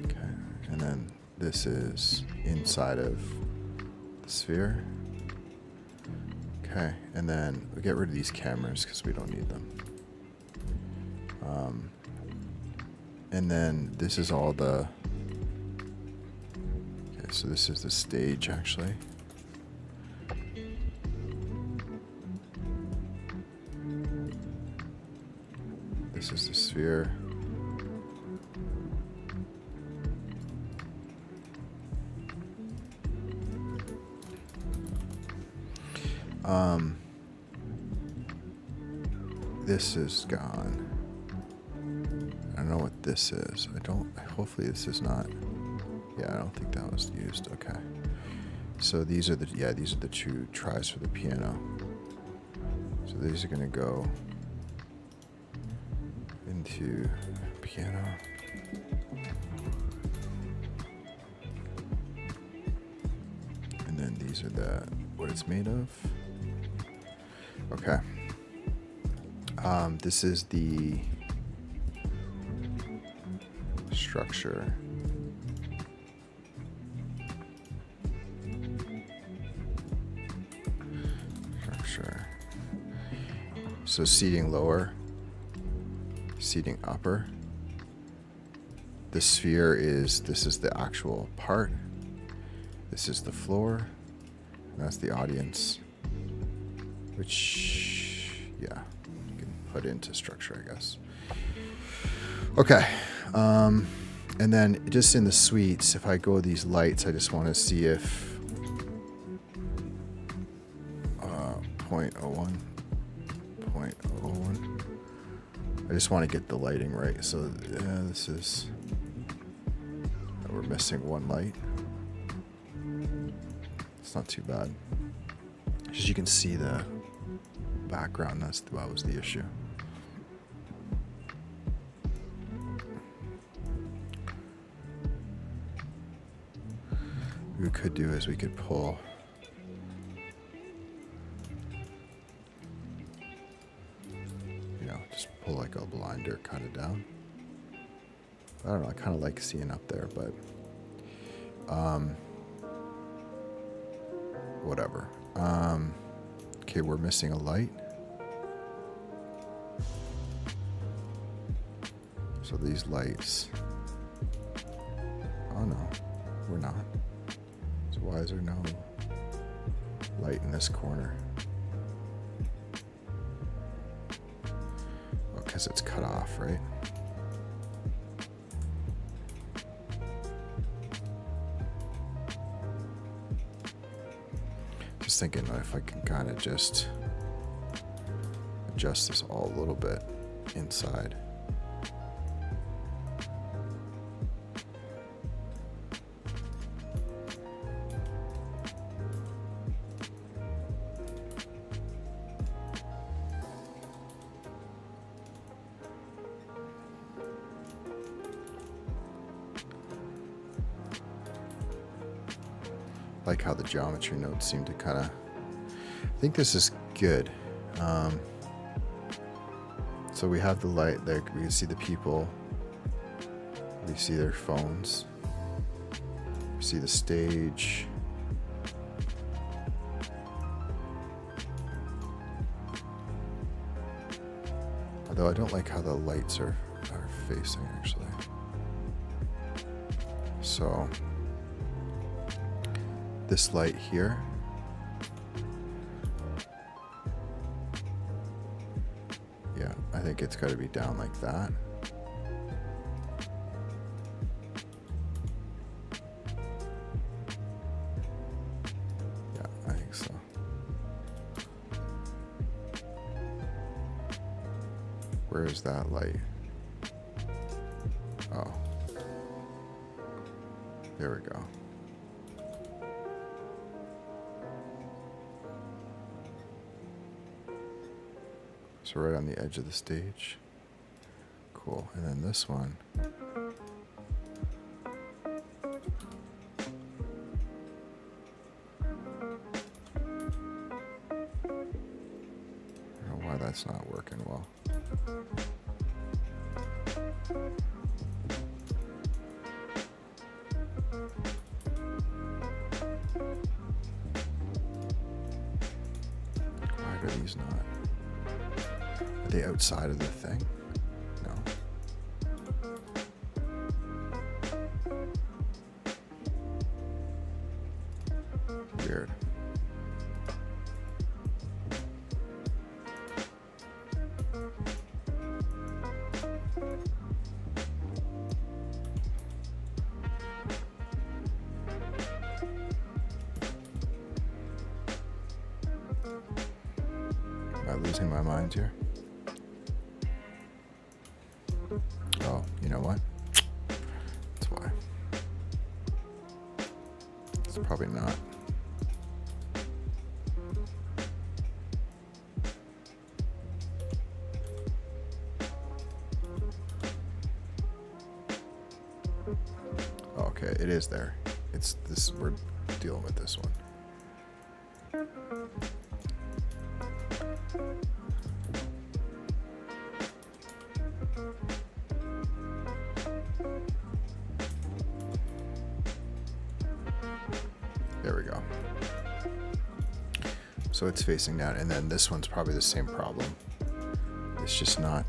Speaker 1: Okay, and then this is inside of the sphere. Okay, and then we get rid of these cameras because we don't need them. And then this is all the... Okay, so this is the stage actually. This is the sphere. This is gone. I don't know what this is. Hopefully this is not. Yeah, I don't think that was used. Okay. So these are the two tries for the piano. So these are gonna go into piano. And then these are what it's made of. Okay. This is the structure. So seating lower, seating upper. The sphere this is the actual part. This is the floor, and that's the audience, which, yeah, you can put into structure, I guess. Okay, and then just in the suites, if I go these lights, I just want to see if 0.01. I just want to get the lighting right. So yeah, this is, we're missing one light. It's not too bad. As you can see the background, that was the issue. we could do is we could pull. You know, just pull like a blinder kind of down. I don't know, I kind of like seeing up there, but whatever. Okay, we're missing a light. So these lights, oh no, we're not. So why is there no light in this corner? Oh, because it's cut off, right? Just thinking if I can kind of just adjust this all a little bit inside. Like how the geometry nodes seem to kind of, I think this is good. So we have the light there, we can see the people, we see their phones, we see the stage. Although I don't like how the lights are facing actually. So this light here, yeah, I think it's got to be down like that. Yeah, I think so. Where is that light? Oh, there we go. So right on the edge of the stage. Cool. And then this one. I don't know why that's not working well. Why are these not? Are they outside of the thing? No. Weird. Am I losing my mind here? Oh, you know what? That's why. It's probably not. Okay, it is there. It's this, we're dealing with this one. There we go. So it's facing down, and then this one's probably the same problem. It's just not,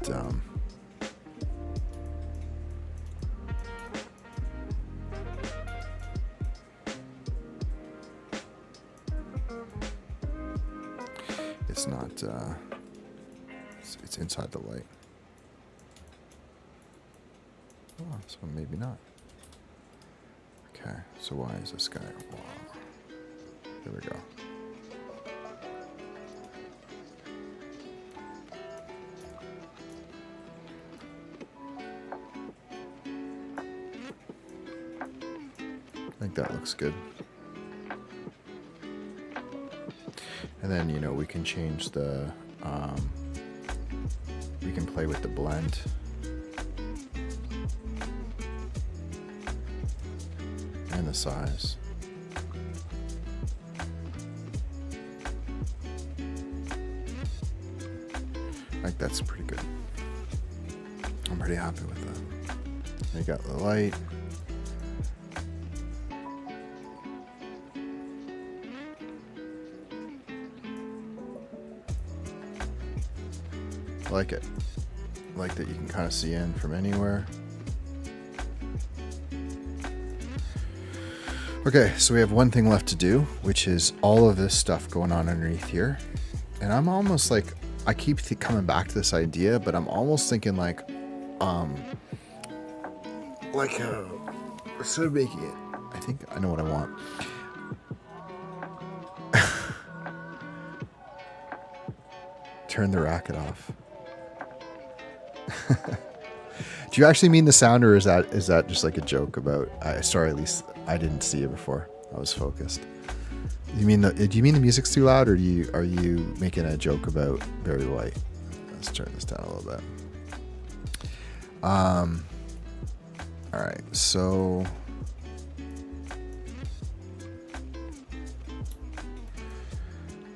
Speaker 1: it's not, it's inside the light. Oh, this one maybe not. Okay, so why is this guy? Wow. There we go. I think that looks good. And then, you know, we can change the, we can play with the blend. And the size. Like that's pretty good. I'm pretty happy with that. You got the light. I like it. I like that you can kind of see in from anywhere. Okay, so we have one thing left to do, which is all of this stuff going on underneath here. And I'm almost like, I keep coming back to this idea, but I'm almost thinking like instead of making it, I think I know what I want. Turn the racket off. Do you actually mean the sound, or is that just like a joke about? Sorry, at least I didn't see it before. I was focused. Do you mean the music's too loud, or are you making a joke about Barry White? Let's turn this down a little bit. All right, so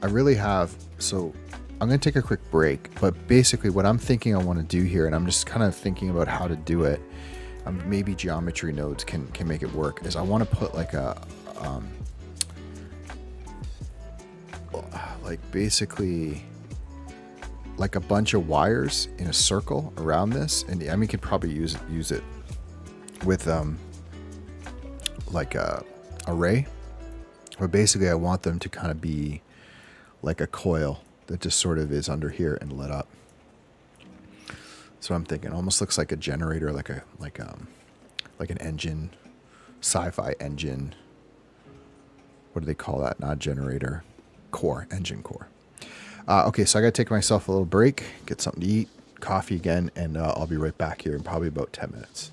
Speaker 1: I really have. So I'm going to take a quick break, but basically what I'm thinking I want to do here, and I'm just kind of thinking about how to do it, maybe geometry nodes can make it work, is I want to put like a, basically like a bunch of wires in a circle around this. And I mean, you could probably use it with like a array, but basically I want them to kind of be like a coil that just sort of is under here and lit up. So I'm thinking almost looks like a generator, like an engine, sci-fi engine. What do they call that? Not generator, core, engine core. Okay, so I got to take myself a little break, get something to eat, coffee again, and I'll be right back here in probably about 10 minutes.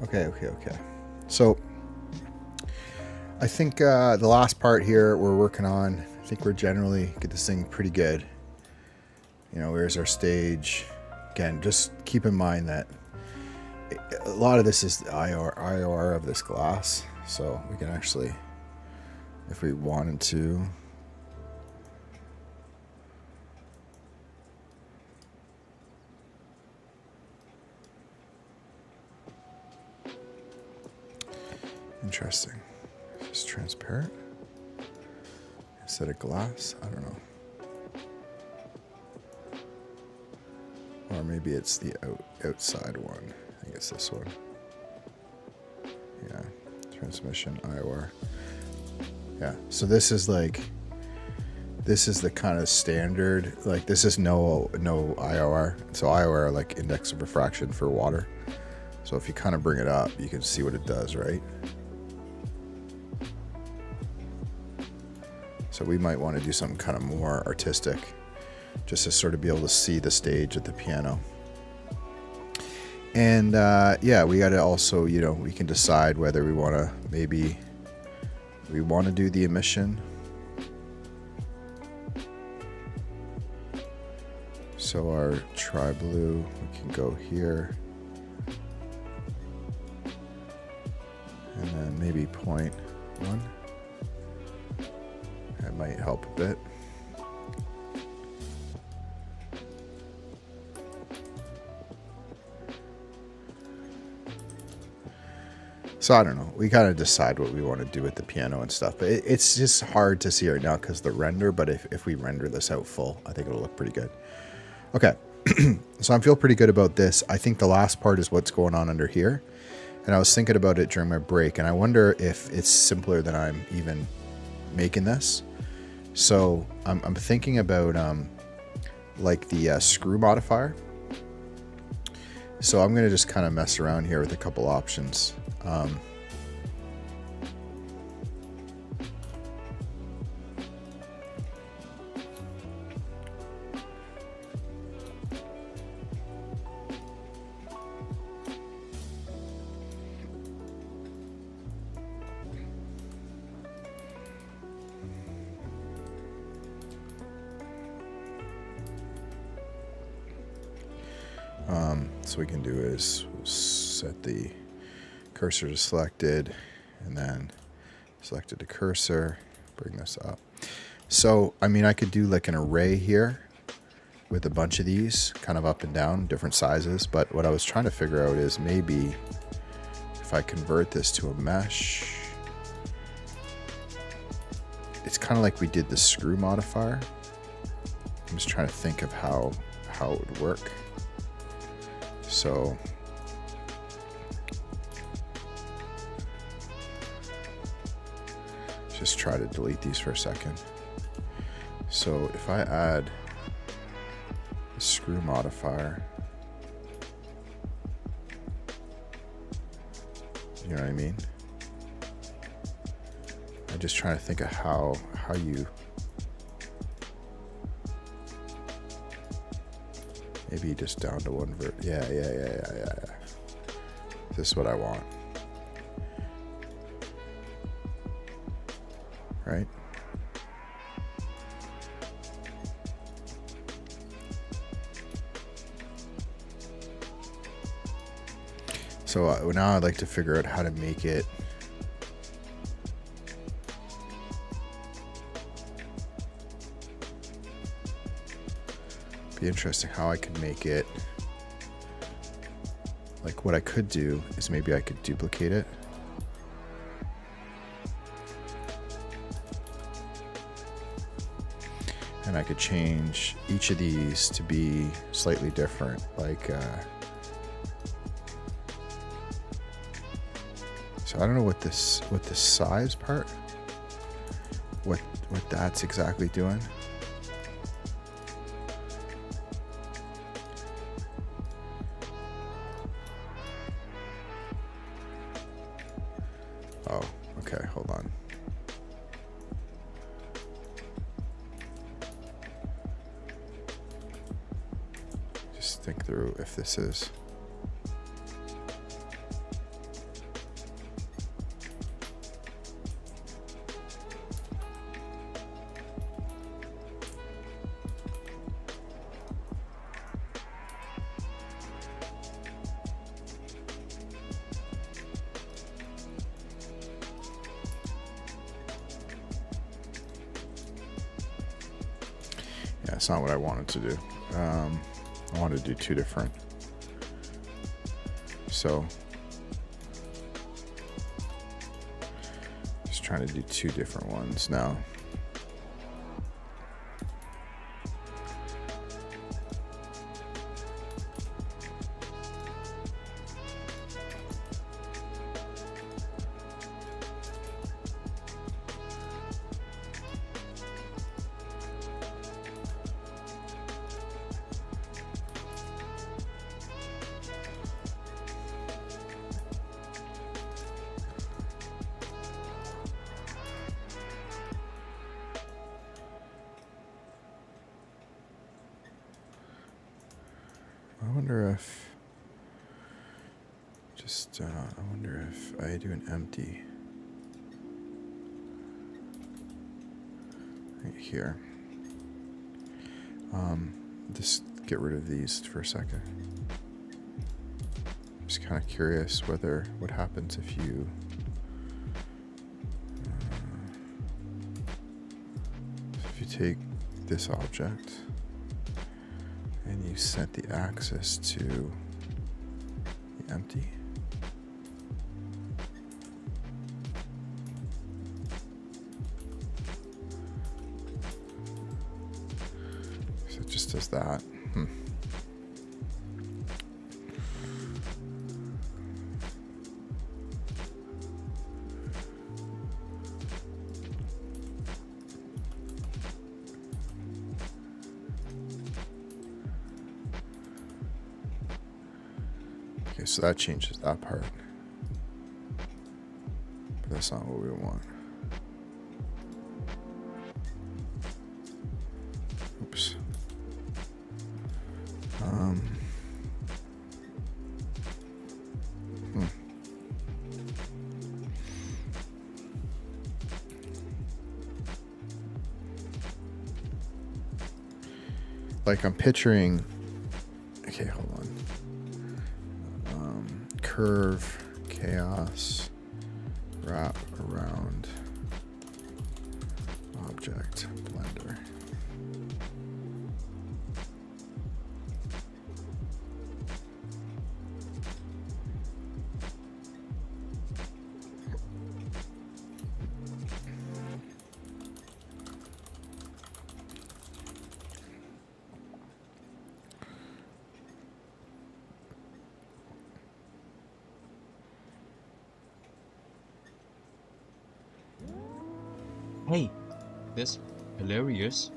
Speaker 1: Okay. So I think the last part here we're working on, I think we're generally get this thing pretty good. You know, where's our stage? Again, just keep in mind that a lot of this is the IOR of this glass. So we can actually, if we wanted to, interesting. Just transparent instead of glass. I don't know. Or maybe it's the outside one. I think it's this one. Yeah. Transmission IOR. Yeah. So this is like, this is the kind of standard, like this is no IOR. So IOR are like index of refraction for water. So if you kind of bring it up, you can see what it does, right? So we might want to do something kind of more artistic, just to sort of be able to see the stage at the piano. And yeah, we got to also, you know, we can decide whether we want to, maybe we want to do the emission. So our tri-blue, we can go here. And then maybe 0.1. That might help a bit. So I don't know. We kind of decide what we want to do with the piano and stuff. But it's just hard to see right now because the render. But if we render this out full, I think it'll look pretty good. Okay. So I feel pretty good about this. I think the last part is what's going on under here. And I was thinking about it during my break. And I wonder if it's simpler than I'm even making this. So I'm thinking about like the screw modifier. So I'm going to just kind of mess around here with a couple options. So we can do is set the cursor to selected and then selected to cursor, bring this up. So, I mean, I could do like an array here with a bunch of these kind of up and down, different sizes. But what I was trying to figure out is maybe if I convert this to a mesh, it's kind of like we did the screw modifier. I'm just trying to think of how it would work. So just try to delete these for a second. So if I add a screw modifier, you know what I mean? I'm just trying to think of how you maybe just down to one yeah. This is what I want. Right? So now I'd like to figure out how to make it be interesting how I could make it, like what I could do is maybe I could duplicate it. And I could change each of these to be slightly different, like so I don't know what this size part, what that's exactly doing. Oh, okay, hold on. Just think through if this is. Yeah, it's not what I wanted to do. I wanted to do two different. So just trying to do two different ones now. I wonder if I do an empty right here. Just get rid of these for a second. I'm just kind of curious what happens if you take this object and you set the axis to the empty. So it just does that. Okay, so that changes that part. But that's not what we want. Oops. Like I'm picturing, okay, hold on. Curve, chaos, wrap around, object, blender.
Speaker 7: Hey, that's hilarious.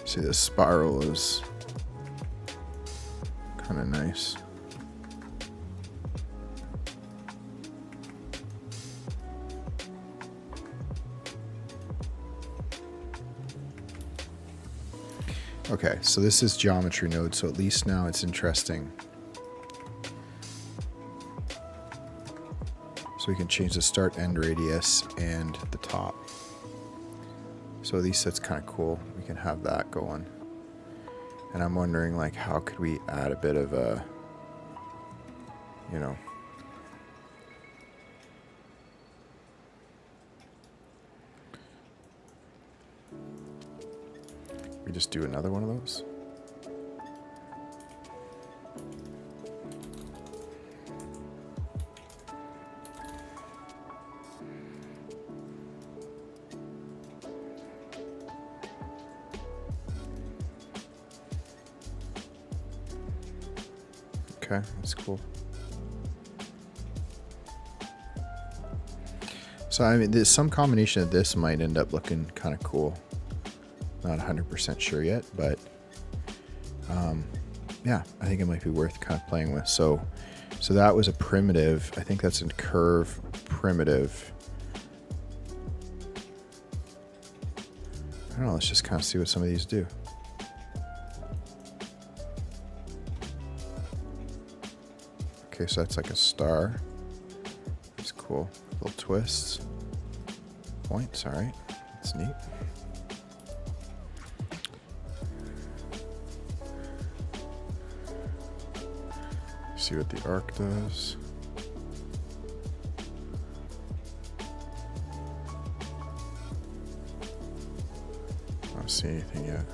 Speaker 7: See, this spiral is kind of nice. Okay, so this is geometry node, so at least now it's interesting. So we can change the start end radius and the top. So at least that's kind of cool. We can have that going. And I'm wondering, like, how could we add a bit of a
Speaker 1: you know. We just do another one of those. Okay, that's cool. So I mean, there's some combination of this might end up looking kind of cool. Not 100% sure yet, but yeah, I think it might be worth kind of playing with. So that was a primitive. I think that's a curve primitive. I don't know. Let's just kind of see what some of these do. Okay, so that's like a star. That's cool. Little twists. Points, all right. That's neat. See what the arc does. I don't see anything yet.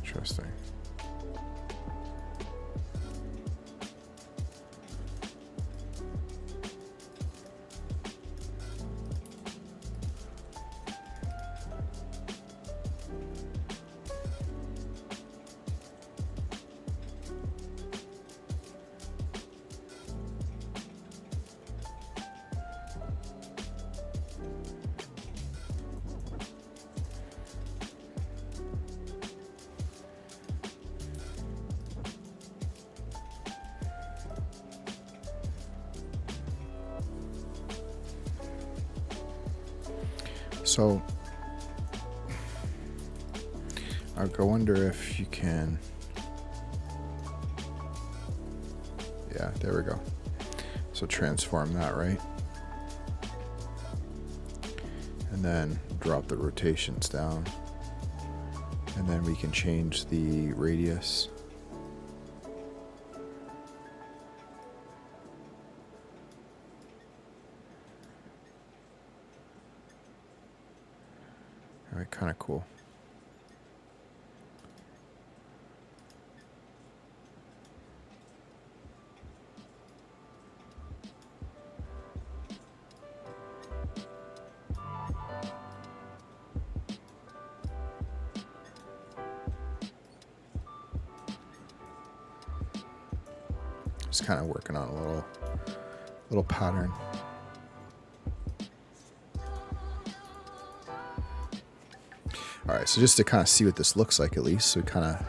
Speaker 1: Interesting. So I wonder if you can, yeah, there we go. So transform that, right? And then drop the rotations down. And then we can change the radius. All right, kind of cool. Just kind of working on a little pattern. All right, so just to kind of see what this looks like, at least, so we kind of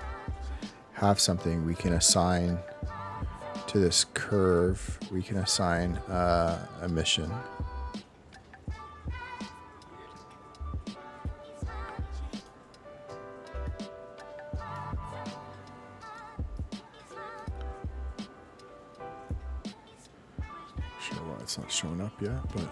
Speaker 1: have something we can assign to this curve. We can assign a mission. Sure why it's not showing up yet, but.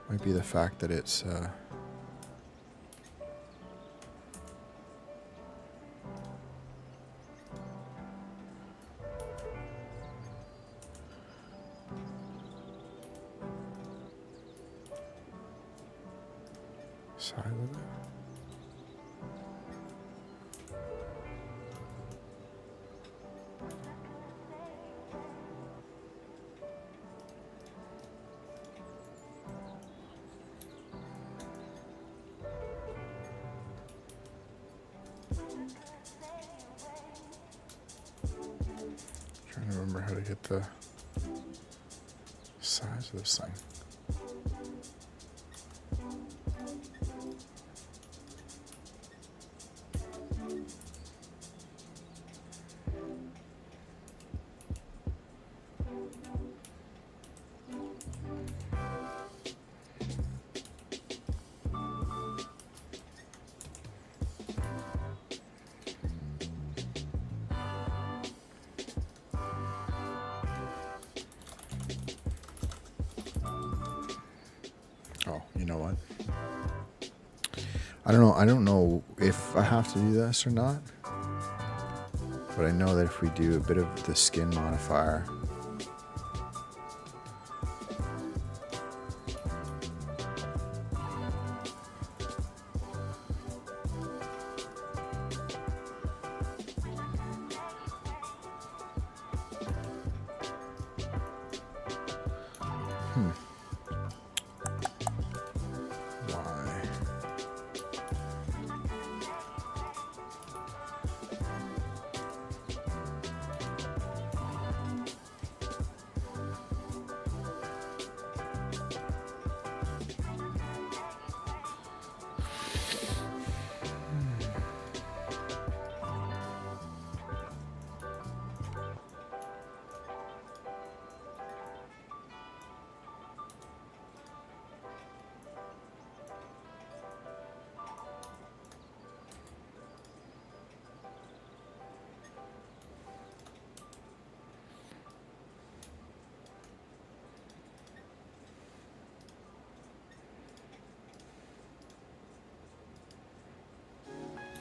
Speaker 1: Might be the fact that it's silent. Trying to remember how to get the size of this thing. know what? I don't know if I have to do this or not. But I know that if we do a bit of the skin modifier, why?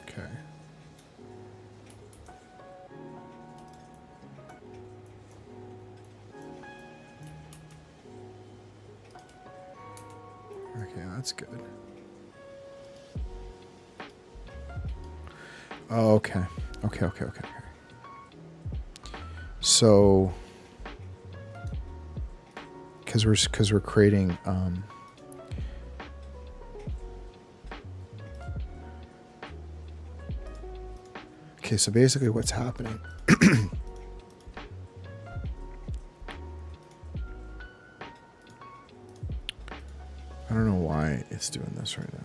Speaker 1: Okay. Okay, that's good. Oh, okay. Okay. So, because we're creating okay, so basically what's happening I don't know why it's doing this right now.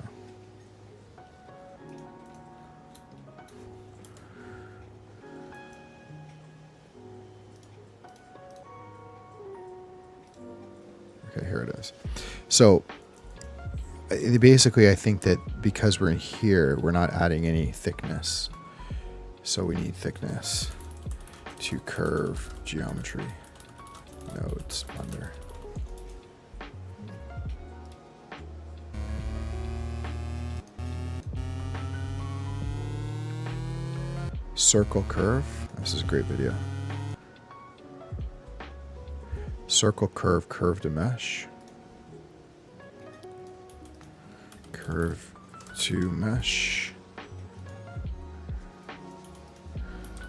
Speaker 1: Okay, here it is. So basically I think that because we're in here, we're not adding any thickness. So we need thickness to curve geometry nodes under. Circle curve. This is a great video. Circle curve, curve to mesh. Curve to mesh.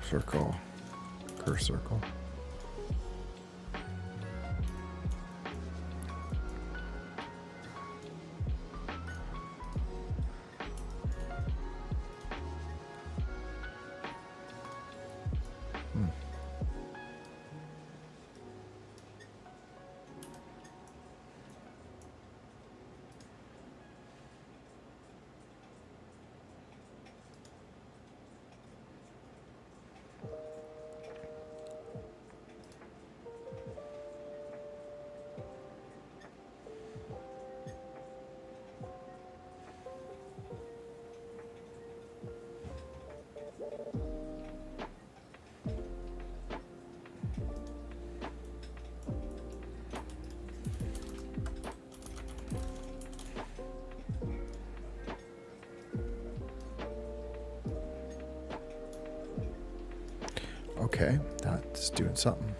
Speaker 1: Circle, curve circle. Okay, that's doing something.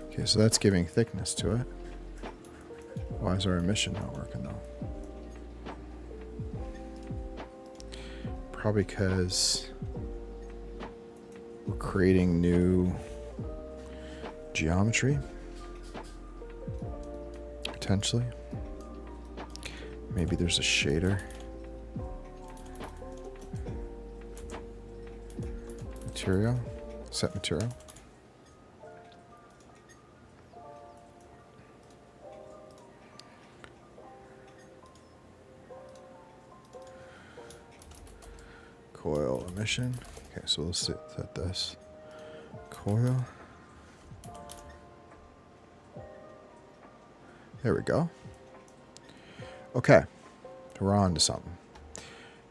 Speaker 1: Okay, so that's giving thickness to it. Why is our emission not working though? Probably because we're creating new geometry, potentially. Maybe there's a shader. Material, set material. Coil emission. Okay, so we'll set this. Coil. There we go. Okay, we're on to something.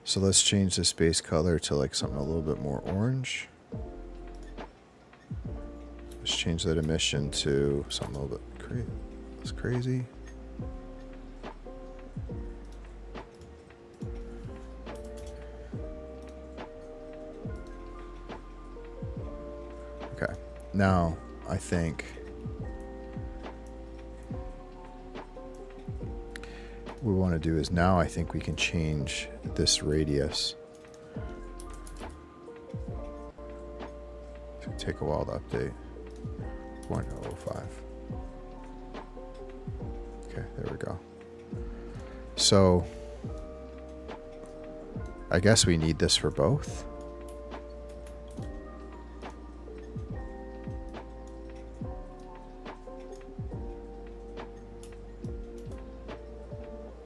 Speaker 1: So let's change this base color to like something a little bit more orange. Let's change that emission to something a little bit crazy. Okay, now I think what we want to do is now I think we can change this radius. It's gonna take a while to update. 0.05. Okay, there we go. So I guess we need this for both.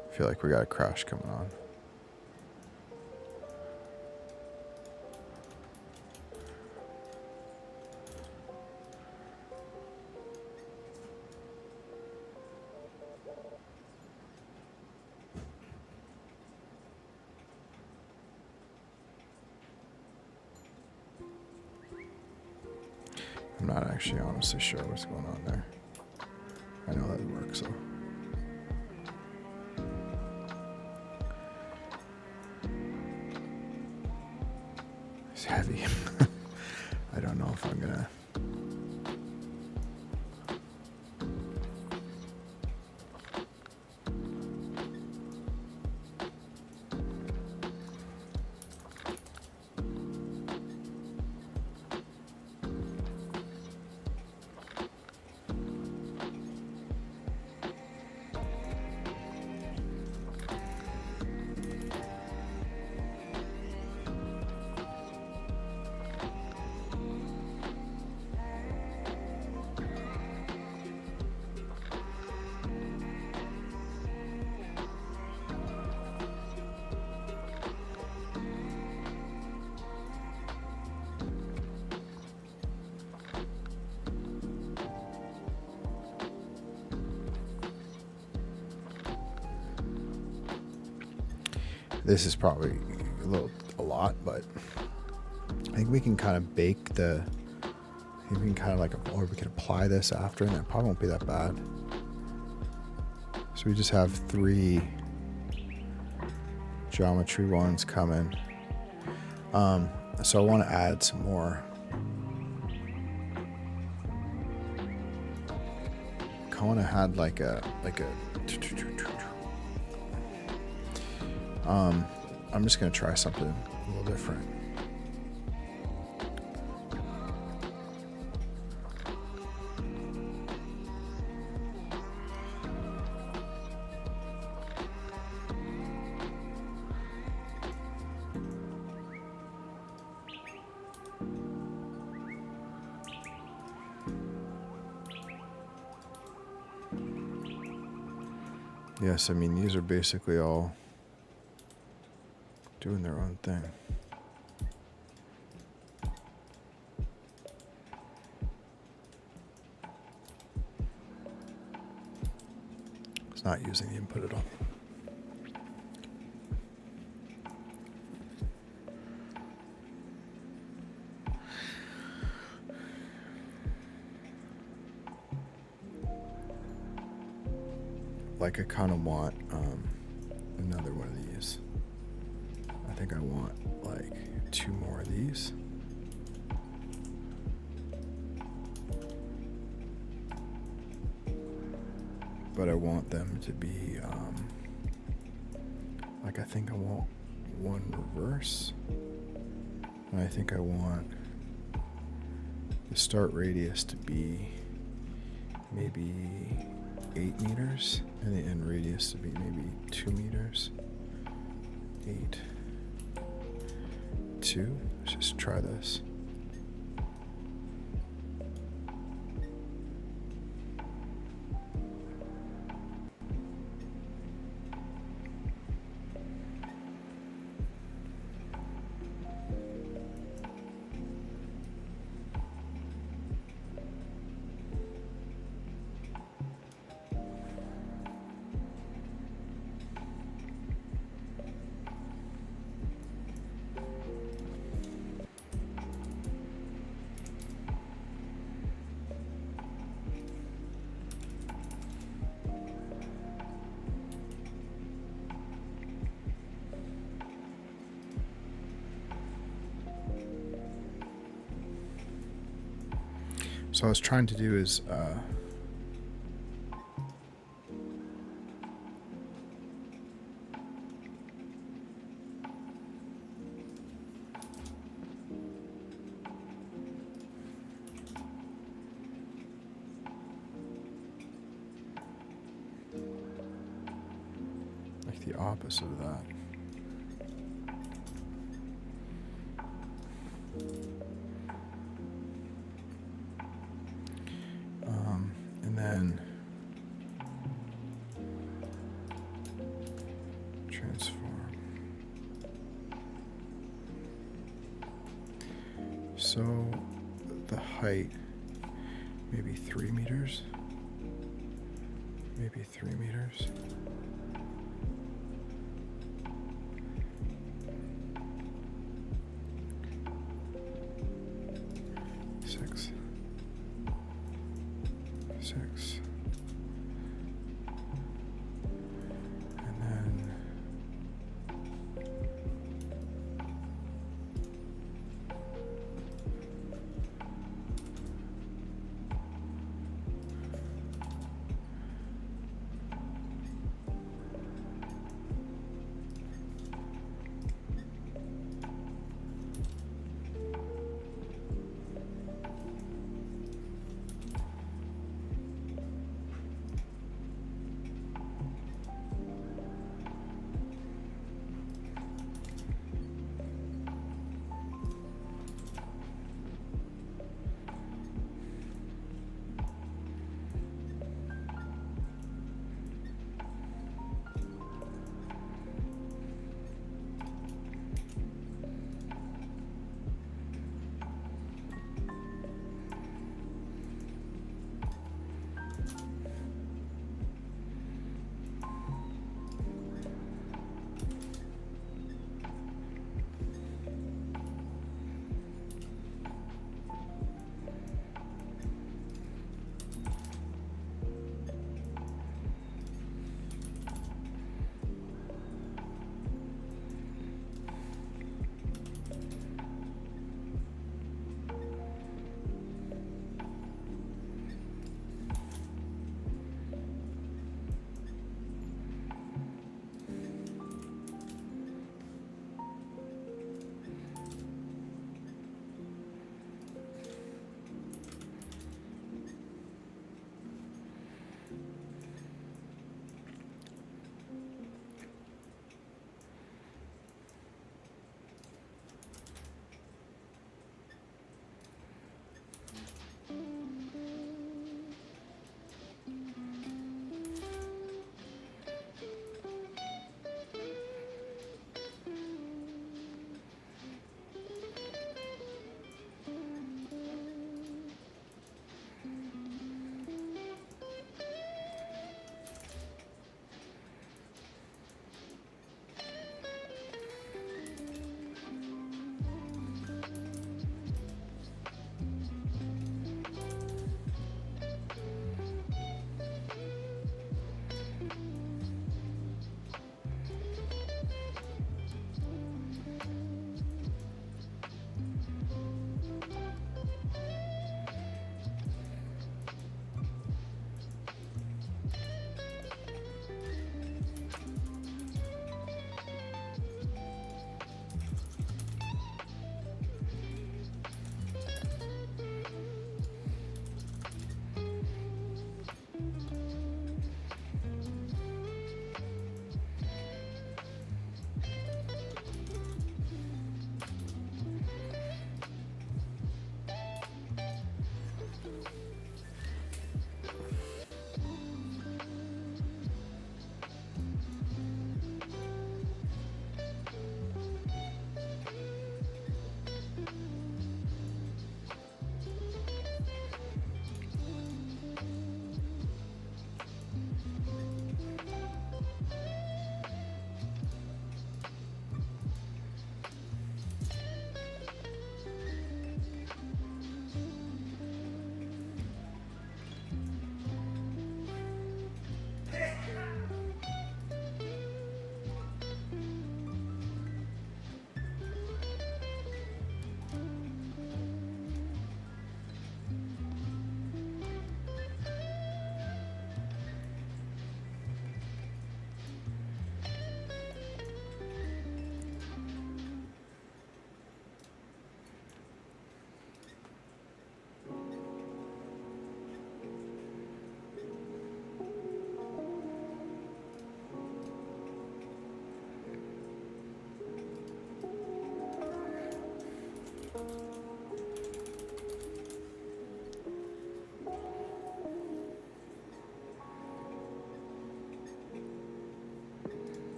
Speaker 1: I feel like we got a crash coming on. I'm not actually honestly sure what's going on there. I know that works, so. It's heavy. I don't know if I'm gonna. This is probably a lot, but I think we can kind of bake the. I think we can kind of like, or we can apply this after, and that probably won't be that bad. So we just have 3 geometry ones coming. So I want to add some more. I want to add like a. I'm just gonna try something a little different. Yes, I mean, these are basically all doing their own thing. It's not using the input at all. Like I kind of want another one of these. I think I want like 2 more of these. But I want them to be like, I think I want 1 reverse. And I think I want the start radius to be maybe 8 meters and the end radius to be maybe 2 meters. 8, 2. Let's just try this.
Speaker 7: So I was trying to do is like the opposite of that. And then transform. So the height, maybe 3 meters. Maybe 3 meters. Six. And then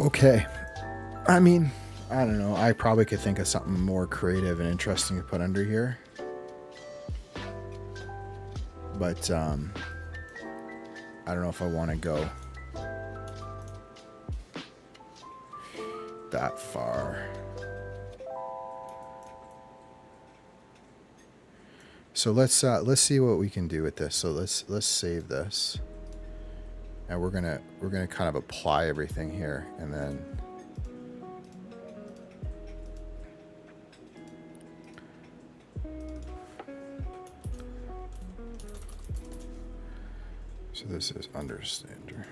Speaker 1: Okay. I mean, I don't know. I probably could think of something more creative and interesting to put under here. But I don't know if I want to go that far. So let's see what we can do with this. So let's save this. And we're gonna kind of apply everything here, and then so this is understander.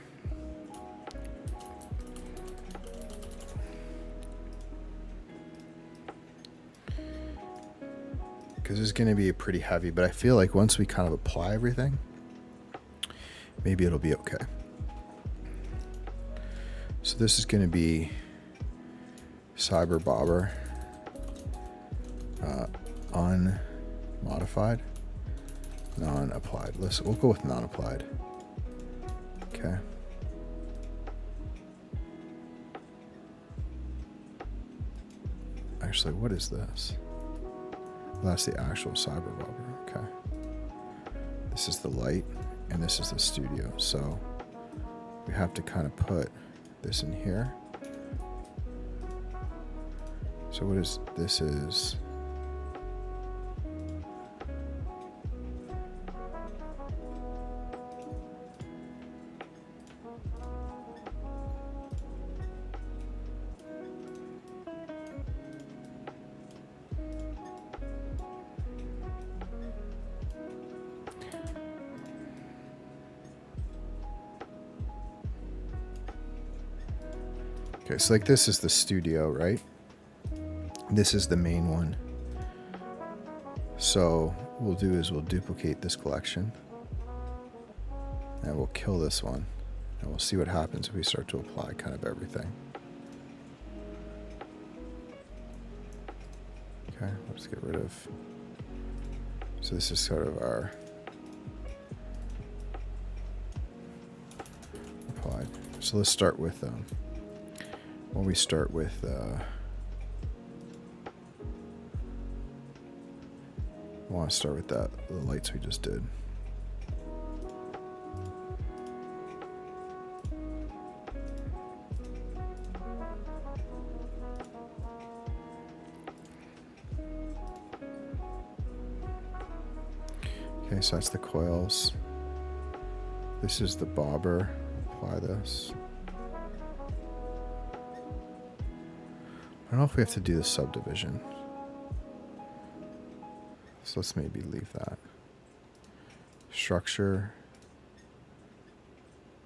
Speaker 1: Because it's going to be pretty heavy, but I feel like once we kind of apply everything, maybe it'll be okay. So this is going to be Cyber Bobber, unmodified, non-applied. We'll go with non-applied. Okay. Actually, what is this? That's the actual Cyber Bobber. Okay. This is the light, and this is the studio. So we have to kind of put this in here. So what is this? Is okay, so like this is the studio, right? This is the main one. So what we'll do is we'll duplicate this collection and we'll kill this one, and we'll see what happens if we start to apply kind of everything. Okay, let's get rid of, so this is sort of our applied. So let's start with when we start with I want to start with the lights we just did. Okay, so that's the coils. This is the bobber. Apply this. I don't know if we have to do the subdivision. So let's maybe leave that. Structure.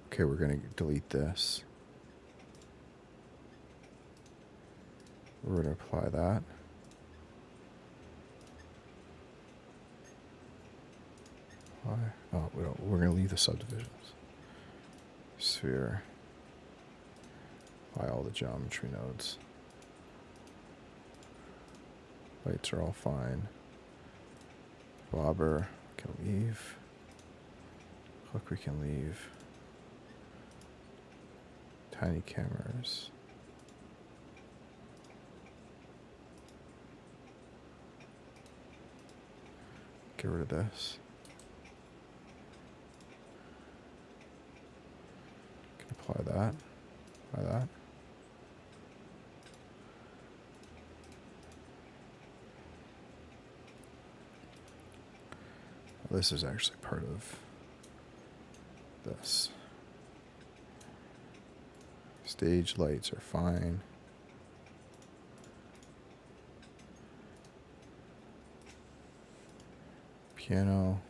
Speaker 1: Okay, we're going to delete this. We're going to apply that. Apply. Oh, we're going to leave the subdivisions. Sphere. Apply all the geometry nodes. Lights are all fine. Bobber can leave. Hook we can leave. Tiny cameras. Get rid of this. Can apply that. Apply that. This is actually part of this. Stage lights are fine. Piano.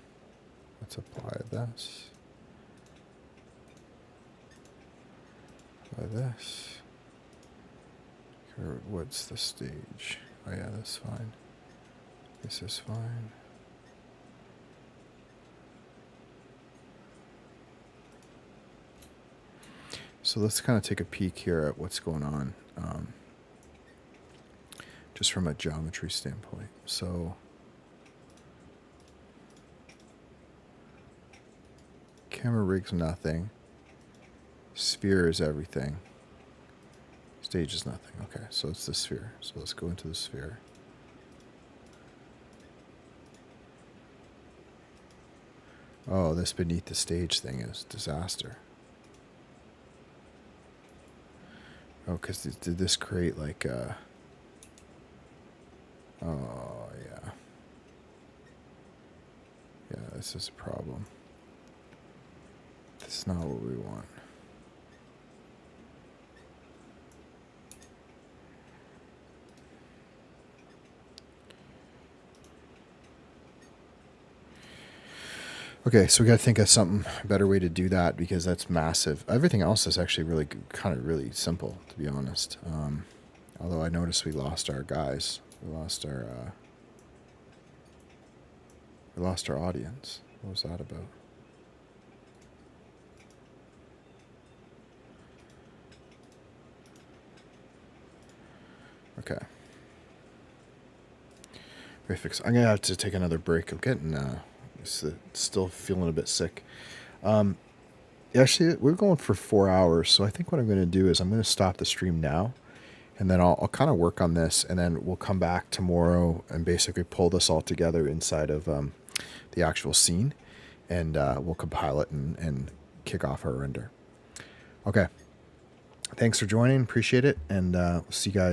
Speaker 1: Let's apply this. Apply this. What's the stage? Oh yeah, that's fine. This is fine. So let's kind of take a peek here at what's going on, just from a geometry standpoint. So camera rig's nothing. Sphere is everything. Stage is nothing. Okay, so it's the sphere. So let's go into the sphere. Oh, this beneath the stage thing is disaster. Oh, because did this create like a... Oh, yeah. Yeah, this is a problem. This is not what we want. Okay, so we got to think of something, a better way to do that, because that's massive. Everything else is actually really kind of really simple, to be honest. Although I noticed we lost our guys. We lost our audience. What was that about? Okay. Graphics. I'm gonna have to take another break. I'm getting still feeling a bit sick. Actually, we're going for 4 hours, so I think what I'm going to do is I'm going to stop the stream now, and then I'll kind of work on this, and then we'll come back tomorrow and basically pull this all together inside of the actual scene, and we'll compile it and kick off our render. Okay. Thanks for joining. Appreciate it, and we'll see you guys.